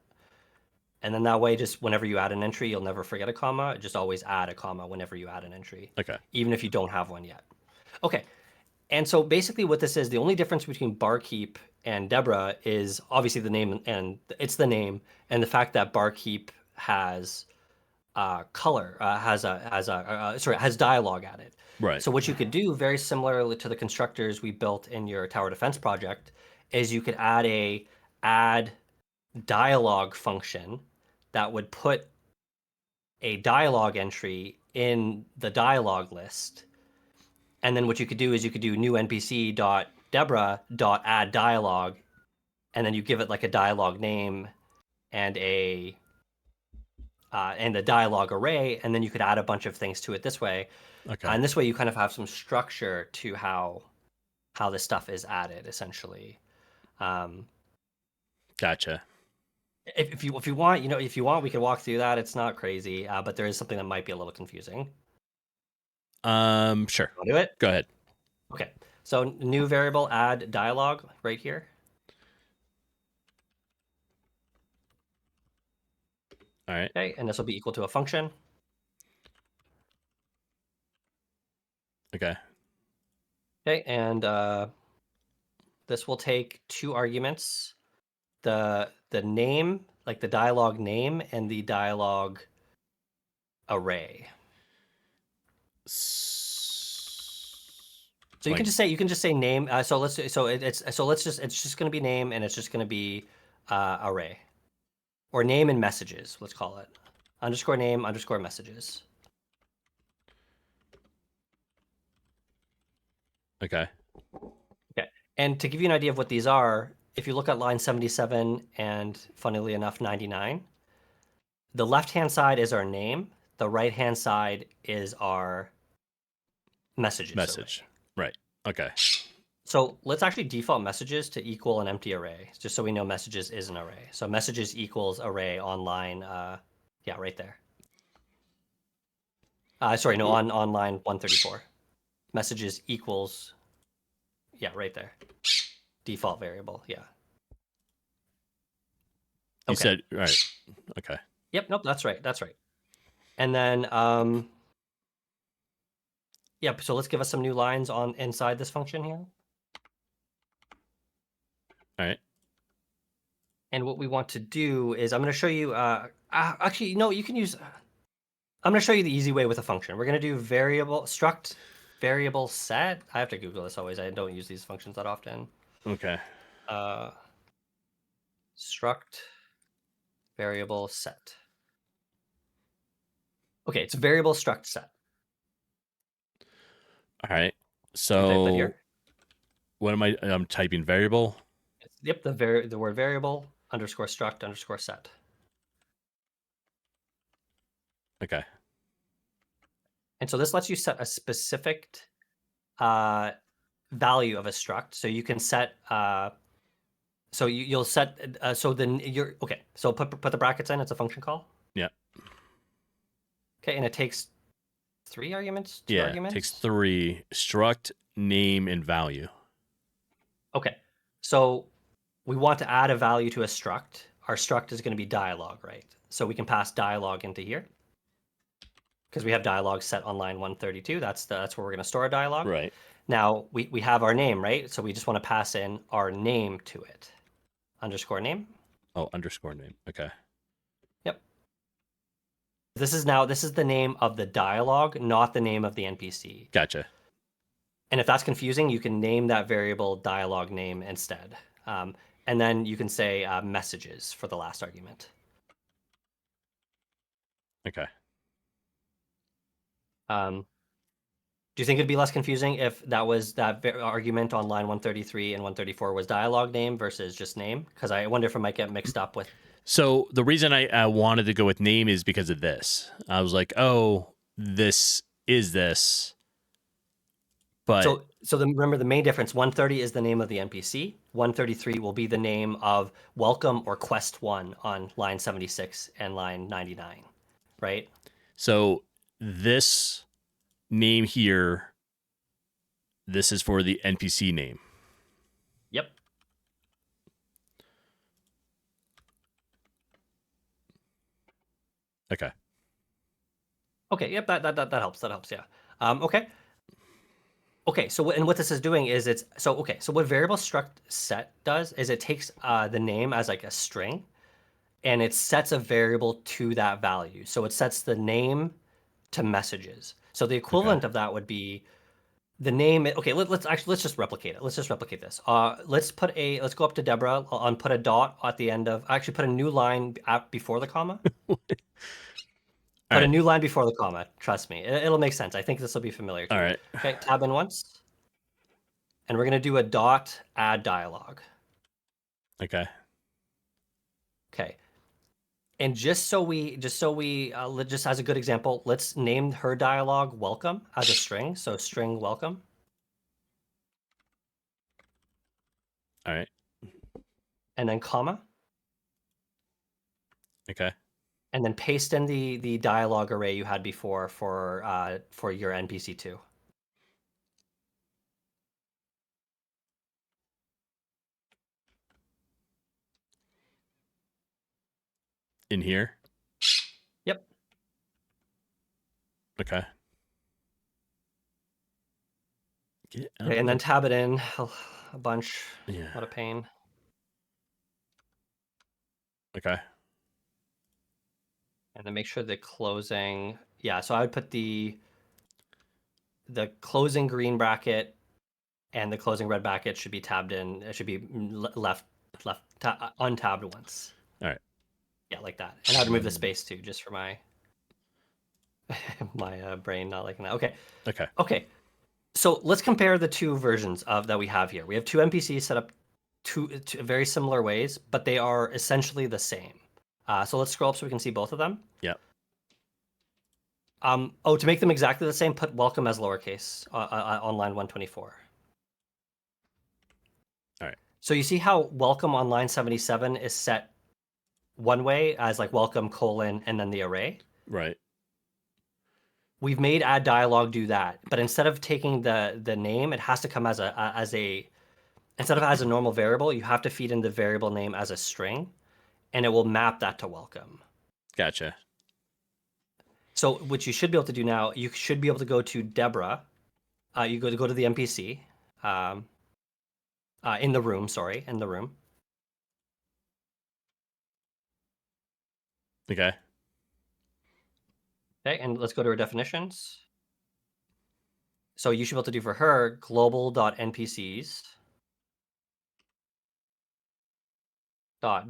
And then that way, just whenever you add an entry, you'll never forget a comma. Just always add a comma whenever you add an entry. Okay. Even if you don't have one yet. Okay. And so basically what this is, the only difference between Barkeep and Deborah is obviously the name, and it's the name, and the fact that Barkeep has color, has dialogue added. Right. So what you could do, very similarly to the constructors we built in your tower defense project, is you could add dialogue function that would put a dialogue entry in the dialogue list. And then what you could do is you could do new npc dot Deborah dot add dialogue, and then you give it like a dialogue name and a dialogue array, and then you could add a bunch of things to it this way. Okay. And this way you kind of have some structure to how this stuff is added, essentially. Gotcha. If you want, we can walk through that. It's not crazy, but there is something that might be a little confusing. Sure. I'll do it. Go ahead. Okay. So new variable, add dialogue right here. All right. Okay, and this will be equal to a function. Okay. Okay, and this will take two arguments: the name, like the dialogue name, and the dialogue array. So you can just say name. It's just going to be name, and it's just going to be array, or name and messages. Let's call it underscore name underscore messages. Okay. Okay. And to give you an idea of what these are, if you look at line 77 and, funnily enough, 99, the left-hand side is our name. The right-hand side is our messages. Message. Array. Right. Okay. So let's actually default messages to equal an empty array, just so we know messages is an array. So messages equals array on line, right there. On line 134. Messages equals, right there. Default variable, yeah. You said, right. Okay. Yep, nope, that's right. And then, so let's give us some new lines on inside this function here. All right. And what we want to do is I'm going to show you, actually, no, you can use, I'm going to show you the easy way with a function. We're going to do struct variable set. I have to Google this always. I don't use these functions that often. Okay. Struct variable set. Okay, it's variable struct set. All right. So what am I? I'm typing variable. Yep, the word variable underscore struct underscore set. Okay. And so this lets you set a specific value of a struct. So you can set. So you'll set. So then you're okay. So put the brackets in. It's a function call. Yeah. Okay, and it takes 3 arguments. 2 yeah, arguments? it takes 3: struct, name, and value. Okay, so we want to add a value to a struct. Our struct is going to be dialogue, right? So we can pass dialogue into here because we have dialogue set on line 132. That's where we're going to store our dialogue. Right. Now we have our name, right? So we just want to pass in our name to it. Underscore name. Oh, underscore name. Okay. Yep. This is the name of the dialogue, not the name of the NPC. Gotcha. And if that's confusing, you can name that variable dialogue name instead. And then you can say messages for the last argument. Okay. Do you think it'd be less confusing if that argument on line 133 and 134 was dialogue name versus just name? Because I wonder if it might get mixed up with. So the reason I wanted to go with name is because of this. I was like, oh, this is this. But remember the main difference: 130 is the name of the NPC. 133 will be the name of welcome or quest 1 on line 76 and line 99, right? So this name here, this is for the NPC name. Yep. Okay. Okay. Yep. That helps. That helps. Yeah. Okay. Okay. So what this is doing is so what variable struct set does is it takes the name as like a string, and it sets a variable to that value. So it sets the name to messages. So the equivalent of that would be the name. Okay, let's just replicate it. Let's just replicate this. Let's go up to Deborah and put a dot at the end of. Actually, put a new line before the comma. Put a new line before the comma. Trust me, it'll make sense. I think this will be familiar to you. All right. Okay, tab in once, and we're gonna do a dot add dialog. Okay. Okay. And just as a good example, let's name her dialog welcome as a string. So string welcome. All right. And then comma. Okay. And then paste in the dialog array you had before for your NPC2. In here? Yep. Okay. Okay, and then tab it in a bunch. Yeah. What a pain. Okay. And then make sure the closing. Yeah, so I would put the closing green bracket and the closing red bracket should be tabbed in. It should be untabbed once. All right. Yeah, like that. And I'd remove the space too, just for my my brain not liking that. Okay. Okay. Okay. So let's compare the two versions of that we have here. We have two NPCs set up two very similar ways, but they are essentially the same. So let's scroll up so we can see both of them. Yep. To make them exactly the same, put welcome as lowercase on line 124. All right. So you see how welcome on line 77 is set one way as like welcome : and then the array. Right. We've made add dialog do that, but instead of taking the name, it has to come as a instead of as a normal variable, you have to feed in the variable name as a string, and it will map that to welcome. Gotcha. So what you should be able to do now, you should be able to go to Deborah. You go to the NPC in the room. Sorry, in the room. Okay. Okay, and let's go to her definitions. So you should be able to do for her global.npcs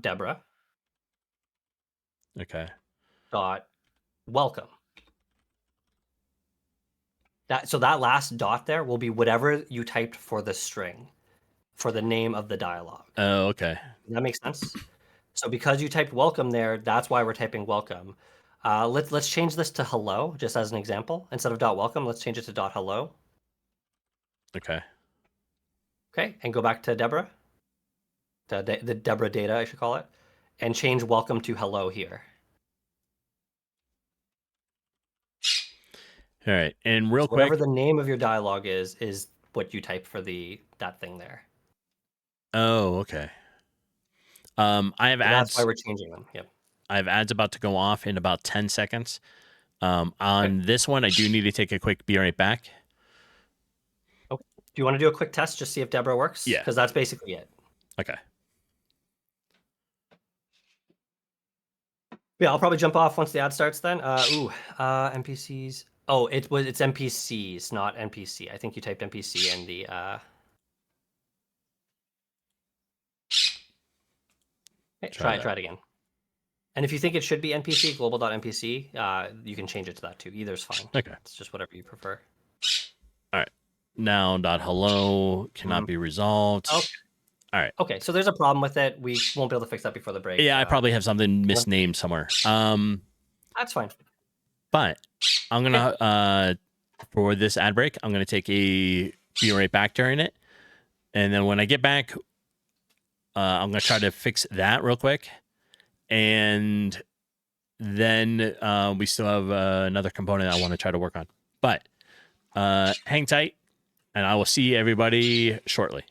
.deborah Okay. .welcome. So that last dot there will be whatever you typed for the string, for the name of the dialogue. Oh, okay. Does that make sense? So because you typed welcome there, that's why we're typing welcome. Let's change this to hello, just as an example. Instead of .welcome, let's change it to .hello. Okay. Okay, and go back to Deborah. The Deborah data, I should call it, and change welcome to hello here. All right, and real quick, whatever the name of your dialogue is what you type for that thing there. Oh, okay. I have ads. That's why we're changing them. Yep. I have ads about to go off in about 10 seconds. On this one, I do need to take a quick be right back. Okay. Do you want to do a quick test, just see if Deborah works? Yeah. Because that's basically it. Okay. Yeah, I'll probably jump off once the ad starts then. NPCs. Oh, it's NPCs, not NPC. I think you typed NPC in the try it again. And if you think it should be NPC, global.npc, you can change it to that too. Either's fine. Okay. It's just whatever you prefer. All right. Now .hello cannot be resolved. Okay. All right. Okay, so there's a problem with it. We won't be able to fix that before the break. Yeah, I probably have something misnamed somewhere. That's fine. But I'm gonna for this ad break, I'm gonna take a be right back during it, and then when I get back, I'm going to try to fix that real quick. And then we still have another component I want to try to work on. But hang tight, and I will see everybody shortly.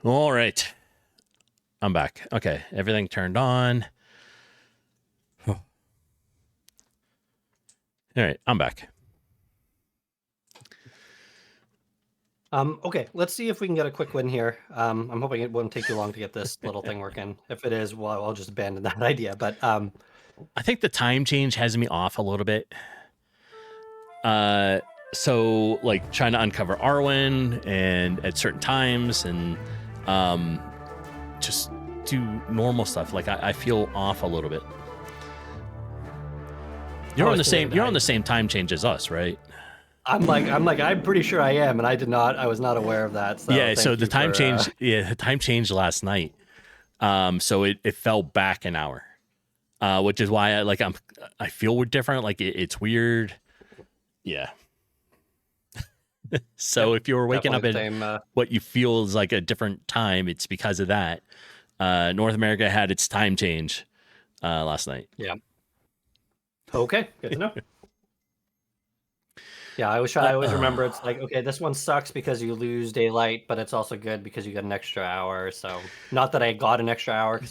All right. I'm back. Okay. Everything turned on. All right. I'm back. Okay, let's see if we can get a quick win here. I'm hoping it won't take too long to get this little thing working. If it is, well, I'll just abandon that idea. But I think the time change has me off a little bit. so like trying to uncover Arwen and at certain times and just do normal stuff. Like I feel off a little bit. You're on the same time change as us, right? I'm pretty sure I am, and I was not aware of that. So yeah, so the time changed last night. So it fell back an hour. Which is why I feel different. Like it's weird. Yeah. So if you were waking up at what you feel is like a different time, it's because of that. North America had its time change last night. Yeah. Okay, good to know. Yeah, I always remember it's like, okay, this one sucks because you lose daylight, but it's also good because you get an extra hour. So not that I got an extra hour because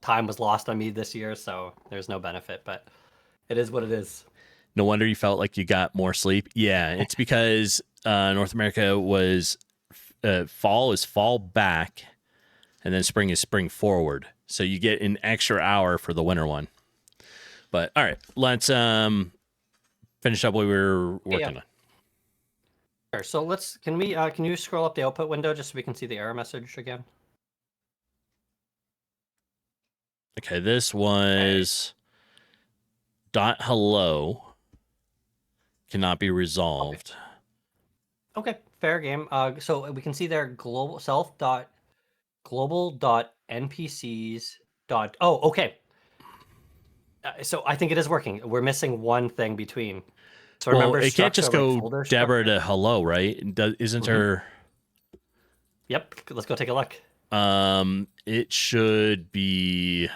time was lost on me this year, so there's no benefit, but it is what it is. No wonder you felt like you got more sleep. Yeah, it's because North America was fall is fall back, and then spring is spring forward. So you get an extra hour for the winter one. But all right, let's finish up what we were working on. Sure. So can you scroll up the output window just so we can see the error message again? Okay, this was .hello cannot be resolved. Okay, fair game. So we can see there global npcs. Oh, okay. So I think it is working. We're missing one thing between. So remember, it can't just go Deborah to hello, right? Isn't her? Yep. Let's go take a look. It should be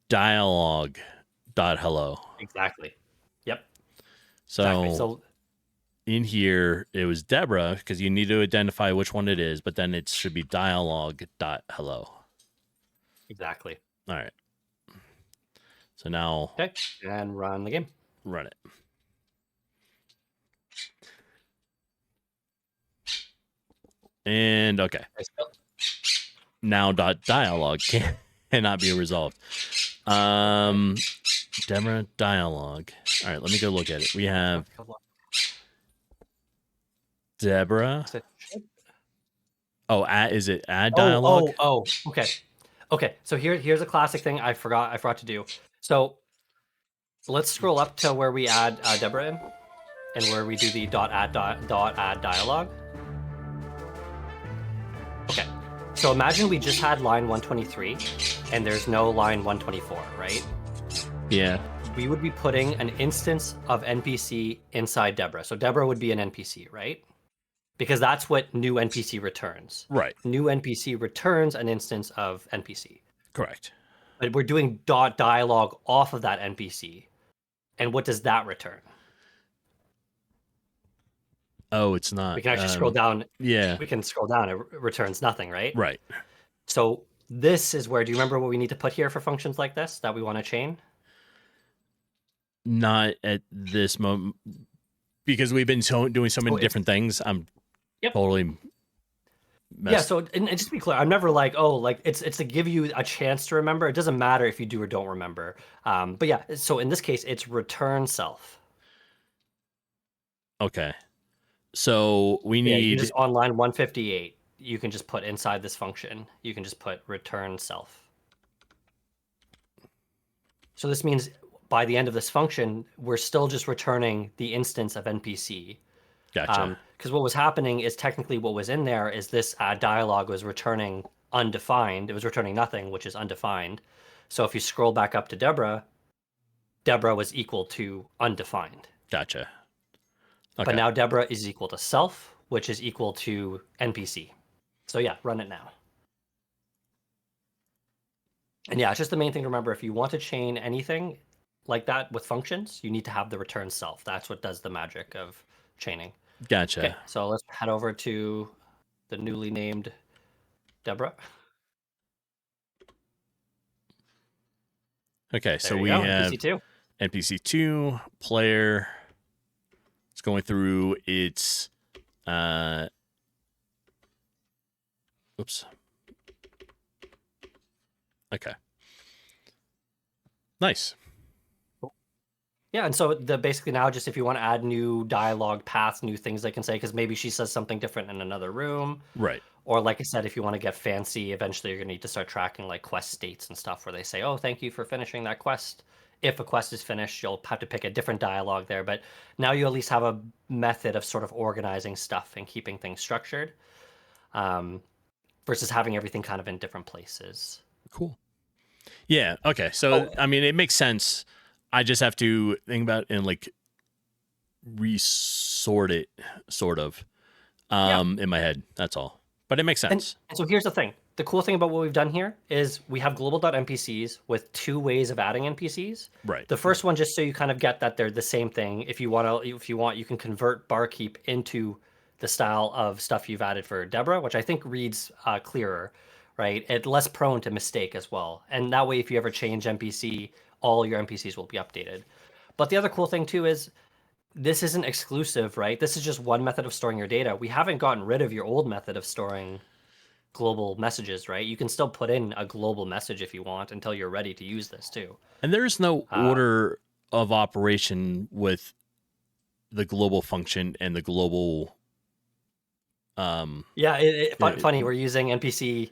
dialogue.hello. Exactly. Yep. So, exactly. So in here it was Deborah because you need to identify which one it is, but then it should be dialogue.hello. Exactly. All right. So now, okay, and run the game. Run it. And okay. Now .dialogue cannot be resolved. Deborah dialogue. All right, let me go look at it. We have Deborah. Oh, is it add dialogue? Oh, okay. Okay, so here's a classic thing I forgot to do. So let's scroll up to where we add Deborah in, and where we do the add dialogue. Okay, so imagine we just had line 123, and there's no line 124, right? Yeah. We would be putting an instance of NPC inside Deborah. So Deborah would be an NPC, right? Because that's what new NPC returns. Right. New NPC returns an instance of NPC. Correct. But we're doing .dialogue off of that NPC. And what does that return? Oh, it's not. We can actually scroll down. Yeah. We can scroll down. It returns nothing, right? Right. So this is where, do you remember what we need to put here for functions like this that we want to chain? Not at this moment. Because we've been doing so many different things. I'm totally messed. Yeah, so and just to be clear, I'm never like, oh, like it's to give you a chance to remember. It doesn't matter if you do or don't remember. But yeah, so in this case, it's return self. Okay. So we need just on line 158, you can just put inside this function, you can just put return self. So this means by the end of this function, we're still just returning the instance of NPC. Gotcha. Because what was happening is technically what was in there is this dialogue was returning undefined. It was returning nothing, which is undefined. So if you scroll back up to Deborah, Deborah was equal to undefined. Gotcha. Okay. But now Deborah is equal to self, which is equal to NPC. So yeah, run it now. And yeah, it's just the main thing to remember. If you want to chain anything like that with functions, you need to have the return self. That's what does the magic of chaining. Gotcha. Okay, so let's head over to the newly named Deborah. Okay, so we have NPC2. NPC2 player. It's going through its oops. Okay. Nice. Yeah, and so basically now, just if you want to add new dialogue paths, new things they can say, because maybe she says something different in another room. Right. Or like I said, if you want to get fancy, eventually you're gonna need to start tracking like quest states and stuff where they say, "Oh, thank you for finishing that quest." If a quest is finished, you'll have to pick a different dialogue there. But now you at least have a method of sort of organizing stuff and keeping things structured, um, versus having everything kind of in different places. Cool. Yeah. Okay. So Oh, I mean, it makes sense. I just have to think about it and like resort it, sort of, yeah. in my head. That's all. But it makes sense. And so here's the thing. The cool thing about what we've done here is we have global.npcs with two ways of adding NPCs. Right. The first one, just so you kind of get that they're the same thing. If you want, you can convert barkeep into the style of stuff you've added for Deborah, which I think reads clearer, right? It's less prone to mistake as well. And that way, if you ever change NPC, all your NPCs will be updated. But the other cool thing too is this isn't exclusive, right? This is just one method of storing your data. We haven't gotten rid of your old method of storing global messages, right? You can still put in a global message if you want until you're ready to use this too. And there's no order of operation with the global function and the global. Funny. We're using NPC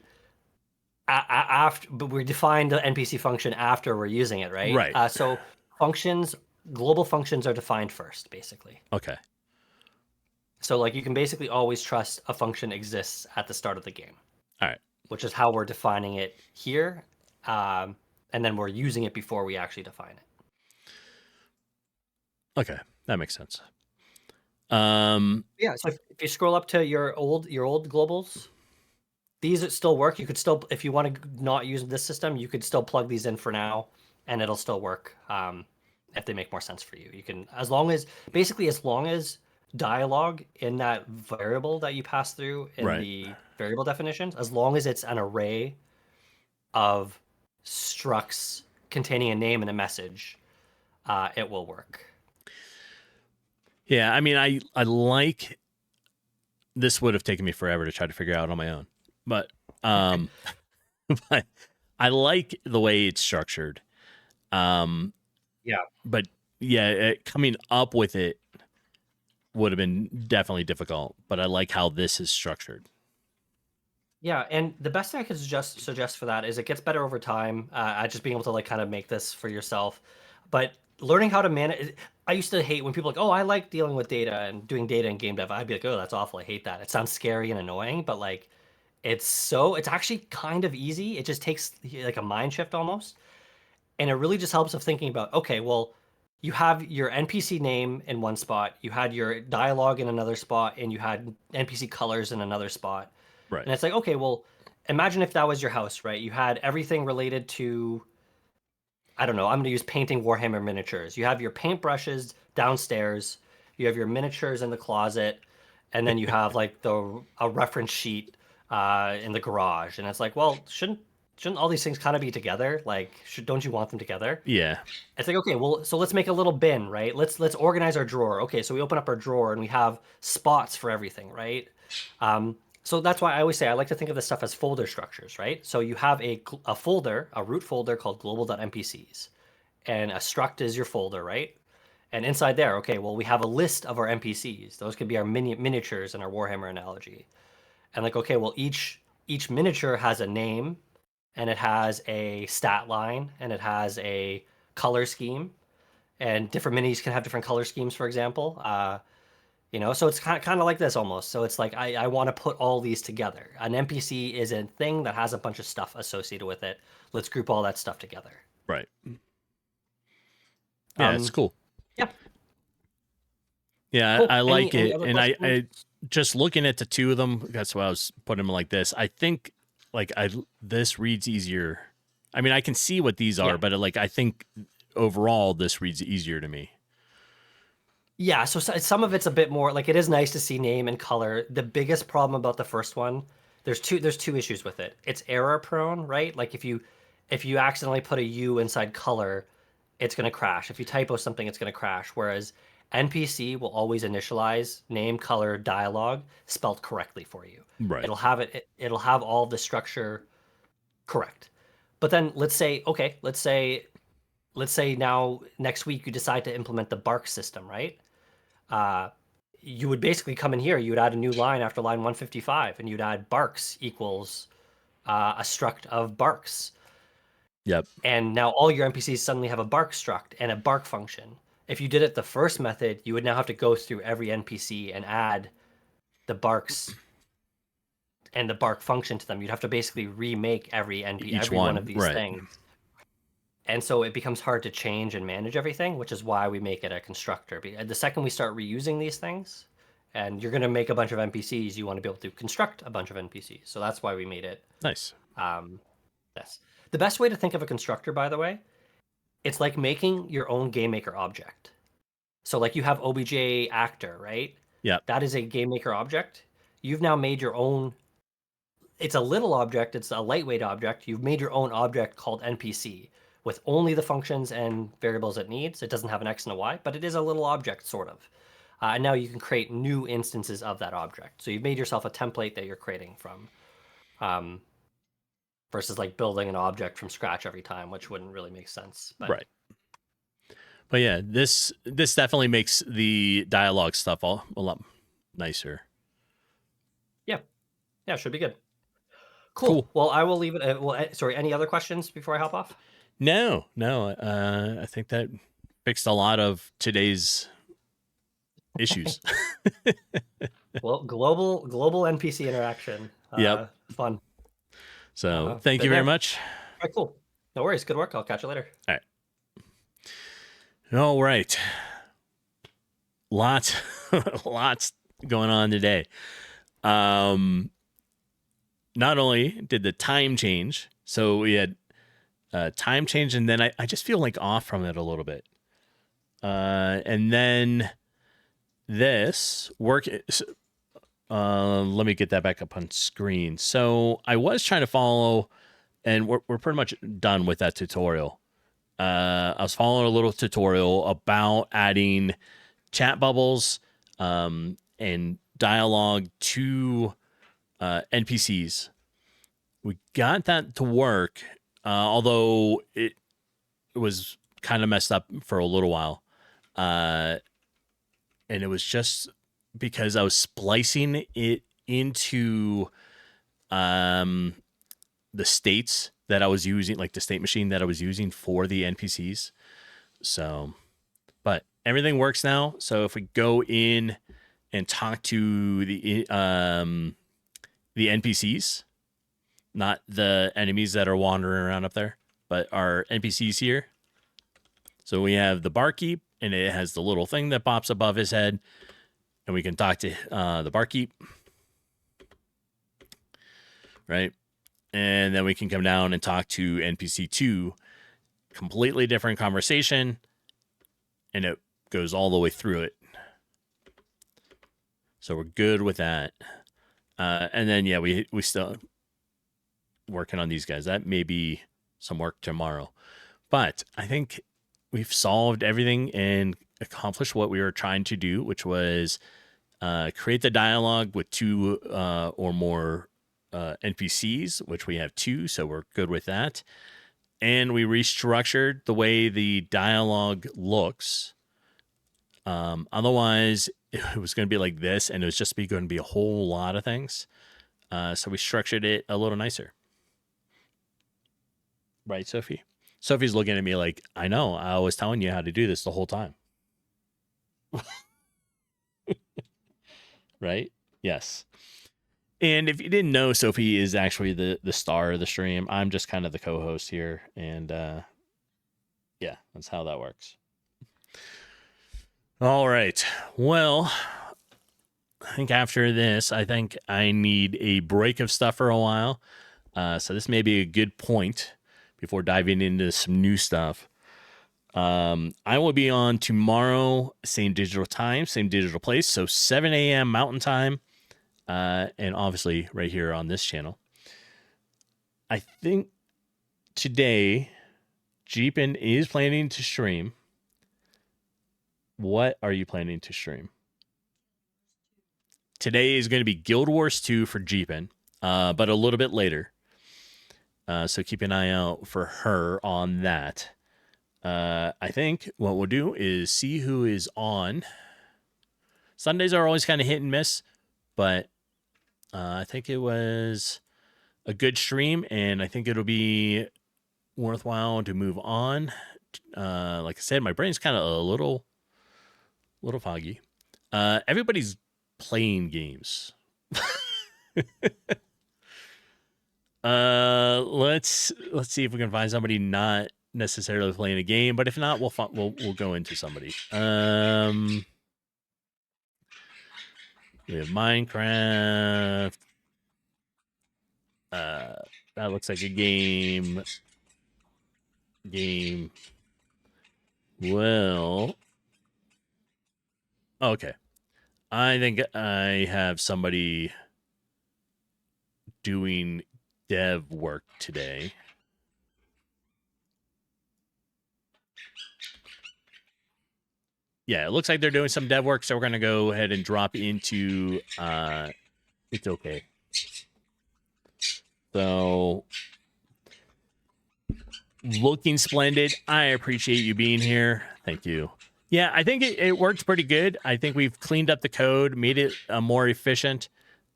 after, but we define the NPC function after we're using it, right? Right. So global functions are defined first, basically. Okay. So like you can basically always trust a function exists at the start of the game. All right. Which is how we're defining it here. And then we're using it before we actually define it. Okay. That makes sense. Yeah, so if you scroll up to your old globals, these still work. You could still, if you want to not use this system, you could still plug these in for now, and it'll still work. If they make more sense for you, you can, as long as dialogue in that variable that you pass through in the variable definitions, as long as it's an array of structs containing a name and a message, it will work. Yeah, I mean, I like. This would have taken me forever to try to figure out on my own, but but I like the way it's structured. Yeah, but yeah, coming up with it would have been definitely difficult. But I like how this is structured. Yeah, and the best thing I could suggest for that is it gets better over time. Just being able to like kind of make this for yourself, but learning how to manage. I used to hate when people are like, oh, I like dealing with data and doing data in game dev. I'd be like, oh, that's awful. I hate that. It sounds scary and annoying, but like, it's actually kind of easy. It just takes like a mind shift almost, and it really just helps of thinking about, okay, well, you have your NPC name in one spot, you had your dialogue in another spot, and you had NPC colors in another spot. Right. And it's like, okay, well, imagine if that was your house, right? You had everything related to, I don't know, I'm going to use painting Warhammer miniatures. You have your paintbrushes downstairs, you have your miniatures in the closet, and then you have like a reference sheet in the garage. And it's like, well, shouldn't all these things kind of be together? Like, don't you want them together? Yeah. It's like, okay, well, so let's make a little bin, right? Let's organize our drawer. Okay, so we open up our drawer and we have spots for everything, right? So that's why I always say I like to think of this stuff as folder structures, right? So you have a folder, a root folder called global.npcs, and a struct is your folder, right? And inside there, okay, well, we have a list of our NPCs. Those could be our miniatures in our Warhammer analogy. And like, okay, well, each miniature has a name, and it has a stat line, and it has a color scheme, and different minis can have different color schemes, for example. So it's kind of like this almost. So it's like I want to put all these together. An NPC is a thing that has a bunch of stuff associated with it. Let's group all that stuff together. Right. Yeah, it's cool. Yeah. Yeah, cool. I like it. And I just looking at the two of them, that's why I was putting them like this. I think this reads easier. I mean, I can see what these are, but I think overall this reads easier to me. Yeah, so some of it's a bit more like it is nice to see name and color. The biggest problem about the first one, there's two issues with it. It's error prone, right? Like if you accidentally put a U inside color, it's going to crash. If you typo something, it's going to crash. Whereas NPC will always initialize name, color, dialogue spelled correctly for you. Right. It'll have all the structure correct. But then let's say let's say now next week you decide to implement the bark system, right? You would basically come in here, you would add a new line after line 155, and you'd add barks equals a struct of barks. Yep. And now all your NPCs suddenly have a bark struct and a bark function. If you did it the first method, you would now have to go through every NPC and add the barks and the bark function to them. You'd have to basically remake every one of these things. And so it becomes hard to change and manage everything, which is why we make it a constructor. The second we start reusing these things, and you're going to make a bunch of NPCs, you want to be able to construct a bunch of NPCs. So that's why we made it. Nice. Yes. The best way to think of a constructor, by the way, it's like making your own GameMaker object. So like you have OBJ actor, right? Yeah. That is a GameMaker object. You've now made your own. It's a little object. It's a lightweight object. You've made your own object called NPC with only the functions and variables it needs. It doesn't have an X and a Y, but it is a little object, sort of. And now you can create new instances of that object. So you've made yourself a template that you're creating from, versus like building an object from scratch every time, which wouldn't really make sense. But... Right. But yeah, this definitely makes the dialogue stuff a lot nicer. Yeah. Yeah, should be good. Cool. Well, I will leave it. Sorry, any other questions before I hop off? No. I think that fixed a lot of today's issues. Well, global NPC interaction. Yep. Fun. So thank you very much. All right, cool. No worries. Good work. I'll catch you later. All right. Lots going on today. Not only did the time change, so we had time change, and then I just feel like off from it a little bit. And then this work. Let me get that back up on screen. So I was trying to follow, and we're pretty much done with that tutorial. I was following a little tutorial about adding chat bubbles and dialogue to NPCs. We got that to work, although it was kind of messed up for a little while. And it was just because I was splicing it into the states that I was using, like the state machine that I was using for the NPCs. So, but everything works now. So if we go in and talk to the NPCs, not the enemies that are wandering around up there, but our NPCs here. So we have the barkeep, and it has the little thing that pops above his head, and we can talk to the barkeep, right? And then we can come down and talk to NPC 2, completely different conversation, and it goes all the way through it. So we're good with that. And then, yeah, we still working on these guys. That may be some work tomorrow. But I think we've solved everything and accomplished what we were trying to do, which was create the dialogue with 2 or more NPCs, which we have 2, so we're good with that. And we restructured the way the dialogue looks. Otherwise, it was going to be like this, and it was just going to be a whole lot of things. So we structured it a little nicer. Right, Sophie? Sophie's looking at me like, I know, I was telling you how to do this the whole time. Right? Yes. And if you didn't know, Sophie is actually the star of the stream. I'm just kind of the co-host here. And yeah, that's how that works. All right. Well, I think after this, I think I need a break of stuff for a while. So this may be a good point before diving into some new stuff. I will be on tomorrow, same digital time, same digital place. So 7 a.m. Mountain Time. And obviously right here on this channel. I think today, Jeepin is planning to stream. What are you planning to stream? Today is going to be Guild Wars 2 for Jeepin, but a little bit later. So keep an eye out for her on that. I think what we'll do is see who is on. Sundays are always kind of hit and miss, but I think it was a good stream, and I think it'll be worthwhile to move on. Like I said, my brain's kind of a little foggy. Everybody's playing games. Let's see if we can find somebody not necessarily playing a game, but if not, we'll go into somebody. We have Minecraft. That looks like a game. Well, okay. I think I have somebody doing dev work today. Yeah, it looks like they're doing some dev work, so we're going to go ahead and drop into It's Okay. So, looking splendid. I appreciate you being here. Thank you. Yeah, I think it works pretty good. I think we've cleaned up the code, made it more efficient,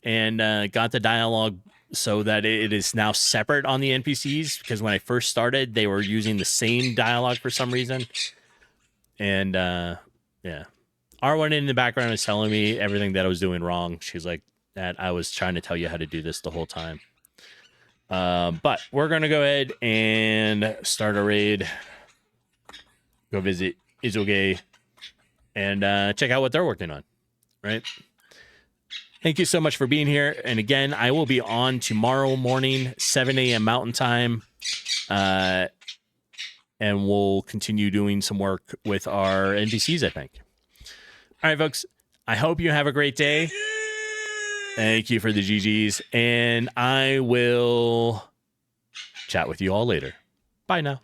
and got the dialogue so that it is now separate on the NPCs, because when I first started, they were using the same dialogue for some reason. And yeah. R1 in the background was telling me everything that I was doing wrong. She's like, that I was trying to tell you how to do this the whole time. But we're going to go ahead and start a raid. Go visit It's Okay. And check out what they're working on. Right? Thank you so much for being here. And again, I will be on tomorrow morning, 7 a.m. Mountain Time. And we'll continue doing some work with our NPCs, I think. All right, folks. I hope you have a great day. Thank you for the GGs. And I will chat with you all later. Bye now.